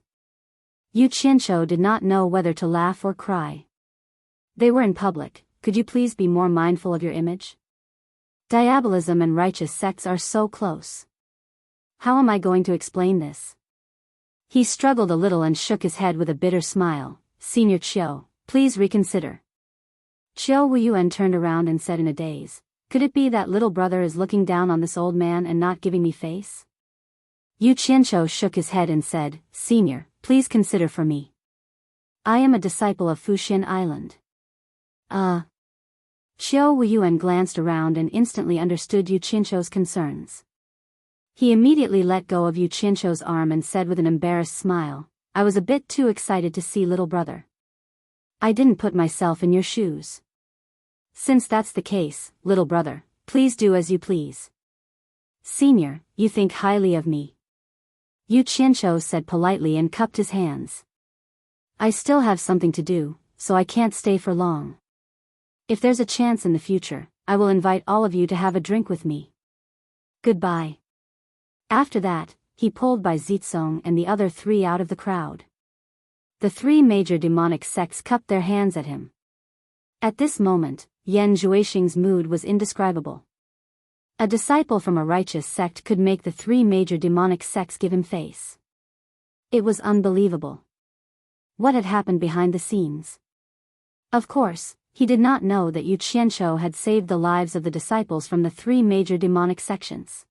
Yu Qianzhou did not know whether to laugh or cry. They were in public, could you please be more mindful of your image? Diabolism and righteous sects are so close. How am I going to explain this? He struggled a little and shook his head with a bitter smile. Senior Qiao, please reconsider. Qiao Weiyuan turned around and said in a daze, could it be that little brother is looking down on this old man and not giving me face? Yu Qianzhou shook his head and said, Senior, please consider for me. I am a disciple of Fuxian Island. Qiao Weiyuan glanced around and instantly understood Yu Qianzhou's concerns. He immediately let go of Yu Qianzhou's arm and said with an embarrassed smile, I was a bit too excited to see little brother. I didn't put myself in your shoes. Since that's the case, little brother, please do as you please. Senior, you think highly of me. Yu Qianzhou said politely and cupped his hands. I still have something to do, so I can't stay for long. If there's a chance in the future, I will invite all of you to have a drink with me. Goodbye. After that, he pulled Bai Zizong and the other three out of the crowd. The three major demonic sects cupped their hands at him. At this moment, Yan Zhuixing's mood was indescribable. A disciple from a righteous sect could make the three major demonic sects give him face. It was unbelievable. What had happened behind the scenes? Of course, he did not know that Yu Qianzhou had saved the lives of the disciples from the three major demonic sections.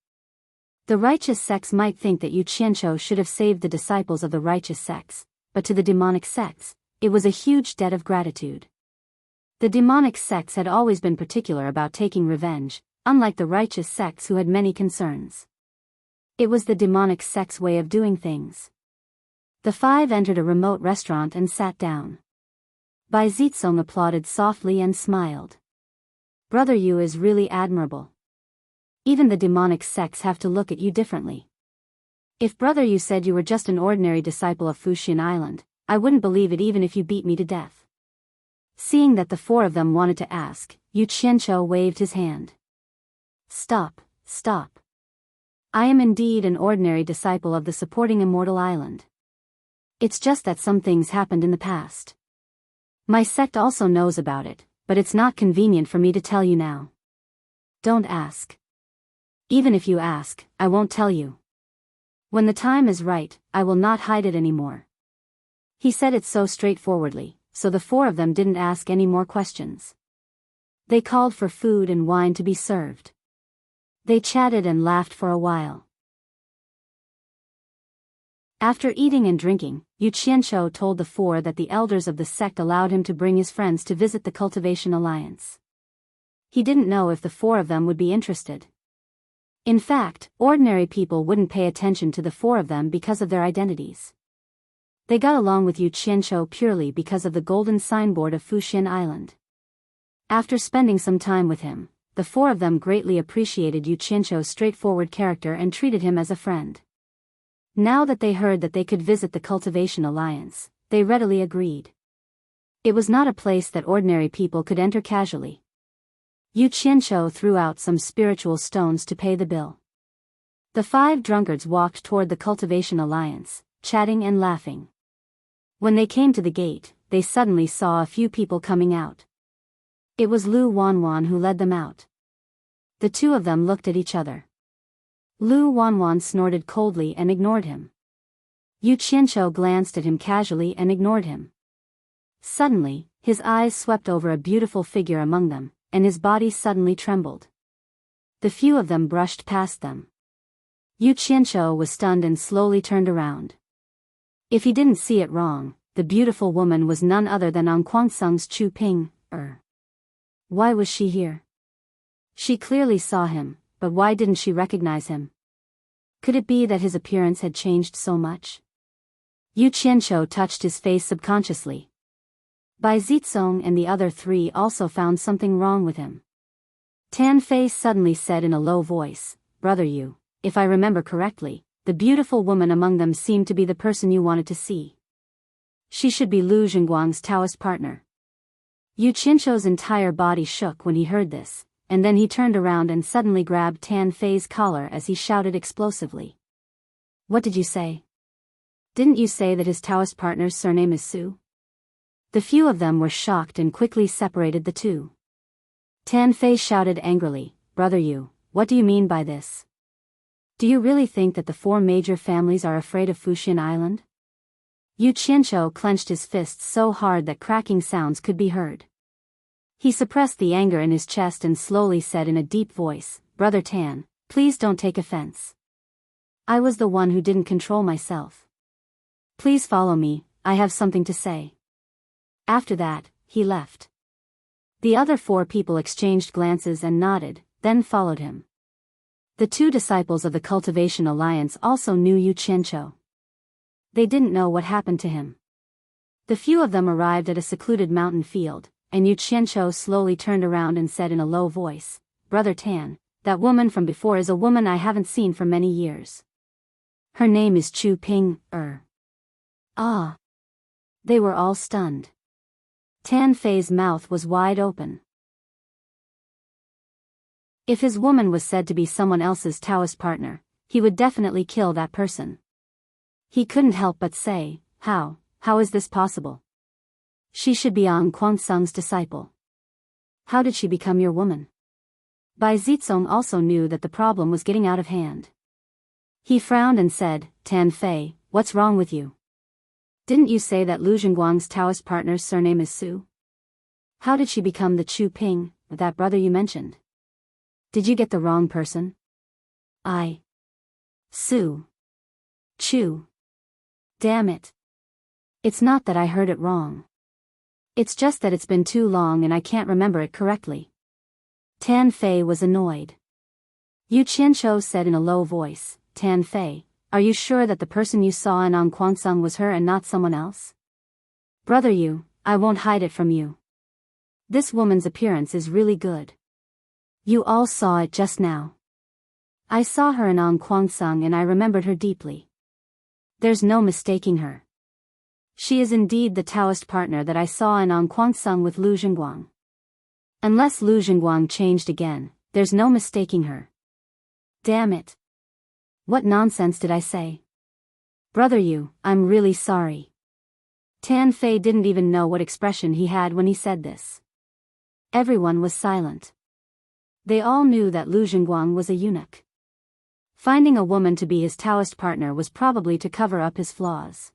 The righteous sects might think that Yu Qianzhou should have saved the disciples of the righteous sects, but to the demonic sects, it was a huge debt of gratitude. The demonic sects had always been particular about taking revenge, unlike the righteous sects who had many concerns. It was the demonic sect's way of doing things. The five entered a remote restaurant and sat down. Bai Zitsong applauded softly and smiled. Brother Yu is really admirable. Even the demonic sects have to look at you differently. If Brother Yu said you were just an ordinary disciple of Fuxian Island, I wouldn't believe it even if you beat me to death. Seeing that the four of them wanted to ask, Yu Qianqiu waved his hand. Stop, stop. I am indeed an ordinary disciple of the supporting immortal island. It's just that some things happened in the past. My sect also knows about it, but it's not convenient for me to tell you now. Don't ask. Even if you ask, I won't tell you. When the time is right, I will not hide it anymore. He said it so straightforwardly, so the four of them didn't ask any more questions. They called for food and wine to be served. They chatted and laughed for a while. After eating and drinking, Yu Qianqiu told the four that the elders of the sect allowed him to bring his friends to visit the Cultivation Alliance. He didn't know if the four of them would be interested. In fact, ordinary people wouldn't pay attention to the four of them because of their identities. They got along with Yu Qianqiu purely because of the golden signboard of Fuxian Island. After spending some time with him, the four of them greatly appreciated Yu Qianqiu's straightforward character and treated him as a friend. Now that they heard that they could visit the Cultivation Alliance, they readily agreed. It was not a place that ordinary people could enter casually. Yu Qianqiu threw out some spiritual stones to pay the bill. The five drunkards walked toward the Cultivation Alliance, chatting and laughing. When they came to the gate, they suddenly saw a few people coming out. It was Lu Wanwan who led them out. The two of them looked at each other. Lu Wanwan snorted coldly and ignored him. Yu Qianqiu glanced at him casually and ignored him. Suddenly, his eyes swept over a beautiful figure among them, and his body suddenly trembled. The few of them brushed past them. Yu Qianqiu was stunned and slowly turned around. If he didn't see it wrong, the beautiful woman was none other than Anquangsung's Chu Ping. Why was she here? She clearly saw him, but why didn't she recognize him? Could it be that his appearance had changed so much? Yu Qianqiu touched his face subconsciously. Bai Zitsong and the other three also found something wrong with him. Tan Fei suddenly said in a low voice, Brother Yu, if I remember correctly, the beautiful woman among them seemed to be the person you wanted to see. She should be Lu Zhengguang's Taoist partner. Yu Qianqiu's entire body shook when he heard this, and then he turned around and suddenly grabbed Tan Fei's collar as he shouted explosively. What did you say? Didn't you say that his Taoist partner's surname is Su? The few of them were shocked and quickly separated the two. Tan Fei shouted angrily, Brother Yu, what do you mean by this? Do you really think that the four major families are afraid of Fuxian Island? Yu Qianqiu clenched his fists so hard that cracking sounds could be heard. He suppressed the anger in his chest and slowly said in a deep voice, Brother Tan, please don't take offense. I was the one who didn't control myself. Please follow me, I have something to say. After that, he left. The other four people exchanged glances and nodded, then followed him. The two disciples of the Cultivation Alliance also knew Yu Qianqiu. They didn't know what happened to him. The few of them arrived at a secluded mountain field, and Yu Qianqiu slowly turned around and said in a low voice, Brother Tan, that woman from before is a woman I haven't seen for many years. Her name is Chu Ping. Ah. They were all stunned. Tan Fei's mouth was wide open. If his woman was said to be someone else's Taoist partner, he would definitely kill that person. He couldn't help but say, how is this possible? She should be Ang Kuangsung's disciple. How did she become your woman? Bai Zitsong also knew that the problem was getting out of hand. He frowned and said, Tan Fei, what's wrong with you? Didn't you say that Lu Zhengguang's Taoist partner's surname is Su? How did she become the Chu Ping, that brother you mentioned? Did you get the wrong person? Su. Chu. Damn it. It's not that I heard it wrong. It's just that it's been too long and I can't remember it correctly. Tan Fei was annoyed. Yu Qianqiu said in a low voice, Tan Fei, are you sure that the person you saw in Anquansung was her and not someone else? Brother Yu, I won't hide it from you. This woman's appearance is really good. You all saw it just now. I saw her in Anquansung and I remembered her deeply. There's no mistaking her. She is indeed the Taoist partner that I saw in Anquansung with Lu Jingguang. Unless Lu Jingguang changed again, there's no mistaking her. Damn it. What nonsense did I say? Brother Yu, I'm really sorry. Tan Fei didn't even know what expression he had when he said this. Everyone was silent. They all knew that Lu Jingguang was a eunuch. Finding a woman to be his Taoist partner was probably to cover up his flaws.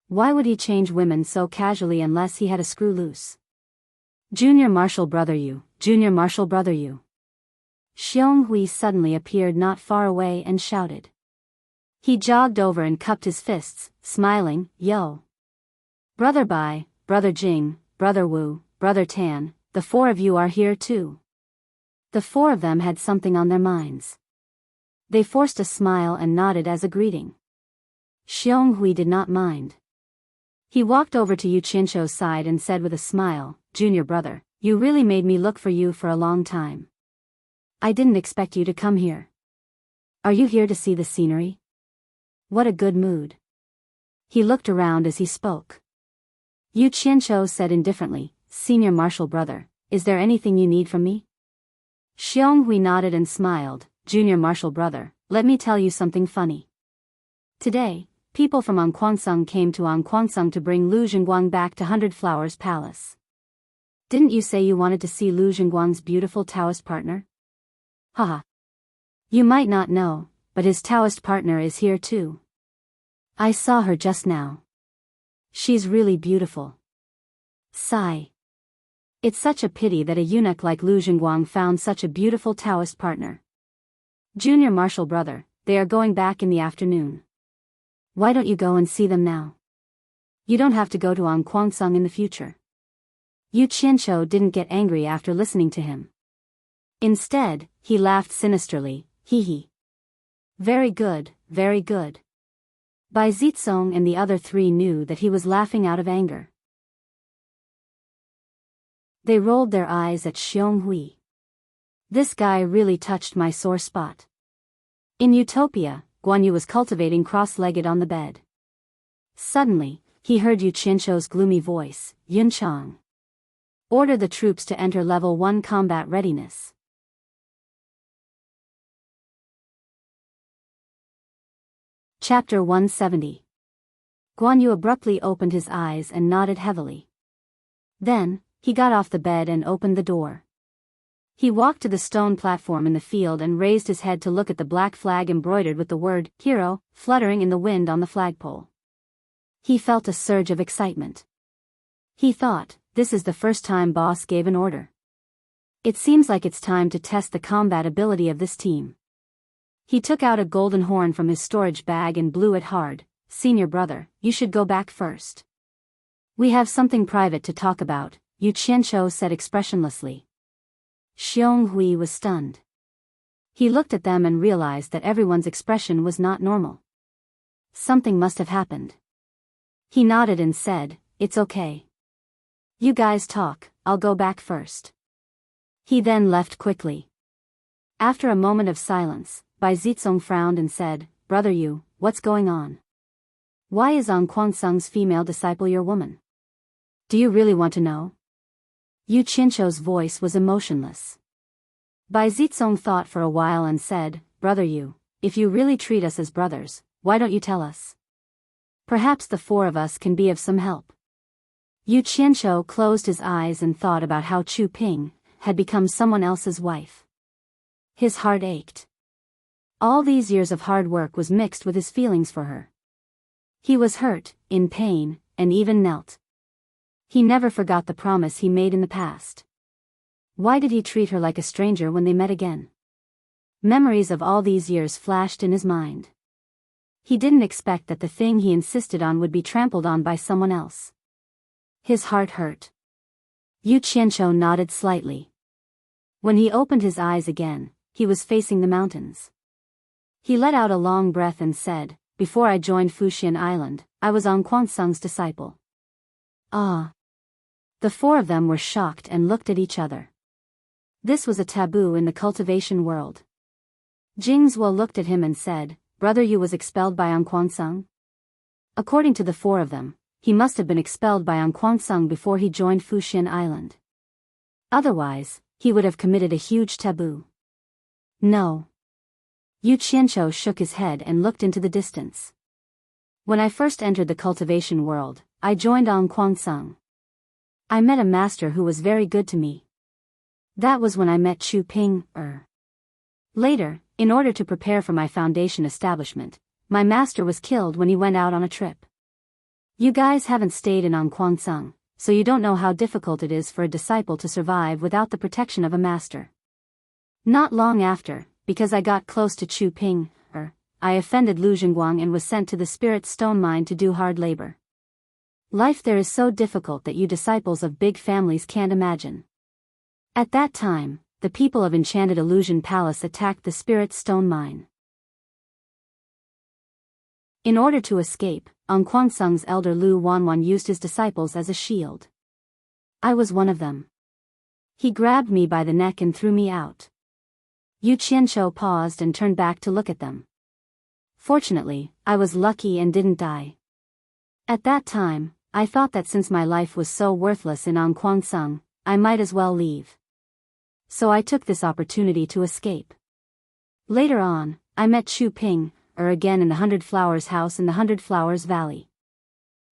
Why would he change women so casually unless he had a screw loose? Junior Marshal Brother Yu, Junior Marshal Brother Yu. Xiong Hui suddenly appeared not far away and shouted. He jogged over and cupped his fists, smiling, Yo! Brother Bai, Brother Jing, Brother Wu, Brother Tan, the four of you are here too. The four of them had something on their minds. They forced a smile and nodded as a greeting. Xiong Hui did not mind. He walked over to Yu Qianqiu's side and said with a smile, Junior brother, you really made me look for you for a long time. I didn't expect you to come here. Are you here to see the scenery? What a good mood. He looked around as he spoke. Yu Qianqiu said indifferently, Senior Marshal brother, is there anything you need from me? Xiong Hui nodded and smiled, Junior Marshal brother, let me tell you something funny. Today, people from Anquansung came to Anquansung to bring Lu Jingguang back to Hundred Flowers Palace. Didn't you say you wanted to see Lu Jingguang's beautiful Taoist partner? Haha. You might not know, but his Taoist partner is here too. I saw her just now. She's really beautiful. Sigh. It's such a pity that a eunuch like Lu Jingguang found such a beautiful Taoist partner. Junior Marshal brother, they are going back in the afternoon. Why don't you go and see them now? You don't have to go to Anquansung in the future. Yu Qianqiu didn't get angry after listening to him. Instead, he laughed sinisterly, hee hee. Very good, very good. Bai Zitsong and the other three knew that he was laughing out of anger. They rolled their eyes at Xiong Hui. This guy really touched my sore spot. In Utopia, Guan Yu was cultivating cross-legged on the bed. Suddenly, he heard Yu Qianqiu's gloomy voice, Yun Chang. Order the troops to enter level 1 combat readiness. Chapter 170. Guan Yu abruptly opened his eyes and nodded heavily. Then, he got off the bed and opened the door. He walked to the stone platform in the field and raised his head to look at the black flag embroidered with the word, Hero, fluttering in the wind on the flagpole. He felt a surge of excitement. He thought, this is the first time boss gave an order. It seems like it's time to test the combat ability of this team. He took out a golden horn from his storage bag and blew it hard. Senior brother, you should go back first. We have something private to talk about, Yu Qianqiu said expressionlessly. Xiong Hui was stunned. He looked at them and realized that everyone's expression was not normal. Something must have happened. He nodded and said, it's okay. You guys talk, I'll go back first. He then left quickly. After a moment of silence, Bai Zitsong frowned and said, Brother Yu, what's going on? Why is Anquansung's female disciple your woman? Do you really want to know? Yu Qianqiu's voice was emotionless. Bai Zitsong thought for a while and said, Brother Yu, if you really treat us as brothers, why don't you tell us? Perhaps the four of us can be of some help. Yu Qianqiu closed his eyes and thought about how Chu Ping had become someone else's wife. His heart ached. All these years of hard work was mixed with his feelings for her. He was hurt, in pain, and even knelt. He never forgot the promise he made in the past. Why did he treat her like a stranger when they met again? Memories of all these years flashed in his mind. He didn't expect that the thing he insisted on would be trampled on by someone else. His heart hurt. Yu Qianqiu nodded slightly. When he opened his eyes again, he was facing the mountains. He let out a long breath and said, "Before I joined Fuxian Island, I was on Sung's disciple." Ah! The four of them were shocked and looked at each other. This was a taboo in the cultivation world. Jingzuo looked at him and said, "Brother Yu was expelled by Sung?" According to the four of them, he must have been expelled by Sung before he joined Fuxian Island. Otherwise, he would have committed a huge taboo. No. Yu Qianqiu shook his head and looked into the distance. When I first entered the cultivation world, I joined Sung. I met a master who was very good to me. That was when I met Chu Ping. Later, in order to prepare for my foundation establishment, my master was killed when he went out on a trip. You guys haven't stayed in Sung, so you don't know how difficult it is for a disciple to survive without the protection of a master. Not long after, because I got close to Chu Ping, I offended Lu Jingguang and was sent to the spirit stone mine to do hard labor. Life there is so difficult that you disciples of big families can't imagine. At that time, the people of Enchanted Illusion Palace attacked the spirit stone mine. In order to escape, Sung's elder Lu Wanwan used his disciples as a shield. I was one of them. He grabbed me by the neck and threw me out. Yu Qianqiu paused and turned back to look at them. Fortunately, I was lucky and didn't die. At that time, I thought that since my life was so worthless in Sung, I might as well leave. So I took this opportunity to escape. Later on, I met Chu Ping, again in the Hundred Flowers house in the Hundred Flowers Valley.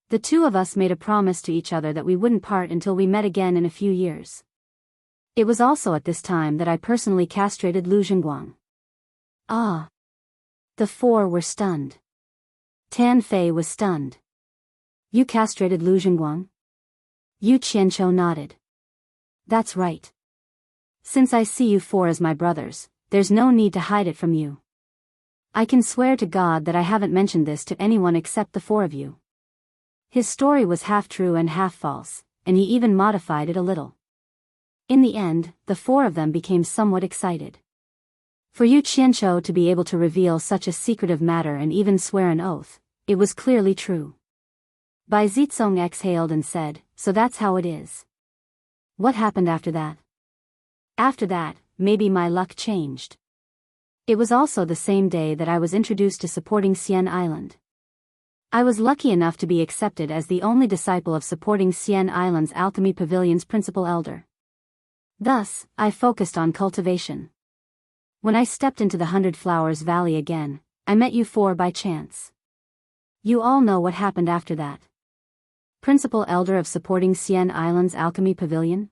The two of us made a promise to each other that we wouldn't part until we met again in a few years. It was also at this time that I personally castrated Lu Jingguang. Ah! The four were stunned. Tan Fei was stunned. You castrated Lu Jingguang? Yu Qianqiu nodded. That's right. Since I see you four as my brothers, there's no need to hide it from you. I can swear to God that I haven't mentioned this to anyone except the four of you. His story was half true and half false, and he even modified it a little. In the end, the four of them became somewhat excited. For Yu Qianqiu to be able to reveal such a secretive matter and even swear an oath, it was clearly true. Bai Zizong exhaled and said, "So that's how it is." What happened after that? After that, maybe my luck changed. It was also the same day that I was introduced to supporting Xian Island. I was lucky enough to be accepted as the only disciple of supporting Xian Island's Alchemy Pavilion's principal elder. Thus, I focused on cultivation. When I stepped into the Hundred Flowers Valley again, I met you four by chance. You all know what happened after that. Principal elder of supporting Xian Island's Alchemy Pavilion?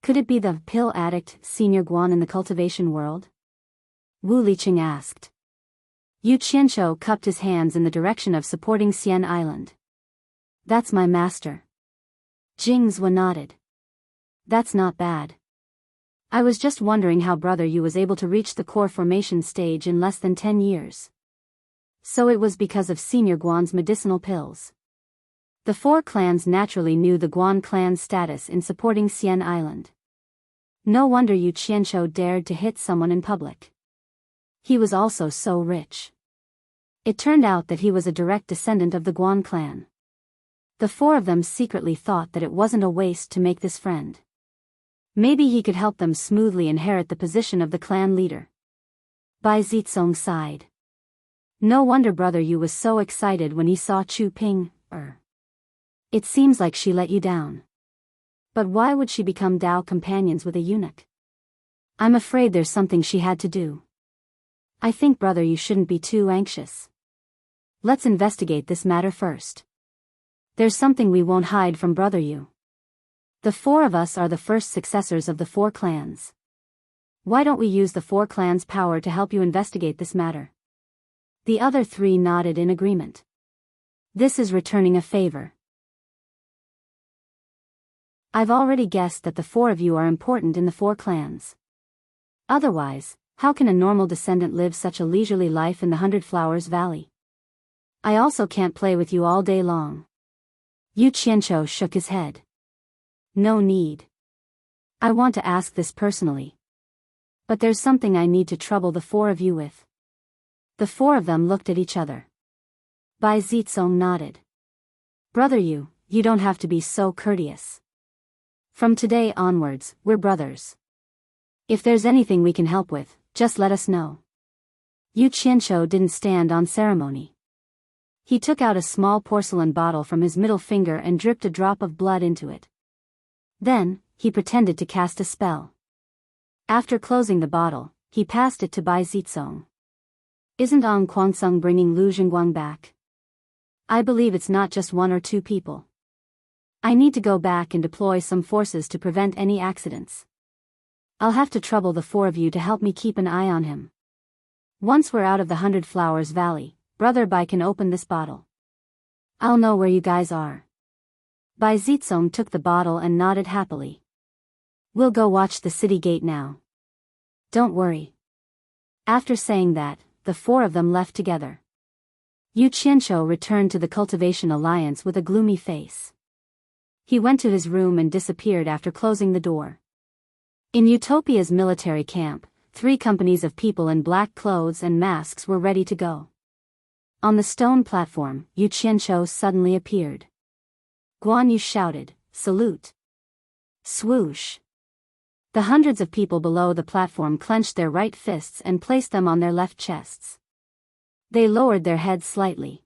Could it be the pill addict Senior Guan in the cultivation world? Wu Liqing asked. Yu Qianqiu cupped his hands in the direction of supporting Xian Island. That's my master. Jingzuo nodded. That's not bad. I was just wondering how Brother Yu was able to reach the core formation stage in less than 10 years. So it was because of Senior Guan's medicinal pills. The four clans naturally knew the Guan clan's status in supporting Xian Island. No wonder Yu Qianqiu dared to hit someone in public. He was also so rich. It turned out that he was a direct descendant of the Guan clan. The four of them secretly thought that it wasn't a waste to make this friend. Maybe he could help them smoothly inherit the position of the clan leader. Bai Zizong sighed. No wonder Brother Yu was so excited when he saw Chu Ping. It seems like she let you down. But why would she become Dao companions with a eunuch? I'm afraid there's something she had to do. I think Brother Yu shouldn't be too anxious. Let's investigate this matter first. There's something we won't hide from Brother Yu. The four of us are the first successors of the four clans. Why don't we use the four clans' power to help you investigate this matter? The other three nodded in agreement. This is returning a favor. I've already guessed that the four of you are important in the four clans. Otherwise, how can a normal descendant live such a leisurely life in the Hundred Flowers Valley? I also can't play with you all day long. Yu Qianqiu shook his head. No need. I want to ask this personally, But there's something I need to trouble the four of you with. The four of them looked at each other. Bai Zitsong nodded. Brother, you don't have to be so courteous. From today onwards, we're brothers. If there's anything we can help with, just let us know. Yu Qianqiu didn't stand on ceremony. He took out a small porcelain bottle from his middle finger and dripped a drop of blood into it. Then, he pretended to cast a spell. After closing the bottle, he passed it to Bai Zitsong. Isn't Ang Kuangsung bringing Lu Zhengguang back? I believe it's not just one or two people. I need to go back and deploy some forces to prevent any accidents. I'll have to trouble the four of you to help me keep an eye on him. Once we're out of the 100 Flowers Valley, Brother Bai can open this bottle. I'll know where you guys are. Bai Zitsong took the bottle and nodded happily. We'll go watch the city gate now. Don't worry. After saying that, the four of them left together. Yu Qianqiu returned to the Cultivation Alliance with a gloomy face. He went to his room and disappeared after closing the door. In Utopia's military camp, 3 companies of people in black clothes and masks were ready to go. On the stone platform, Yu Qianqiu suddenly appeared. Guan Yu shouted, "Salute!" Swoosh! The hundreds of people below the platform clenched their right fists and placed them on their left chests. They lowered their heads slightly.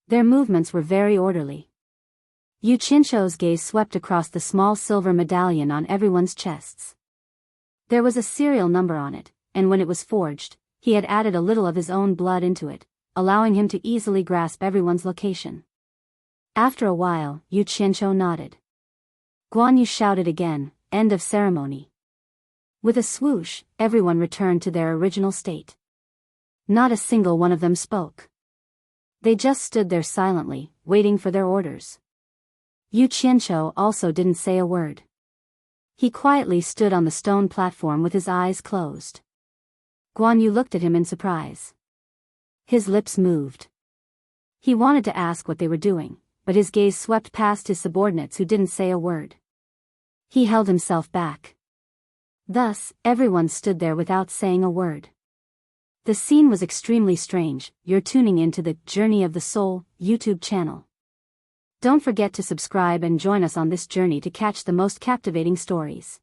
Their movements were very orderly. Yu Qianqiu's gaze swept across the small silver medallion on everyone's chests. There was a serial number on it, and when it was forged, he had added a little of his own blood into it, allowing him to easily grasp everyone's location. After a while, Yu Qianqiu nodded. Guan Yu shouted again, "End of ceremony." With a swoosh, everyone returned to their original state. Not a single one of them spoke. They just stood there silently, waiting for their orders. Yu Qianqiu also didn't say a word. He quietly stood on the stone platform with his eyes closed. Guan Yu looked at him in surprise. His lips moved. He wanted to ask what they were doing, but his gaze swept past his subordinates who didn't say a word. He held himself back. Thus, everyone stood there without saying a word. The scene was extremely strange. You're tuning into the Journey of the Soul YouTube channel. Don't forget to subscribe and join us on this journey to catch the most captivating stories.